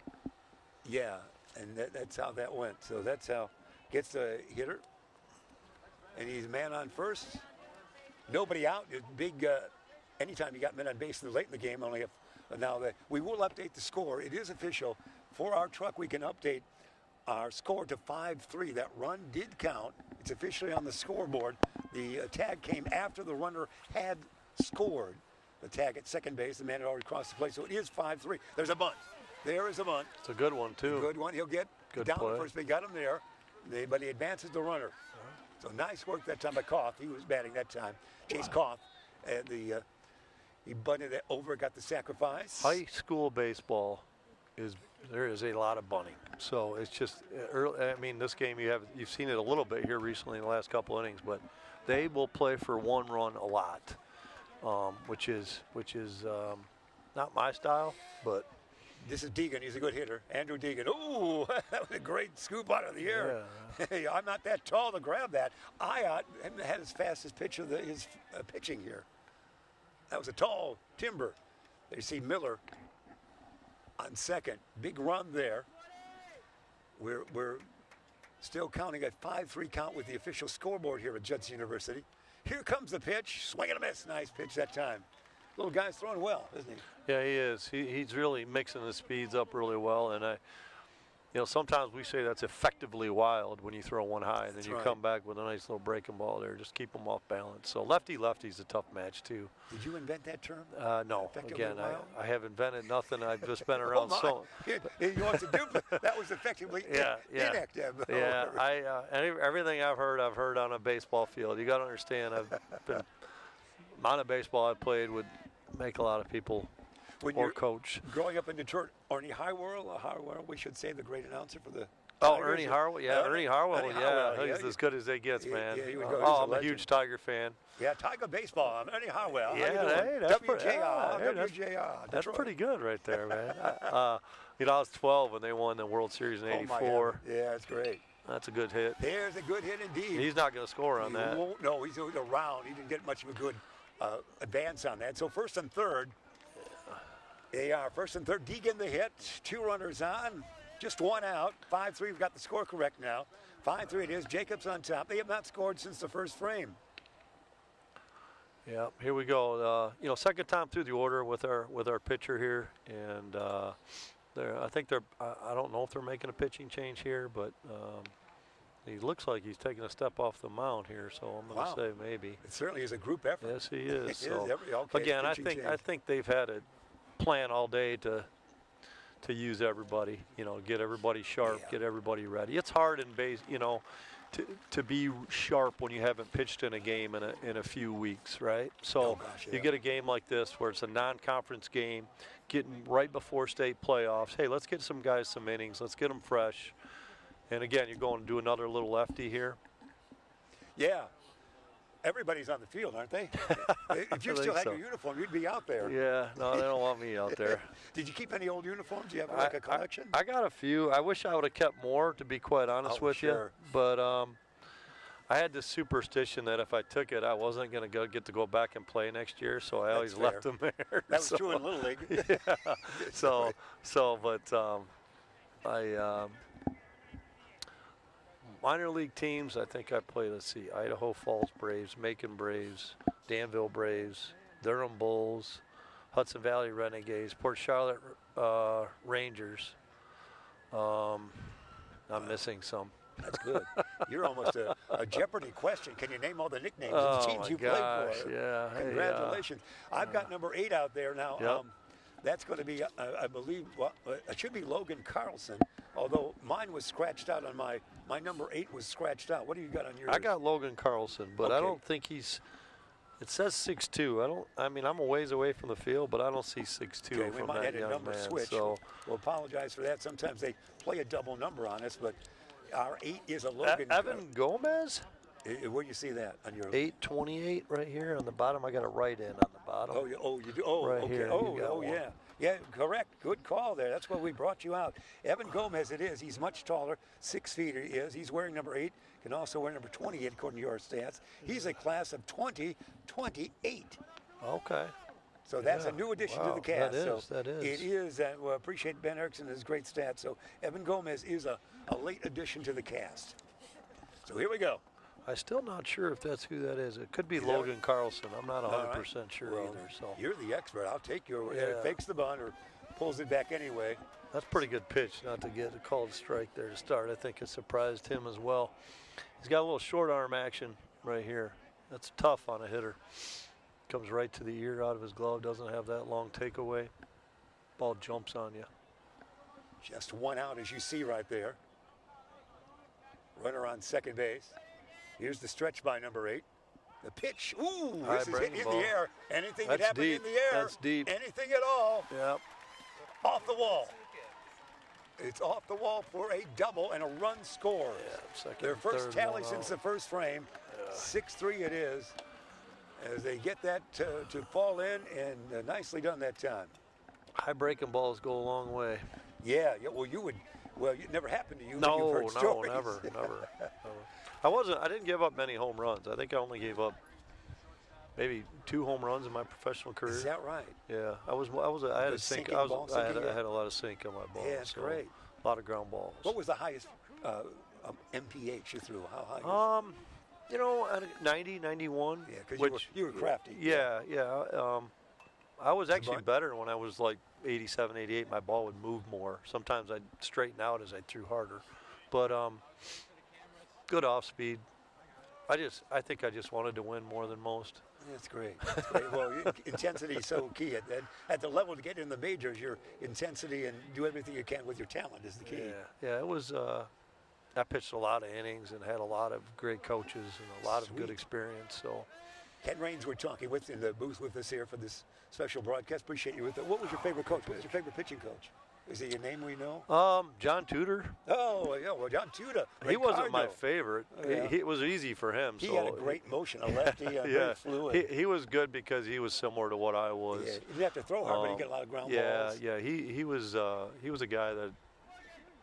Yeah, and that's how that went. So that's how gets the hitter. And he's man on first. Nobody out. It's big. Anytime you got men on base late in the game, only if now that we will update the score. It is official for our truck. We can update our score to 5-3. That run did count. It's officially on the scoreboard. The tag came after the runner had scored. The tag at second base. The man had already crossed the plate, so it is 5-3. There's a bunt. There is a bunt. It's a good one too. Good one. He'll get down to first. They got him there, but he advances the runner. So nice work that time by Koth. He was batting that time. Chase Koth. He bunted it over, got the sacrifice. High school baseball there is a lot of bunting. So it's just early. I mean, this game you've seen it a little bit here recently in the last couple innings, but they will play for one run a lot, which is not my style, but. This is Deegan. He's a good hitter. Andrew Deegan. Ooh, that was a great scoop out of the air. Yeah. Hey, I'm not that tall to grab that. Ayat had his fastest pitch of his pitching here. That was a tall timber. They see Miller on second. Big run there. We're still counting a 5-3 count with the official scoreboard here at Judson University. Here comes the pitch. Swing and a miss. Nice pitch that time. Little guy's throwing well, isn't he? Yeah, he is. He's really mixing the speeds up really well. And sometimes we say that's effectively wild when you throw one high, and then you come back with a nice little breaking ball there. Just keep them off balance. So lefty's a tough match too. Did you invent that term? No. Again, I have invented nothing. I've just been around so. You want to duplicate? That was effectively inactive. Yeah. Everything I've heard on a baseball field. You got to understand. Amount of baseball I played would make a lot of people or coach. Growing up in Detroit, Ernie Harwell, we should say the great announcer for the Tigers. Ernie Harwell, Ernie Harwell, he's as good as they gets, man. I'm a huge Tiger fan. Yeah, Tiger baseball. I'm Ernie Harwell. Yeah, WJR. That's pretty good right there, man. I was 12 when they won the World Series in '84. Yeah, that's great. That's a good hit. There's a good hit indeed. He's not going to score on that. No, he's around. He didn't get much of a good advance on that. So first and third, They are first and third. Deegan the hit. 2 runners on. Just 1 out. 5-3. We've got the score correct now. 5-3 it is. Jacobs on top. They have not scored since the first frame. Yeah, here we go. Second time through the order with our pitcher here, and I think they're. I don't know if they're making a pitching change here, but he looks like he's taking a step off the mound here. So I'm going to say maybe. It certainly is a group effort. Yes, he is. So okay, again, I think they've had a plan all day to use everybody. Get everybody sharp, get everybody ready. It's hard in base. To be sharp when you haven't pitched in a game in a few weeks, right? So you get a game like this where it's a non-conference game, getting right before state playoffs. Hey, let's get some guys some innings. Let's get them fresh. And again, you're going to do another little lefty here. Yeah. Everybody's on the field, aren't they? If you still had your uniform, you'd be out there. Yeah, no, they don't want me out there. Did you keep any old uniforms? Do you have like a collection? I got a few. I wish I would have kept more, to be quite honest with you. But I had this superstition that if I took it, I wasn't going to get to go back and play next year, so I always left them there. That was true in Little League. Yeah. I minor league teams, I think I played, Idaho Falls Braves, Macon Braves, Danville Braves, Durham Bulls, Hudson Valley Renegades, Port Charlotte Rangers. I'm missing some. That's good. You're almost a Jeopardy question. Can you name all the nicknames of the teams you played for? Yeah. Congratulations. I've got number 8 out there now. Yep. That's going to be, I believe, it should be Logan Carlson, although mine was scratched out on my number 8 was scratched out. What do you got on yours? I got Logan Carlson, but I don't think it says 6'2". I'm a ways away from the field, but I don't see 6'2". Okay, we might have a number man, switch. So we'll apologize for that. Sometimes they play a double number on us, but our 8 is a Logan. Evan Gomez? Where do you see that on your 828 right here on the bottom? I got a right in on the bottom. Oh, you do. Oh, right okay. Here, Yeah. Yeah, correct. Good call there. That's why we brought you out. Evan Gomez, it is. He's much taller. 6 feet he is. He's wearing number 8. Can also wear number 28 according to your stats. He's a class of 2028. Okay. So that's a new addition to the cast. That is. It is. We appreciate Ben Erickson and his great stats. So Evan Gomez is a late addition to the cast. So here we go. I'm still not sure if that's who that is. It could be Logan Carlson. I'm not 100% sure either. So you're the expert. I'll take your word. It fakes the bunt or pulls it back anyway. That's a pretty good pitch not to get a called strike there to start. I think it surprised him as well. He's got a little short arm action right here. That's tough on a hitter. Comes right to the ear out of his glove. Doesn't have that long takeaway. Ball jumps on you. Just 1 out, as you see right there. Runner on second base. Here's the stretch by number 8. The pitch. Ooh, this is hit in the air. Anything that happen in the air. That's deep. Anything at all. Yep. Off the wall. It's off the wall for a double and a run score. Yeah, their first tally since the first frame. 6-3 it is. As they get that to fall in, and nicely done that time. High breaking balls go a long way. Yeah. Well, it never happened to you. No, never. I didn't give up many home runs. I think I only gave up maybe 2 home runs in my professional career. Is that right? Yeah, I had a sink. I had a lot of sink on my balls. Yeah, that's great. A lot of ground balls. What was the highest MPH you threw? How high? 90, 91. Yeah, because you were crafty. Yeah. I was actually better when I was like 87, 88. My ball would move more. Sometimes I'd straighten out as I threw harder. But good off speed. I think I just wanted to win more than most. That's great. Well, intensity is so key. At the level to get in the majors, your intensity and do everything you can with your talent is the key. Yeah. It was. I pitched a lot of innings and had a lot of great coaches and a lot of good experience. So, Ken Raines, we're talking with in the booth with us here for this special broadcast. Appreciate you with it. What was your favorite coach? What was your favorite pitching coach? Is it your name we know? John Tudor. Oh, yeah. Well, John Tudor. He wasn't my favorite. It was easy for him. He had a great motion, a lefty, very fluid. He was good because he was similar to what I was. Yeah, you didn't have to throw hard, but you get a lot of ground balls. Yeah. He was a guy that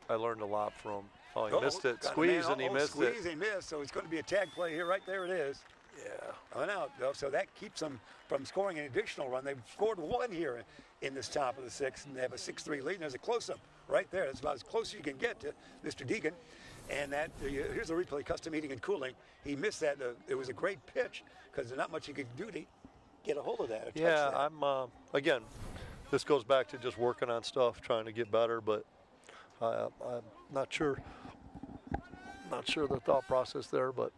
I learned a lot from. Oh, he missed it. Squeeze, and he missed it. Squeeze, he missed. So it's going to be a tag play here. Right there it is. Yeah. On out. So that keeps them from scoring an additional run. They've scored 1 here in this top of the sixth, and they have a 6-3 lead. And there's a close-up right there. That's about as close as you can get to Mr. Deegan. And that here's a replay, custom heating and cooling. He missed that. It was a great pitch because there's not much he could do to get a hold of that. Yeah, that. I'm again, this goes back to just working on stuff, trying to get better, but I'm not sure the thought process there, but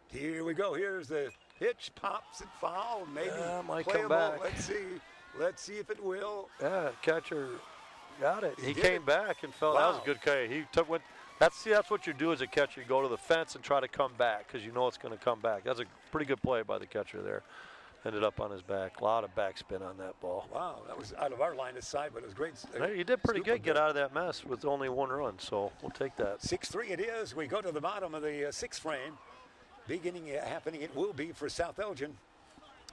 here we go. Here's the pitch, pops and foul, maybe might playable. come back. Let's see if it will. Yeah, catcher got it. He did came it. back and fell. Wow. That was a good K. He took what. That's what you do as a catcher. You go to the fence and try to come back because you know it's going to come back. That's a pretty good play by the catcher there. Ended up on his back. A lot of backspin on that ball. Wow, that was out of our line of sight, but it was great. Hey, you did pretty good. Get out of that mess with only one run, so we'll take that. 6-3 it is. We go to the bottom of the sixth frame. Happening it will be for South Elgin.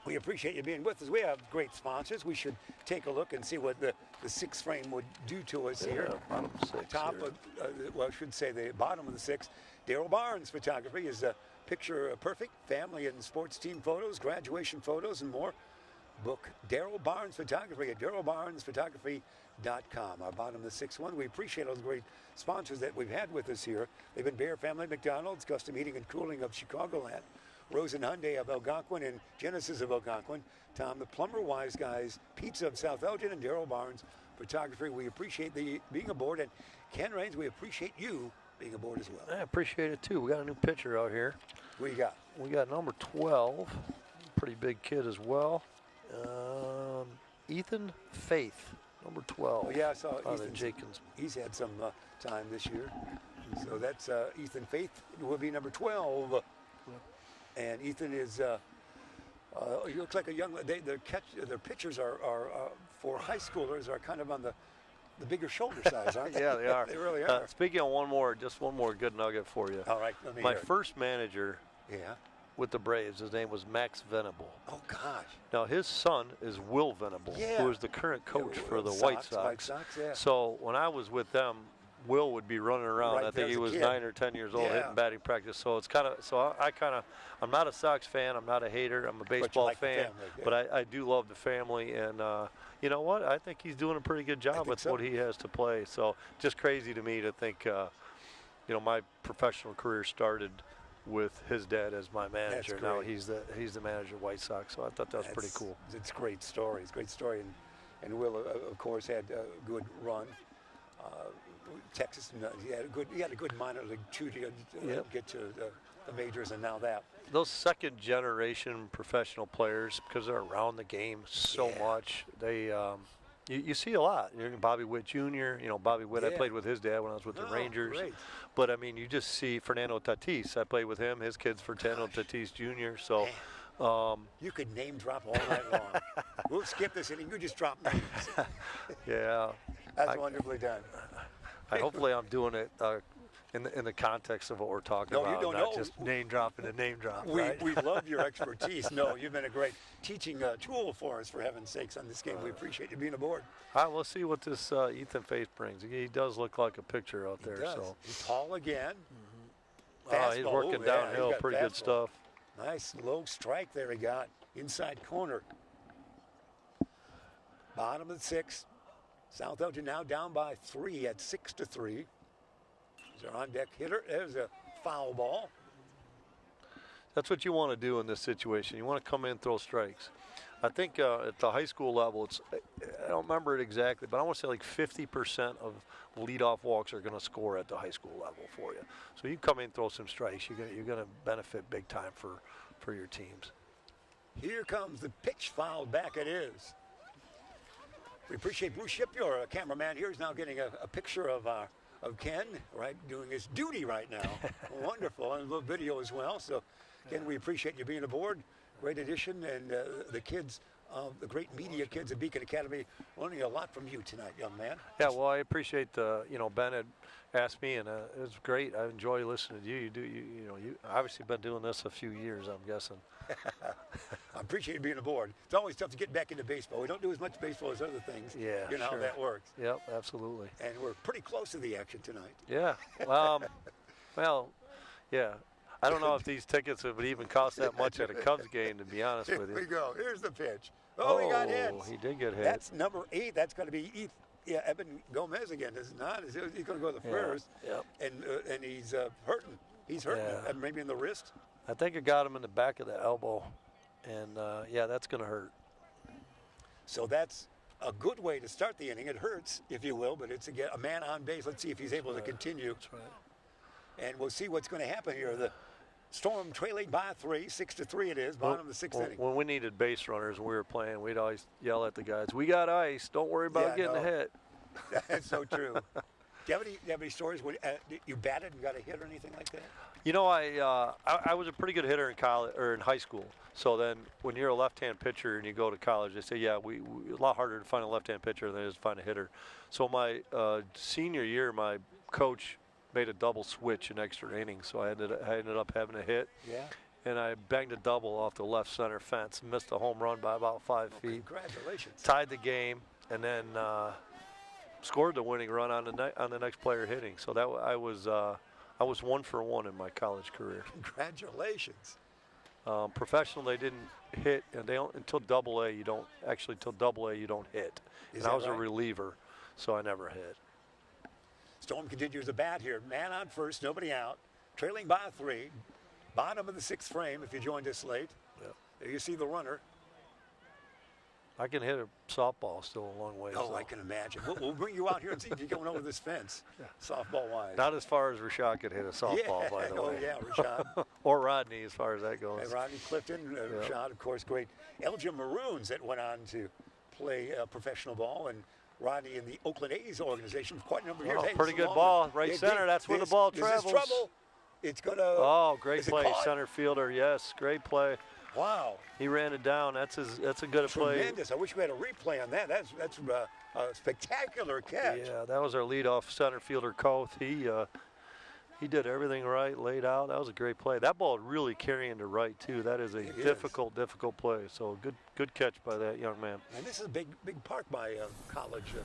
We appreciate you being with us. We have great sponsors. We should take a look and see what the sixth frame would do to us here. Bottom six. Top here. of, well, I should say the bottom of the sixth. Daryl Barnes Photography is picture perfect family and sports team photos, graduation photos, and more. Book Daryl Barnes Photography at darylbarnesphotography.com. Our bottom of the sixth one. We appreciate all the great sponsors that we've had with us here. They've been Bear Family, McDonald's, Custom Heating and Cooling of Chicagoland, Rosen Hyundai of Algonquin, and Genesis of Algonquin. Tom the Plumber, Wise Guys, Pizza of South Elgin, and Daryl Barnes Photography. We appreciate being aboard, and Ken Raines, we appreciate you being aboard as well. I appreciate it too. We got a new pitcher out here. What you got? We got number 12, pretty big kid as well. Ethan Faith, number 12. Oh, yeah, I saw Ethan Jenkins. He's had some time this year. So that's Ethan Faith will be number 12. And Ethan is, he looks like a young, their pitchers are for high schoolers are kind of on the bigger shoulder size, aren't they? Yeah, they are. They really are. Speaking of one more good nugget for you. All right, let me My hear it. first manager Yeah. with the Braves, his name was Max Venable. Oh, gosh. Now, his son is Will Venable, Yeah. who is the current coach Yeah, for the White White Sox. yeah. So when I was with them, Will would be running around. Right I think there as he a was kid. 9 or 10 years old, Yeah. hitting batting practice. So it's kind of, I'm not a Sox fan. I'm not a hater. I'm a baseball like the fan. family, yeah. But I do love the family. And you know what? I think he's doing a pretty good job with so. what he has to play. So just crazy to me to think, my professional career started with his dad as my manager. That's Now great. he's the manager of White Sox. So I thought that was pretty cool. It's a great story. It's a great story. And Will, of course, had a good run. Texas, he had a good minor league too to get to the majors, and now that. Those second generation professional players, because they're around the game so much, they you see a lot. Bobby Witt Jr., Bobby Witt, I played with his dad when I was with the Rangers. Great. But I mean, you just see Fernando Tatis. I played with him, his kid's Fernando Tatis Jr. So you could name drop all night long. We'll skip this inning. You just drop names. yeah. That's wonderfully done. Hopefully I'm doing it in the context of what we're talking about. No, you don't not know. Just name dropping and name drop. We love your expertise. No, you've been a great teaching tool for us, for heaven's sakes, on this game. We appreciate you being aboard. All right, we'll see what this Ethan Faith brings. He does look like a picture out there. He does. So He's tall again. he's working downhill. Pretty good stuff. Nice low strike there he got. Inside corner. Bottom of the sixth. South Elgin now down by 3 at 6-3. There's our on-deck hitter. There's a foul ball. That's what you want to do in this situation. You want to come in and throw strikes. I think at the high school level, I don't remember it exactly, but I want to say like 50% of leadoff walks are going to score at the high school level for you. So you come in and throw some strikes, you're going to benefit big time for your teams. Here comes the pitch, fouled back it is. We appreciate Bruce Ship, your cameraman here, is now getting a picture of Ken, right, doing his duty right now. Wonderful, and a little video as well. So, Ken, we appreciate you being aboard. Great addition, and the kids, the great media kids at Beacon Academy, learning a lot from you tonight, young man. Yeah, well, I appreciate Ben had asked me, and it was great. I enjoy listening to you. You obviously been doing this a few years, I'm guessing. I appreciate you being aboard. It's always tough to get back into baseball. We don't do as much baseball as other things. Yeah, you know sure. how that works. Yep, absolutely. And we're pretty close to the action tonight. Yeah. Well, yeah. I don't know if these tickets would even cost that much at a Cubs game, to be honest with you. Here we go. Here's the pitch. Oh, he got hit. He did get hit. That's number 8. That's going to be Evan Gomez again. Is it not? He's going to go to the first. Yep. And he's hurting. He's hurting. Yeah. Maybe in the wrist. I think it got him in the back of the elbow. And, that's going to hurt. So that's a good way to start the inning. It hurts, if you will, but it's a man on base. Let's see if he's able to continue. That's right. And we'll see what's going to happen here. The Storm trailing by 3, 6-3 it is, bottom of the 6th inning. When we needed base runners and we were playing, we'd always yell at the guys, "We got ice. Don't worry about getting a hit." That's so true. Do you have any stories when you batted and got a hit or anything like that? You know, I was a pretty good hitter in college or in high school. So then, when you're a left-hand pitcher and you go to college, they say, "Yeah, we a lot harder to find a left-hand pitcher than it is to find a hitter." So my senior year, my coach made a double switch in extra innings, so I ended up having a hit. Yeah. And I banged a double off the left center fence, missed a home run by about 5 feet. Congratulations. Tied the game, and then scored the winning run on the next player hitting. So that I was 1 for 1 in my college career. Congratulations. Professional, they didn't hit, and until Double A you don't hit. And I was a reliever, so I never hit. Storm continues to bat here. Man on first, nobody out. Trailing by 3. Bottom of the 6th frame if you joined us late. Yep. There you see the runner. I can hit a softball still a long way. Oh, I can imagine. We'll bring you out here and see if you're going over this fence, softball-wise. Not as far as Rashad could hit a softball, by the way. Oh, yeah, Rashad. Or Rodney, as far as that goes. And Rodney Clifton, Rashad, of course, great. Elgin Maroons that went on to play professional ball, and Rodney in the Oakland A's organization for quite a number of years. Oh, pretty good ball. Right center, that's where the ball travels. This is trouble. It's going to... Oh, great play. Center fielder, yes, great play. Wow. He ran it down. That's a good play. Tremendous. I wish we had a replay on that. That's a spectacular catch. Yeah, that was our leadoff center fielder, Koth. He did everything right, laid out. That was a great play. That ball really carrying to right, too. That is a difficult play. So good catch by that young man. And this is a big park by college.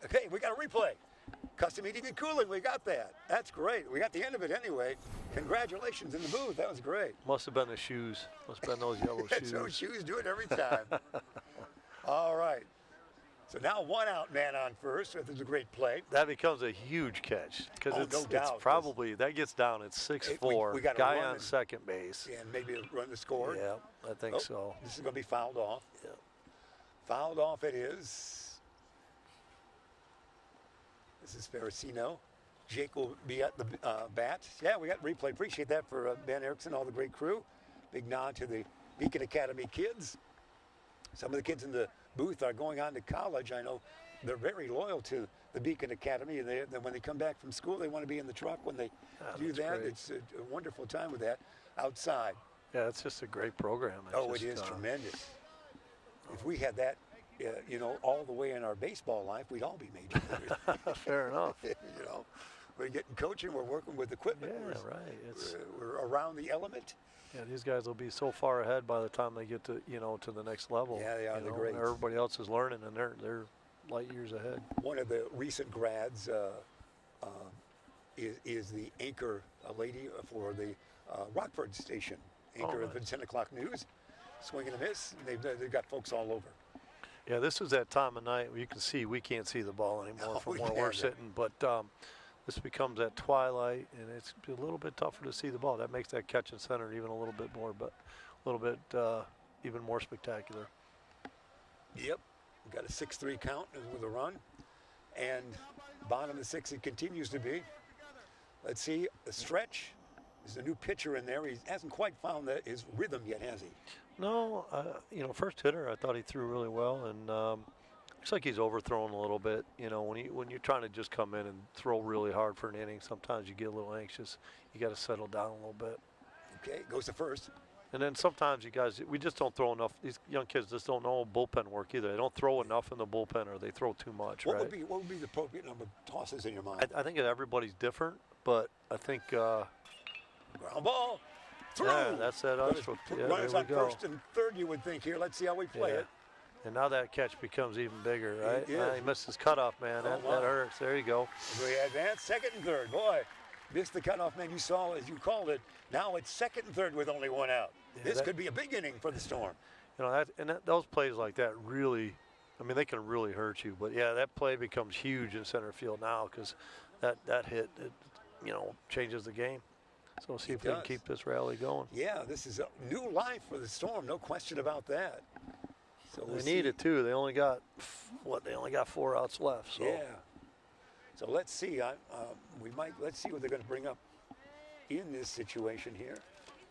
Okay, we got a replay. Custom heating and cooling, we got that. That's great. We got the end of it anyway. Congratulations in the booth. That was great. Must have been the shoes. Must have been those yellow shoes. Those shoes do it every time. All right. So now 1 out, man on first. That was a great play. That becomes a huge catch because it's probably that gets down. It's 6-4. We got guy on second base. And maybe run the score. Yeah, I think so. This is going to be fouled off. Yeah. Fouled off it is. This is Ferracino. Jake will be at the bat. Yeah, we got replay. Appreciate that for Ben Erickson, all the great crew. Big nod to the Beacon Academy kids. Some of the kids in the booth are going on to college. I know they're very loyal to the Beacon Academy. And when they come back from school, they want to be in the truck when they do that. Great. It's a wonderful time with that outside. Yeah, it's just a great program. It is tremendous. If we had that, all the way in our baseball life, we'd all be major leaguers. Fair enough. We're getting coaching. We're working with equipment. Yeah, right. We're around the element. Yeah, these guys will be so far ahead by the time they get to to the next level. Yeah, they are. They're great. Everybody else is learning, and they're light years ahead. One of the recent grads is the anchor lady for the Rockford station, anchor of the 10 o'clock news. Swing and a miss. They've got folks all over. Yeah, this is that time of night where you can see we can't see the ball anymore from where we're sitting, but this becomes that twilight, and it's a little bit tougher to see the ball. That makes that catch and center even a little bit more, even more spectacular. Yep, we got a 6-3 count with a run, and bottom of the 6 it continues to be. Let's see, the stretch. There's a new pitcher in there. He hasn't quite found his rhythm yet, has he? No, first hitter, I thought he threw really well, and looks like he's overthrown a little bit. When you're trying to just come in and throw really hard for an inning, sometimes you get a little anxious. You got to settle down a little bit. Okay, goes to first. And then sometimes we just don't throw enough. These young kids just don't know bullpen work either. They don't throw enough in the bullpen, or they throw too much. What would be the appropriate number of tosses in your mind? I think everybody's different, but I think. Ground ball. Through. Yeah, that's that. Runners on first and third, you would think here. Let's see how we play it. And now that catch becomes even bigger, right? He missed his cutoff, man. That hurts. There you go. We advance second and third. Boy, missed the cutoff man. You saw, as you called it. Now it's second and third with only 1 out. This could be a big inning for the Storm. You know, those plays like that really, I mean, they can really hurt you. But yeah, that play becomes huge in center field now because that hit, changes the game. So we'll see if we can keep this rally going. Yeah, this is a new life for the Storm, no question about that. So they need it too. They only got They only got 4 outs left. So. Yeah. So let's see. Let's see what they're going to bring up in this situation here,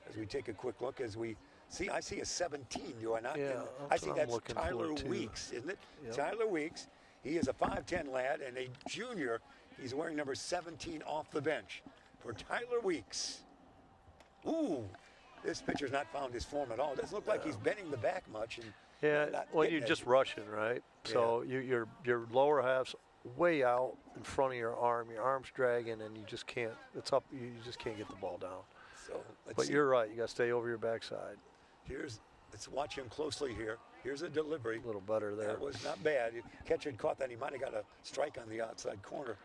as we take a quick look. As we see, I see a 17. Do I not? Yeah. I see that's Tyler Weeks, isn't it? Yep. Tyler Weeks. He is a 5'10" lad and a junior. He's wearing number 17 off the bench for Tyler Weeks. Ooh, this pitcher's not found his form at all. It doesn't look like he's bending the back much. And well, you're just rushing, right? Yeah. So your lower half's way out in front of your arm. Your arm's dragging, and you just can't. It's up. You just can't get the ball down. So, but you're right. You got to stay over your backside. Let's watch him closely here. Here's a delivery. A little better there. That was not bad. Catcher had caught that. He might have got a strike on the outside corner.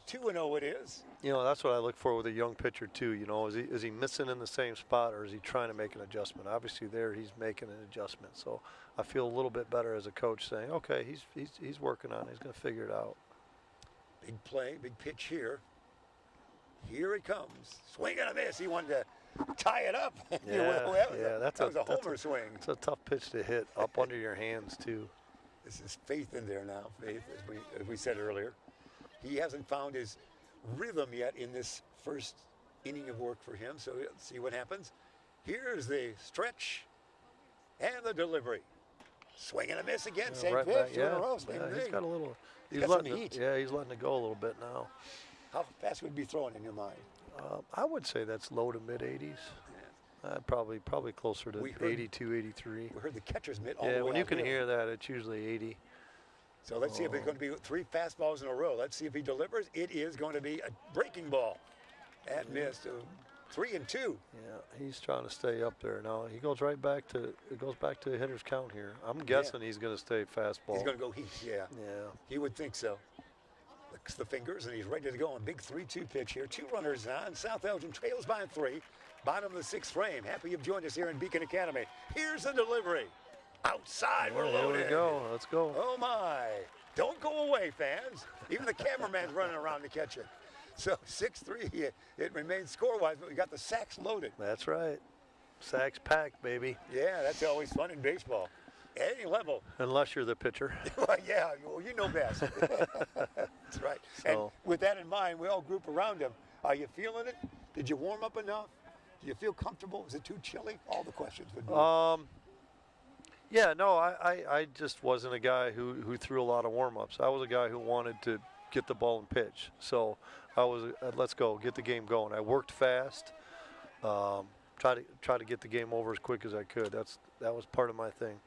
2-0 it is. That's what I look for with a young pitcher too. Is he missing in the same spot, or is he trying to make an adjustment? Obviously, there he's making an adjustment. So I feel a little bit better as a coach saying, okay, he's working on it. He's going to figure it out. Big play, big pitch here. Here it comes. Swing and a miss. He wanted to tie it up. That was a homer swing. It's a tough pitch to hit up under your hands too. This is Faith in there now. Faith, as we said earlier. He hasn't found his rhythm yet in this first inning of work for him, so let's see what happens. Here's the stretch and the delivery. Swing and a miss again, same right pitch, back, 2 in a row, same he's got a little, he's letting some heat. Yeah, he's letting it go a little bit now. How fast would he be throwing in your mind? I would say that's low to mid-80s. Probably closer to 82, 83. We heard the catcher's mitt all the way Yeah, when you can here. hear that, it's usually 80. So let's see if it's going to be 3 fastballs in a row. Let's see if he delivers. It is going to be a breaking ball. And missed. 3-2. Yeah, he's trying to stay up there now. It goes back to a hitter's count here. I'm guessing he's going to stay fastball. He's going to go heat, yeah. Yeah. He would think so. Licks the fingers, and he's ready to go on. Big 3-2 pitch here. 2 runners on. South Elgin trails by 3. Bottom of the 6th frame. Happy you've joined us here in Beacon Academy. Here's the delivery. Outside, we're loaded. Here we go. Let's go. Oh, my. Don't go away, fans. Even the cameraman's running around to catch it. So 6-3, it remains score-wise, but we got the sacks loaded. That's right. Sacks packed, baby. Yeah, that's always fun in baseball. At any level. Unless you're the pitcher. Well, yeah, well, you know best. That's right. So. And with that in mind, we all group around him. Are you feeling it? Did you warm up enough? Do you feel comfortable? Is it too chilly? All the questions would be. Yeah, no, I just wasn't a guy who threw a lot of warm-ups. I was a guy who wanted to get the ball and pitch. So I was, let's go, get the game going. I worked fast, try to get the game over as quick as I could. That was part of my thing.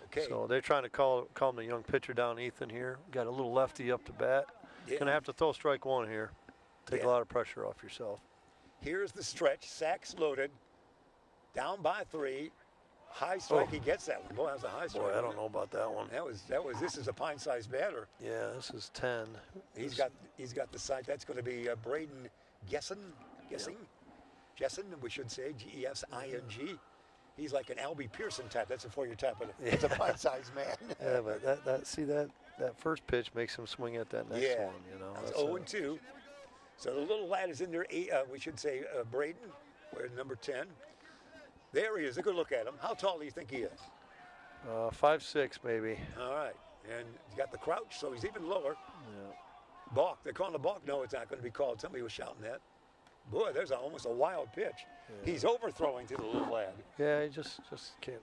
Okay. So they're trying to calm the young pitcher down, Ethan here. Got a little lefty up to bat. Yeah. Gonna have to throw strike 1 here. Take a lot of pressure off yourself. Here's the stretch. Sacks loaded. Down by 3. High strike, he gets that one. Boy, that was a high strike. Boy, I don't know about that one. This is a pine-sized batter. Yeah, this is 10. He's got the side. That's going to be Braden Gesson, Gesson, we should say, G-E-S-I-N-G. He's like an Albie Pearson type. That's a 4-year type, but it's a pine-sized man. Yeah, but that first pitch makes him swing at that next one. That's 0-2. So the little lad is in there. We should say Braden, wearing number 10. There he is. A good look at him. How tall do you think he is? 5'6", maybe. All right. And he's got the crouch, so he's even lower. Yeah. Balk. They're calling the balk. No, it's not going to be called. Somebody was shouting that. Boy, there's almost a wild pitch. Yeah. He's overthrowing to the little lad. Yeah, he just can't.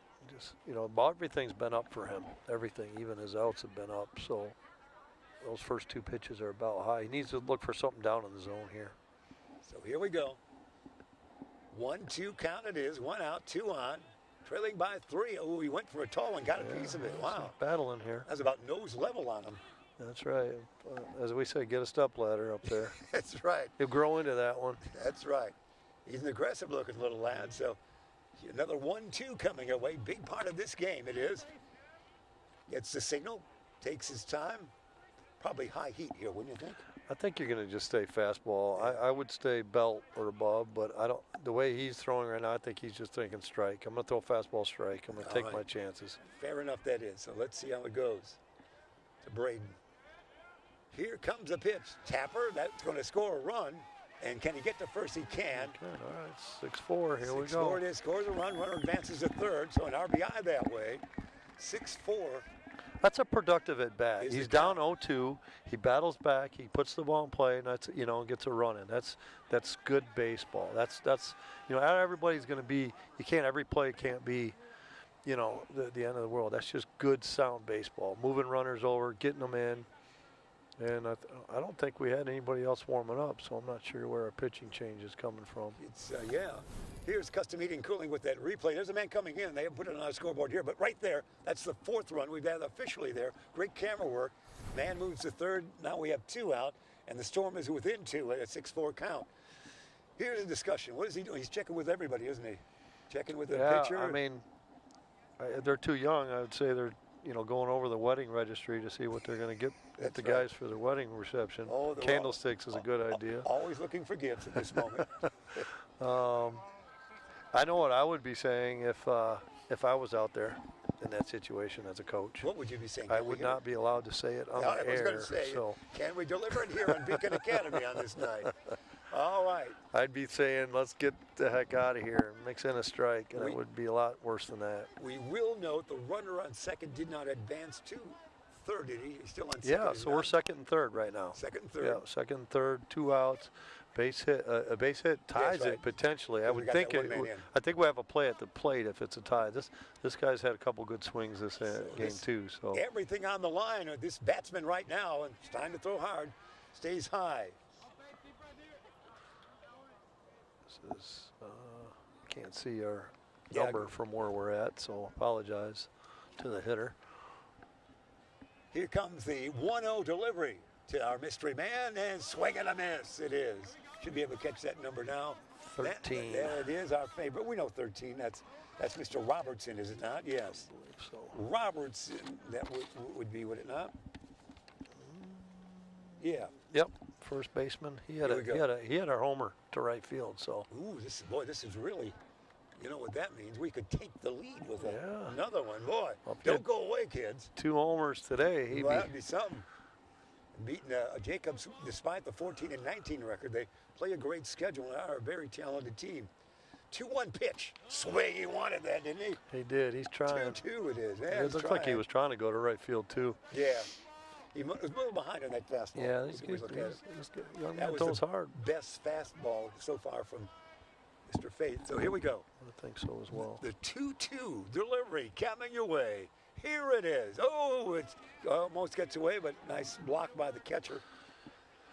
Everything's been up for him. Everything, even his outs have been up. So those first 2 pitches are about high. He needs to look for something down in the zone here. So here we go. 1-2 count it is. 1 out, 2 on. Trailing by 3. Oh, he went for a tall one, got a piece of it. Wow. Battling here. That's about nose level on him. That's right. As we say, get a step ladder up there. That's right. He'll grow into that one. That's right. He's an aggressive looking little lad. So another 1-2 coming away. Big part of this game it is. Gets the signal, takes his time. probably high heat here, wouldn't you think? I think you're going to just stay fastball. I would stay belt or above, but I don't. The way he's throwing right now, I think he's just thinking strike. I'm going to throw fastball strike. I'm going to take my chances. Fair enough, that is. So let's see how it goes to Braden. Here comes a pitch. Tapper, that's going to score a run. And can he get to first? He can. Okay, all right, 6-4. Here we go. 6-4 it is. Scores a run. Runner advances to third. So an RBI that way. 6-4. That's a productive at bat. He's down 0-2. He battles back. He puts the ball in play, and that's gets a run in. That's good baseball. That's not everybody's going to be. Every play can't be, the end of the world. That's just good sound baseball. Moving runners over, getting them in, and I don't think we had anybody else warming up, so I'm not sure where our pitching change is coming from. It's Here's Custom Heating and Cooling with that replay. There's a man coming in. They haven't put it on our scoreboard here, but right there, that's the fourth run we've had officially there. Great camera work. Man moves to third. Now we have 2 out, and the Storm is within 2 at a 6-4 count. Here's the discussion. What is he doing? He's checking with everybody, isn't he? Checking with the pitcher. I mean, they're too young. I would say they're going over the wedding registry to see what they're going to get at the guys for their wedding reception. Oh, candlesticks is a good idea. Always looking for gifts at this moment. I know what I would be saying if I was out there in that situation as a coach. What would you be saying? I would not be allowed to say it on the air. I was going to say, can we deliver it here on Beacon Academy on this night? All right. I'd be saying, let's get the heck out of here and mix in a strike, and it would be a lot worse than that. We will note the runner on second did not advance to third, did he? He's still on second. Yeah, so we're second and third right now. Second and third. Yeah, second and third, 2 outs. Base hit, a base hit ties it potentially. I would think I think we have a play at the plate if it's a tie. This guy's had a couple good swings this game too. So everything on the line. This batsman right now, and it's time to throw hard, stays high. This is can't see our number from where we're at, so apologize to the hitter. Here comes the 1-0 delivery to our mystery man, and swing and a miss. It is. Should be able to catch that number now. 13. There it is, our favorite. We know 13. That's Mr. Robertson, is it not? Yes. I believe so. Robertson, that would be, would it not? Yeah. Yep. First baseman. He had our homer to right field. So. Ooh, this is really. You know what that means? We could take the lead with another one, boy. Don't go away, kids. 2 homers today. That'd be something. Beating Jacobs, despite the 14-19 record, they play a great schedule and are a very talented team. 2-1 pitch. Swing, he wanted that, didn't he? He did. He's trying. 2-2 it is. It looked like he was trying to go to right field, too. Yeah. He was a little behind on that fastball. Yeah, he's good. Young man throws hard. Best fastball so far from Mr. Faith. So here we go. I think so as well. The 2-2 delivery coming your way. Here it is. Oh, it almost gets away, but nice block by the catcher.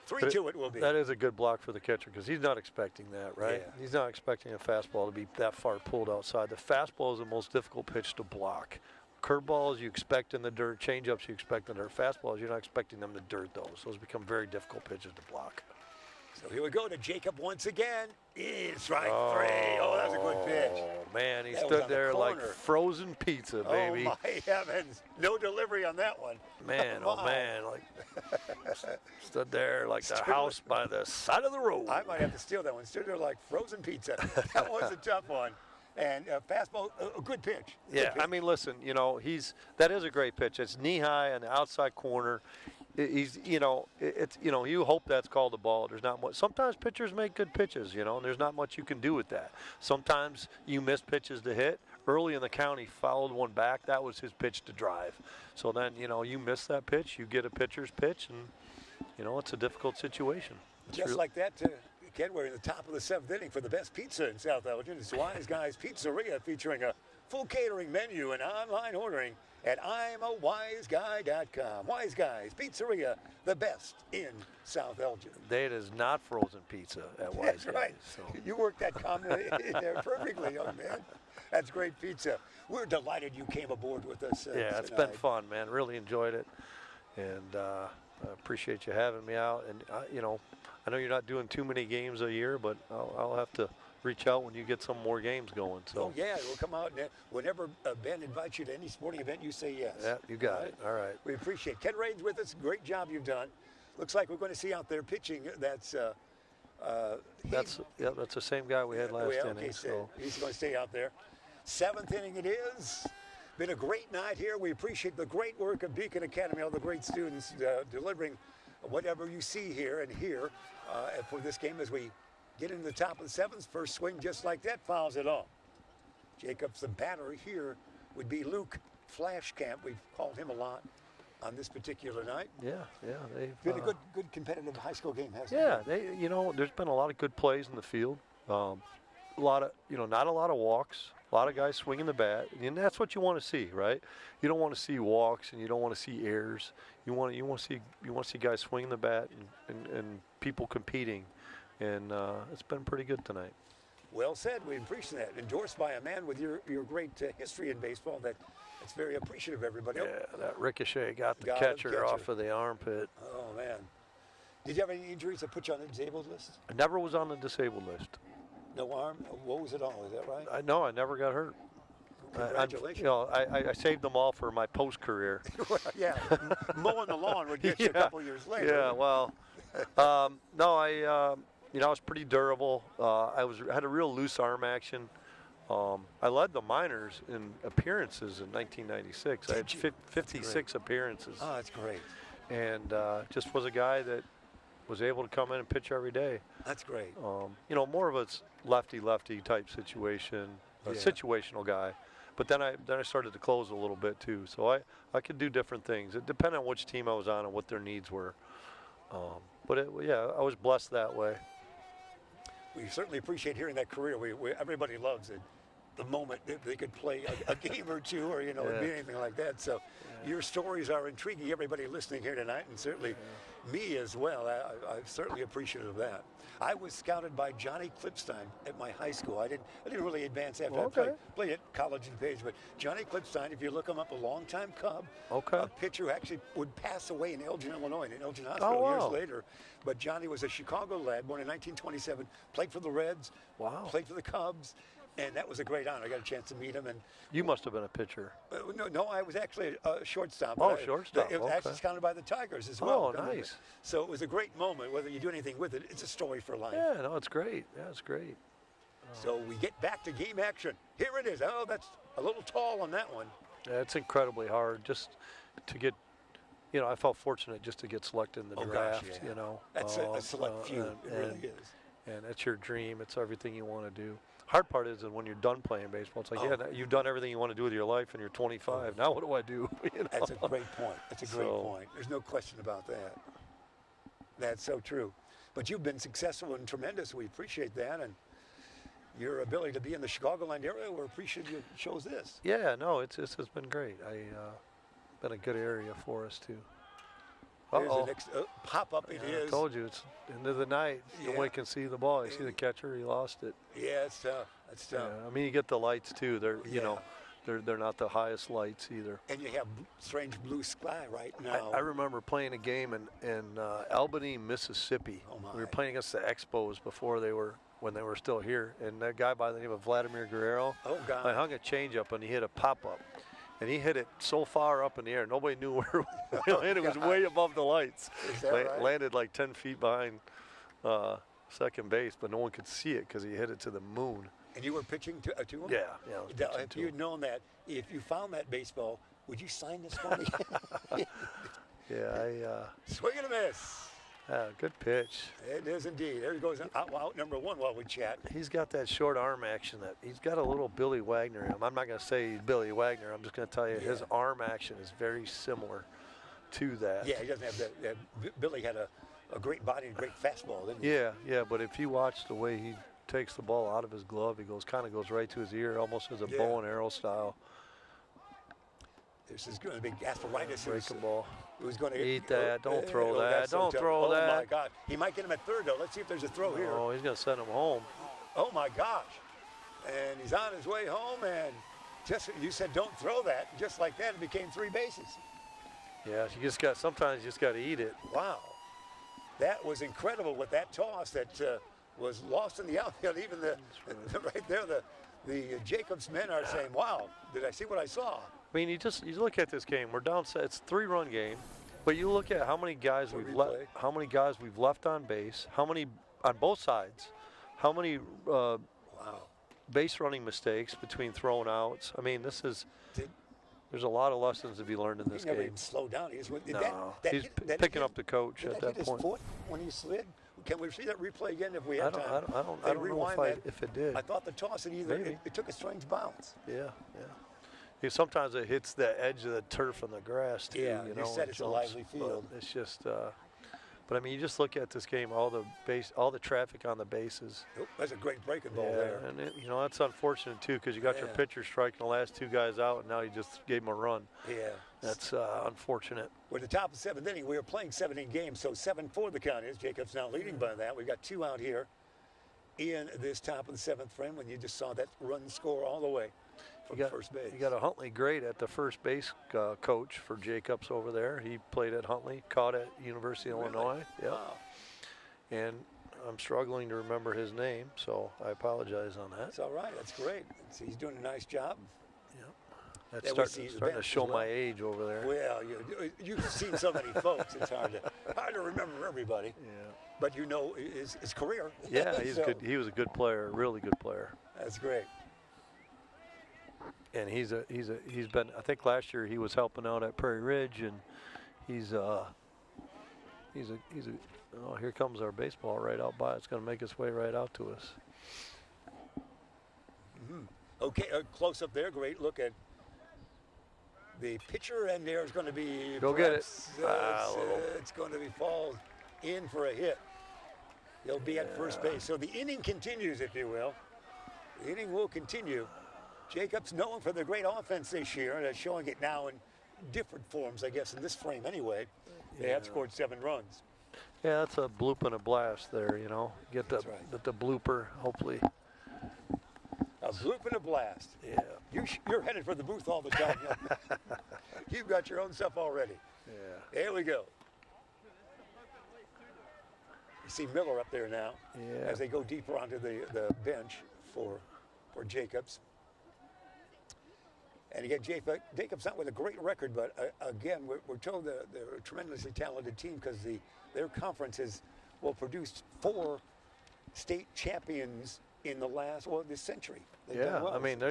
3-2 it will be. That is a good block for the catcher because he's not expecting that, right? Yeah. He's not expecting a fastball to be that far pulled outside. The fastball is the most difficult pitch to block. Curveballs you expect in the dirt, changeups you expect in the dirt. Fastballs you're not expecting them to dirt those. Those become very difficult pitches to block. So here we go to Jacob once again. It's strike 3. Oh, that was a good pitch. Oh, man, he stood there like frozen pizza, baby. Oh, my heavens. No delivery on that one. Man, oh, man. Like, stood there like the house by the side of the road. I might have to steal that one. Stood there like frozen pizza. That was a tough one. And fastball, a good pitch. Yeah, I mean, listen, that is a great pitch. It's knee high on the outside corner. He's, you hope that's called a ball. There's not much. Sometimes pitchers make good pitches, and there's not much you can do with that. Sometimes you miss pitches to hit. Early in the count, he fouled one back. That was his pitch to drive. So then, you miss that pitch. You get a pitcher's pitch, and, it's a difficult situation. Just like that, Ken, we're in the top of the 7th inning for the best pizza in South Elgin. It's Wise Guys Pizzeria, featuring a full catering menu and online ordering at I'mAWiseGuy.com. Wise Guys Pizzeria, the best in South Elgin. It is not frozen pizza at Wise Guys. That's right. So. You worked that comment in there perfectly, young man. That's great pizza. We're delighted you came aboard with us Yeah, it's been fun, man. Really enjoyed it. And I appreciate you having me out. And, I know you're not doing too many games a year, but I'll have to reach out when you get some more games going. So. Oh, yeah, we'll come out. And whenever Ben invites you to any sporting event, you say yes. Yeah, you got it. All right. We appreciate it. Ken Rain's with us. Great job you've done. Looks like we're going to see out there pitching. That's the same guy we had last inning. So he's going to stay out there. 7th inning it is. Been a great night here. We appreciate the great work of Beacon Academy, all the great students delivering whatever you see here and here for this game as we get into the top of the 7th. First swing just like that, fouls it off. Jacobs, the batter here, would be Luke Flashcamp. We've called him a lot on this particular night. Yeah, they've been a good competitive high school game, hasn't it? Yeah, there's been a lot of good plays in the field. A lot of, not a lot of walks. A lot of guys swinging the bat, and that's what you want to see, right? You don't want to see walks, and you don't want to see errors. You want to see guys swinging the bat and people competing, and it's been pretty good tonight. Well said. We appreciate that. Endorsed by a man with your great history in baseball. That's very appreciative of everybody. Yeah, that ricochet got the catcher off of the armpit. Oh man! Did you have any injuries that put you on the disabled list? I never was on the disabled list. No arm? What was it all? Is that right? I never got hurt. Congratulations. I saved them all for my post career. Yeah, mowing the lawn would get you a couple years later. Yeah, well, no, I was pretty durable. I had a real loose arm action. I led the minors in appearances in 1996. I had 56 appearances. Oh, that's great. And just was a guy that was able to come in and pitch every day. That's great. More of a lefty type situation, a situational guy. But then I started to close a little bit too. So I could do different things. It depended on which team I was on and what their needs were. But I was blessed that way. We certainly appreciate hearing that career. Everybody loves it. The moment they could play a game or two or, it'd be anything like that. So your stories are intriguing, everybody listening here tonight, and certainly me as well. I'm certainly appreciative of that. I was scouted by Johnny Klipstein at my high school. I didn't really advance after I played at college in Page, but Johnny Klipstein, if you look him up, a longtime Cub, a pitcher who actually would pass away in Elgin, Illinois, in Elgin Hospital years later. But Johnny was a Chicago lad, born in 1927, played for the Reds, played for the Cubs, and that was a great honor. I got a chance to meet him. And you must have been a pitcher. No, I was actually a shortstop. Oh, shortstop. It was actually scouted by the Tigers as well. Oh, nice. So it was a great moment. Whether you do anything with it, it's a story for life. Yeah, no, it's great. Yeah, it's great. So we get back to game action. Here it is. Oh, that's a little tall on that one. Yeah, it's incredibly hard just to get. I felt fortunate just to get selected in the draft. Gosh, yeah. That's a select few. It really is. And it's your dream. It's everything you want to do. Hard part is that when you're done playing baseball, it's like, you've done everything you want to do with your life, and you're 25. Now what do I do? That's a great point. That's a great point. There's no question about that. That's so true. But you've been successful and tremendous. We appreciate that, and your ability to be in the Chicagoland area, we're appreciative. Shows this. Yeah, no, it's been great. Been a good area for us too. There's the next pop-up. It is. I told you, it's end of the night. Nobody can see the ball. You see the catcher, he lost it. Yeah, it's tough. It's tough. Yeah, you get the lights too. They're not the highest lights either. And you have strange blue sky right now. I remember playing a game in Albany, Mississippi. Oh my. We were playing against the Expos when they were still here, and that guy by the name of Vladimir Guerrero. Oh God. I hung a changeup and he hit a pop-up. And he hit it so far up in the air, nobody knew where it landed. It was way above the lights. Is that right? Landed like 10 feet behind second base, but no one could see it because he hit it to the moon. And you were pitching to him? Yeah. I was pitching if you'd known that, if you found that baseball, would you sign this for me? Swing and a miss. Good pitch. It is indeed. There he goes out number one while we chat. He's got that short arm action he's got a little Billy Wagner in him. I'm not going to say he's Billy Wagner. I'm just going to tell you his arm action is very similar to that. Yeah, he doesn't have that. Billy had a great body and great fastball, didn't he? Yeah, but if you watch the way he takes the ball out of his glove, he kind of goes right to his ear, almost as a bow and arrow style. This is going to be Gasparitis. Break the ball. Who's going to eat that? Don't throw that. Don't throw that. Oh my God! He might get him at third though. Let's see if there's a throw here. Oh, he's going to send him home. Oh my gosh! And he's on his way home. And you said don't throw that. Just like that, it became 3 bases. Yeah, sometimes you just got to eat it. Wow, that was incredible with that toss. That was lost in the outfield. Even right there, the Jacobs men are saying, "Wow, did I see what I saw?" I mean, you look at this game. We're down. It's a 3-run game, but you look at how many guys we've left on base, how many on both sides, how many base running mistakes between thrown outs. I mean, there's a lot of lessons to be learned in this He never game. even slowed down. He's picking up the coach at that point. Foot when he slid. Can we see that replay again if we have time? I don't know if it did. I thought the toss it took a strange bounce. Yeah. Sometimes it hits the edge of the turf and the grass too. Yeah, you said it's a lively field. It's just, but I mean, you just look at this game, all the traffic on the bases. Oh, that's a great breaking ball there. And that's unfortunate too, because you got your pitcher striking the last 2 guys out, and now you just gave him a run. Yeah, that's unfortunate. We're at the top of the 7th inning. We were playing 17 games, so 7-4 the count is. Jacobs now leading by that. We got 2 out here in this top of the 7th frame when you just saw that run score all the way from first base. You got a Huntley great at the first base coach for Jacobs over there. He played at Huntley, caught at University of Illinois. Yeah. Wow. And I'm struggling to remember his name, so I apologize on that. That's all right. That's great. He's doing a nice job. Yeah. That's starting to show my age over there. Well, you've seen so many folks. It's hard to remember everybody. Yeah. But you know his career. Yeah, he's good. He was a good player, a really good player. That's great. And he's been, I think last year he was helping out at Prairie Ridge, and oh, here comes our baseball right out by. It's going to make its way right out to us. Mm-hmm. Okay, close up there. Great look at the pitcher, and there's going to be get it. It's going to be fall in for a hit. He'll be at first base. So the inning continues, if you will. The inning will continue. Jacobs known for their great offense this year. They're showing it now in different forms, I guess, in this frame anyway. They have scored 7 runs. Yeah, that's a bloop and a blast there, Get the blooper, hopefully. A bloop and a blast. Yeah. You're headed for the booth all the time. You've got your own stuff already. Yeah. Here we go. You see Miller up there now as they go deeper onto the bench for Jacobs. And again, Jacobs not with a great record, but again, we're told that they're a tremendously talented team because their conference has produced 4 state champions in the last this century. They've done well. I mean,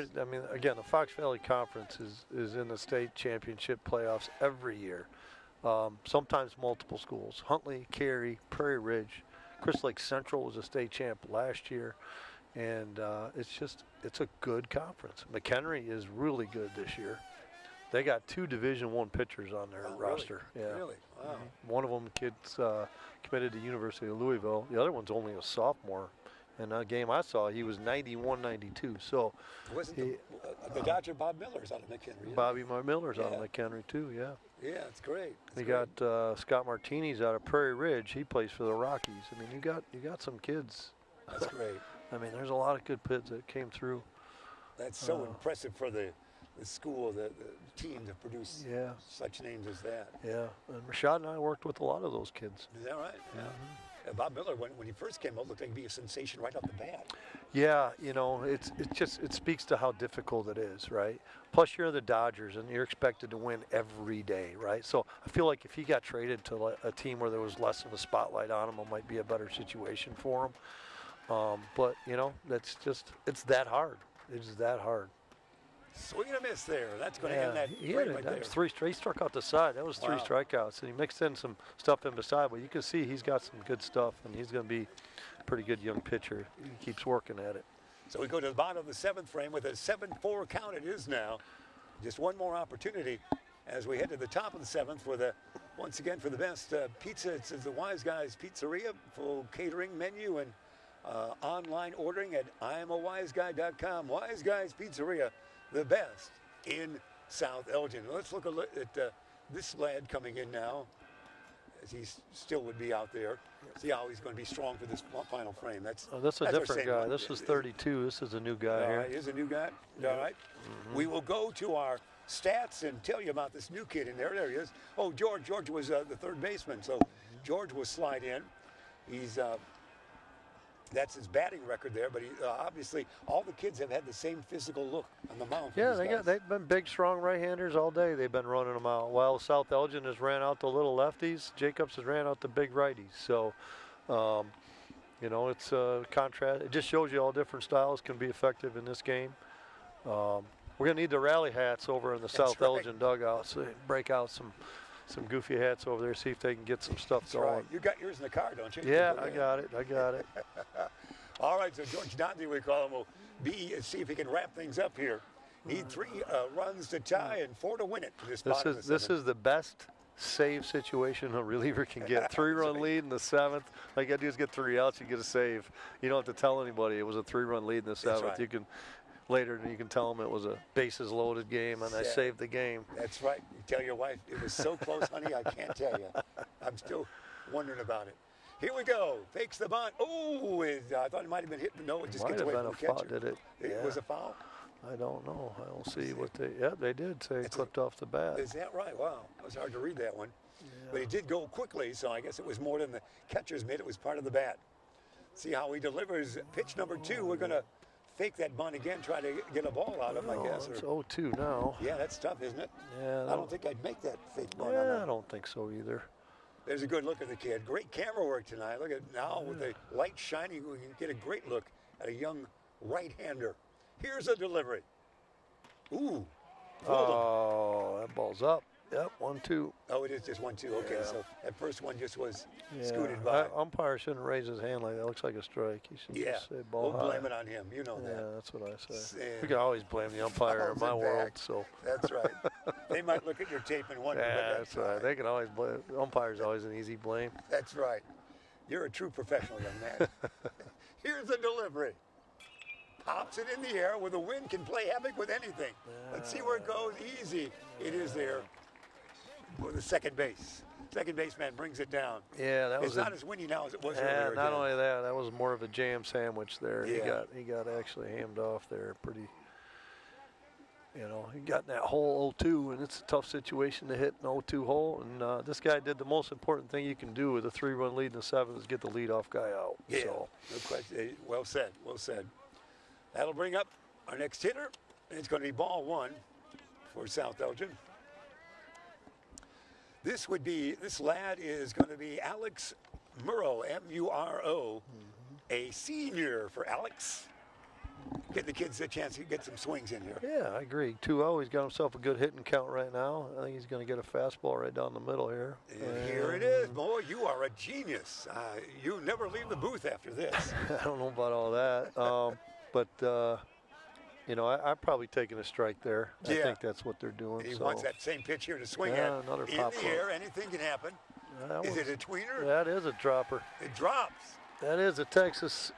again, the Fox Valley Conference is in the state championship playoffs every year. Sometimes multiple schools: Huntley, Cary, Prairie Ridge, Crystal Lake Central was a state champ last year. And it's a good conference. McHenry is really good this year. They got 2 Division I pitchers on their roster. Really? Yeah. Really? Wow. One of them kid's committed to University of Louisville. The other one's only a sophomore. In that game I saw, he was 91-92. So wasn't the Dodger Bob Miller's out of McHenry? Bobby Miller's out of McHenry too. Yeah. Yeah, it's great. We got Scott Martinez out of Prairie Ridge. He plays for the Rockies. I mean, you got some kids. That's great. I mean, there's a lot of good kids that came through. That's so impressive for the school, the team to produce such names as that. Yeah, and Rashad and I worked with a lot of those kids. Is that right? Yeah. Mm-hmm. Bob Miller, when he first came out, looked like he'd be a sensation right off the bat. Yeah, it speaks to how difficult it is, right? Plus, you're the Dodgers, and you're expected to win every day, right? So I feel like if he got traded to a team where there was less of a spotlight on him, it might be a better situation for him. But it's that hard. It's that hard. Swing and a miss there. That's going to end that frame right there. Was 3 straight. He struck out the side. That was 3 strikeouts, and he mixed in some stuff in beside. But you can see he's got some good stuff, and he's going to be a pretty good young pitcher. He keeps working at it. So we go to the bottom of the 7th frame with a 7-4 count. It is now. Just one more opportunity as we head to the top of the 7th once again for the best pizza. It's the Wise Guys Pizzeria, full catering menu and online ordering at IamAWiseGuy.com. Wise Guys Pizzeria, the best in South Elgin. Let's look at this lad coming in now, as he still would be out there. See how he's going to be strong for this final frame. That's a different guy. This is 32. This is a new guy here. He is a new guy. Yeah. All right. Mm-hmm. We will go to our stats and tell you about this new kid in there. There he is. Oh, George. George was the third baseman. So George will slide in. He's That's his batting record there, but he, obviously all the kids have had the same physical look on the mound. Yeah, they've been big, strong right-handers all day. They've been running them out. While South Elgin has ran out the little lefties, Jacobs has ran out the big righties. So, you know, it's a contrast. It just shows you all different styles can be effective in this game. We're going to need the rally hats over in the South Elgin dugout, so break out some goofy hats over there, see if they can get some stuff going. Right. You got yours in the car, don't you? Yeah, I got it. All right, so George Dante, we call him, will see if he can wrap things up here. Need 3 runs to tie and 4 to win it for this spot. This is the best save situation a reliever can get. 3-run lead in the 7th. All you got to do is get 3 outs, you get a save. You don't have to tell anybody it was a 3-run lead in the 7th. Right. You can later you can tell them it was a bases loaded game and I saved the game. That's right. You tell your wife it was so close, honey. I can't tell you. I'm still wondering about it. Here we go. Fakes the bunt. Oh, I thought it might have been hit, but no, it just gets away from the catcher. Did it? It was a foul. I don't know. I don't see what they. Yeah, they did say it clipped off the bat. Is that right? Wow, it was hard to read that one. Yeah. But he did go quickly, so I guess it was more than the catcher's mitt. It was part of the bat. See how he delivers pitch number 2. We're gonna fake that bunt again, try to get a ball out of him, I guess. It's 0-2 now. Yeah, that's tough, isn't it? Yeah. I don't think I'd make that fake bunt. Yeah, I don't think so either. There's a good look at the kid. Great camera work tonight. Look at now with the light shining, we can get a great look at a young right-hander. Here's a delivery. Ooh. Oh, that ball's up. Yep, 1-2. Oh, it is just 1-2. Okay, so that first one just was scooted by. Umpire shouldn't raise his hand like that. Looks like a strike. He should just say ball high. We'll blame it on him. You know that. Yeah, that's what I say. We can always blame the umpire in my world. So that's right. They might look at your tape and wonder. Yeah, that's right. They can always blame. The umpire's always an easy blame. That's right. You're a true professional, young man. Here's a delivery. Pops it in the air where the wind can play havoc with anything. Let's see where it goes. Easy. It is there. For the second base. Second baseman brings it down. Yeah, that was. It's not as windy now as it was earlier. Not only that, that was more of a jam sandwich there. Yeah. He got actually hammed off there pretty. You know, he got in that hole 0-2, and it's a tough situation to hit an 0-2 hole. And this guy did the most important thing you can do with a 3-run lead in the 7th is get the leadoff guy out. Yeah, so. no question. Well said. Well said. That'll bring up our next hitter. It's going to be ball 1 for South Elgin. This lad is going to be Alex Murrow, M-U-R-O, a senior for Alex. Getting the kids a chance to get some swings in here. Yeah, I agree. 2-0, he's got himself a good hitting count right now. I think he's going to get a fastball right down the middle here. And here it is. Boy, you are a genius. You never leave the booth after this. I don't know about all that. But you know, I've probably taken a strike there. Yeah. I think that's what they're doing. He wants that same pitch here to swing at. Another in pop the air, anything can happen. Is it a tweener? That is a dropper. It drops. That is a Texas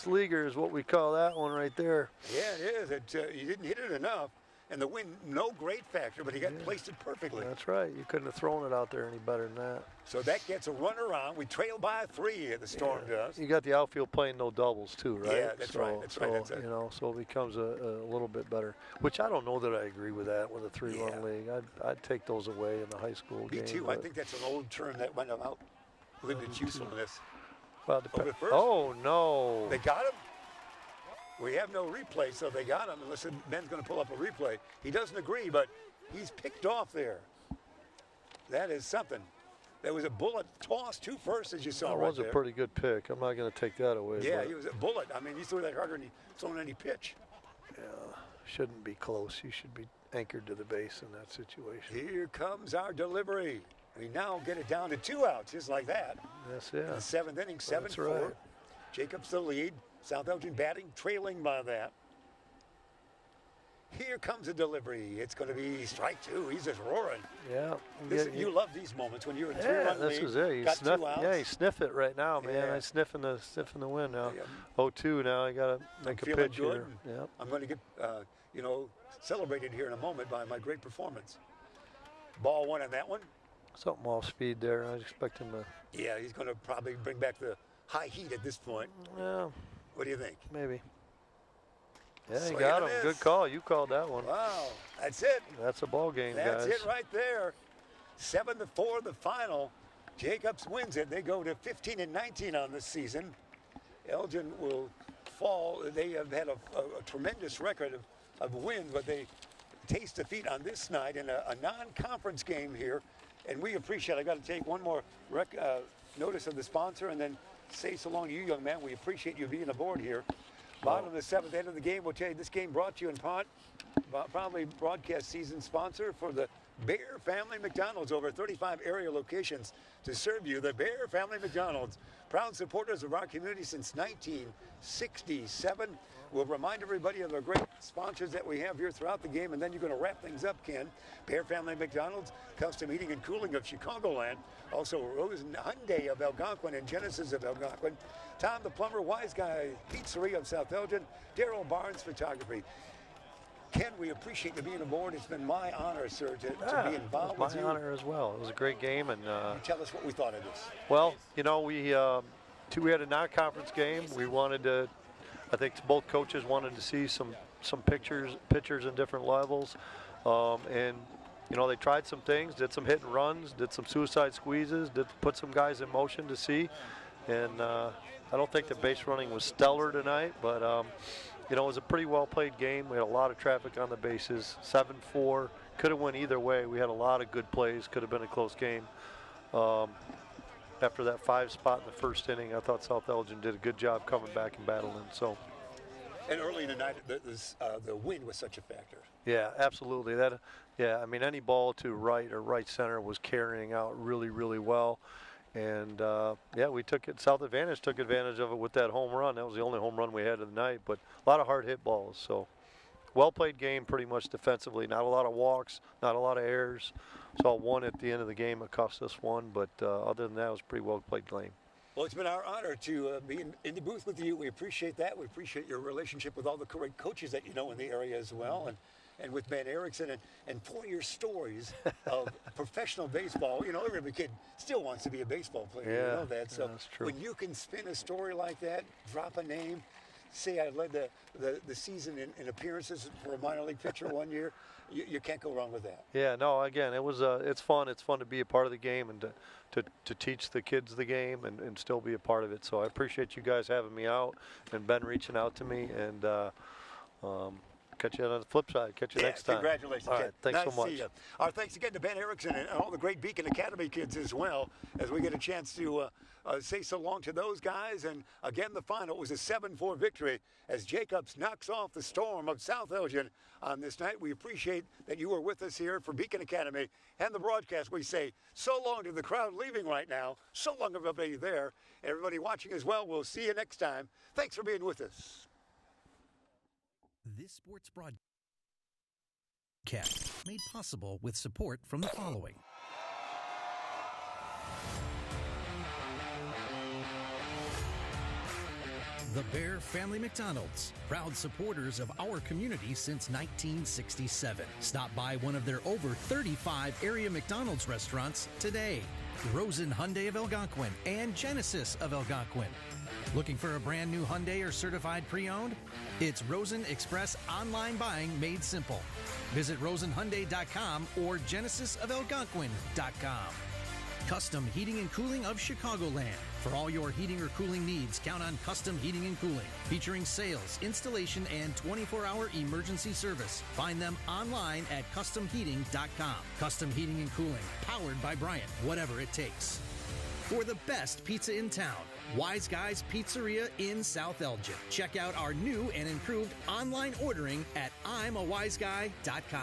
leaguer is what we call that one right there. Yeah, it is. You didn't hit it enough. And the wind, no great factor, but he placed it perfectly. That's right. You couldn't have thrown it out there any better than that. So that gets a run around. We trail by 3, the Storm does. You got the outfield playing no doubles too, right? Yeah, that's right. That's right. That's it. You know, so it becomes a little bit better. Which I don't know that I agree with that with a 3-run league. I'd take those away in the high school game. Me too. I think that's an old term that went out, lived its usefulness. Well, first. Oh no! They got him. We have no replay, so they got him, unless Ben's going to pull up a replay. He doesn't agree, but he's picked off there. That is something. There was a bullet toss to first, as you saw right there. That was a pretty good pick. I'm not going to take that away. Yeah, he was a bullet. I mean, he threw that harder than he thrown any pitch. Yeah, shouldn't be close. You should be anchored to the base in that situation. Here comes our delivery. We now get it down to 2 outs, just like that. Yes, yeah. In the 7th inning, 7-4. Right. Jacobs the lead. South Elgin batting, trailing by that. Here comes a delivery. It's going to be strike 2. He's just roaring. Yeah. You love these moments when you're in 3-run lead. This is it. You sniff it right now, man. Yeah. I'm sniffing the win now. 0-2 now. I got to make a pitch here. Yep. I'm going to get, celebrated here in a moment by my great performance. Ball 1 on that one. Something off speed there. I expect him to. Yeah, he's going to probably bring back the high heat at this point. Yeah. What do you think? Maybe. Yeah, you got him. Good call. You called that one. Wow. That's it. That's a ball game, guys. That's it right there. 7-4 the final. Jacobs wins it. They go to 15-19 on this season. Elgin will fall. They have had a tremendous record of wins, but they taste defeat on this night in a non-conference game here. And we appreciate it. I've got to take one more notice of the sponsor and then say so long to you, young man. We appreciate you being aboard here. Bottom of the seventh, end of the game. We'll tell you this game brought to you in part, probably broadcast season sponsor for the Bear Family McDonald's. Over 35 area locations to serve you. The Bear Family McDonald's, proud supporters of our community since 1967. We'll remind everybody of the great sponsors that we have here throughout the game, and then you're going to wrap things up, Ken. Bear Family McDonald's, Custom Heating and Cooling of Chicagoland, also Rosen Hyundai of Algonquin and Genesis of Algonquin, Tom the Plumber, Wise Guy Pizzeria of South Elgin, Daryl Barnes Photography. Ken, we appreciate you being aboard. It's been my honor, sir, to be involved with you. My honor as well. It was a great game. And tell us what we thought of this. Well, you know, we had a non-conference game. We wanted to, I think both coaches wanted to see some pitchers in different levels. And, you know, they tried some things, did some hit and runs, did some suicide squeezes, put some guys in motion to see. And I don't think the base running was stellar tonight, but you know, it was a pretty well-played game. We had a lot of traffic on the bases, 7-4. Could have went either way. We had a lot of good plays. Could have been a close game. After that 5 spot in the first inning, I thought South Elgin did a good job coming back and battling. So. And early in the night, the wind was such a factor. Yeah, absolutely. Yeah, I mean, any ball to right or right center was carrying out really, really well. And, yeah, we took it. South Advantage took advantage of it with that home run. That was the only home run we had of the night, but a lot of hard hit balls. So, well-played game pretty much defensively. Not a lot of walks, not a lot of errors. Saw one at the end of the game. It cost us one, but other than that, it was a pretty well-played game. Well, it's been our honor to be in the booth with you. We appreciate that. We appreciate your relationship with all the great coaches that you know in the area as well. And with Ben Erickson and for your stories of professional baseball. You know, every kid still wants to be a baseball player. Yeah, you know that. So that's true. When you can spin a story like that, drop a name, say I led the season in appearances for a minor league pitcher one year, you can't go wrong with that. Yeah, no, again, it was it's fun. It's fun to be a part of the game and to teach the kids the game and still be a part of it. So I appreciate you guys having me out and Ben reaching out to me, and catch you on the flip side. Catch you next time. Congratulations. All right, thanks nice so much. To see you. Our thanks again to Ben Erickson and all the great Beacon Academy kids as well, as we get a chance to say so long to those guys. And again, the final was a 7-4 victory as Jacobs knocks off the Storm of South Elgin on this night. We appreciate that you were with us here for Beacon Academy and the broadcast. We say so long to the crowd leaving right now. So long, everybody there. And everybody watching as well. We'll see you next time. Thanks for being with us. This sports broadcast made possible with support from the following. The Bear Family McDonald's, proud supporters of our community since 1967. Stop by one of their over 35 area McDonald's restaurants today. Rosen Hyundai of Algonquin and Genesis of Algonquin. Looking for a brand new Hyundai or certified pre-owned? It's Rosen Express online buying made simple. Visit rosenhyundai.com or genesisofelgonquin.com. Custom Heating and Cooling of Chicagoland. For all your heating or cooling needs, count on Custom Heating and Cooling, featuring sales, installation, and 24-hour emergency service. Find them online at customheating.com. Custom Heating and Cooling, powered by Bryant, whatever it takes. For the best pizza in town, Wise Guys Pizzeria in South Elgin. Check out our new and improved online ordering at I'mAWiseGuy.com.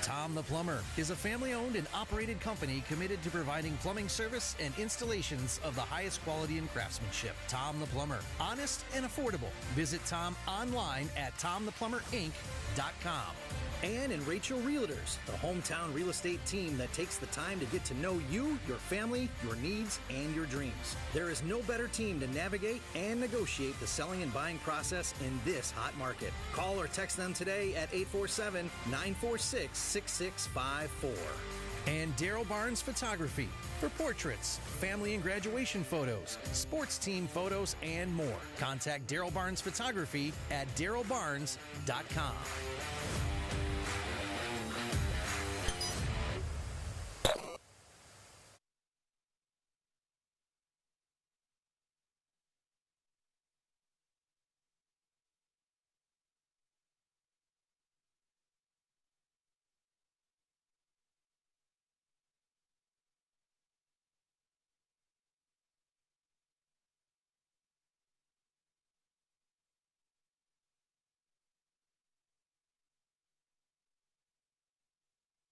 Tom the Plumber is a family-owned and operated company committed to providing plumbing service and installations of the highest quality and craftsmanship. Tom the Plumber, honest and affordable. Visit Tom online at TomThePlumberInc.com. Ann and Rachel Realtors, the hometown real estate team that takes the time to get to know you, your family, your needs, and your dreams. There is no better team to navigate and negotiate the selling and buying process in this hot market. Call or text them today at 847-946-6654. And Daryl Barnes Photography for portraits, family and graduation photos, sports team photos, and more. Contact Daryl Barnes Photography at darylbarnes.com.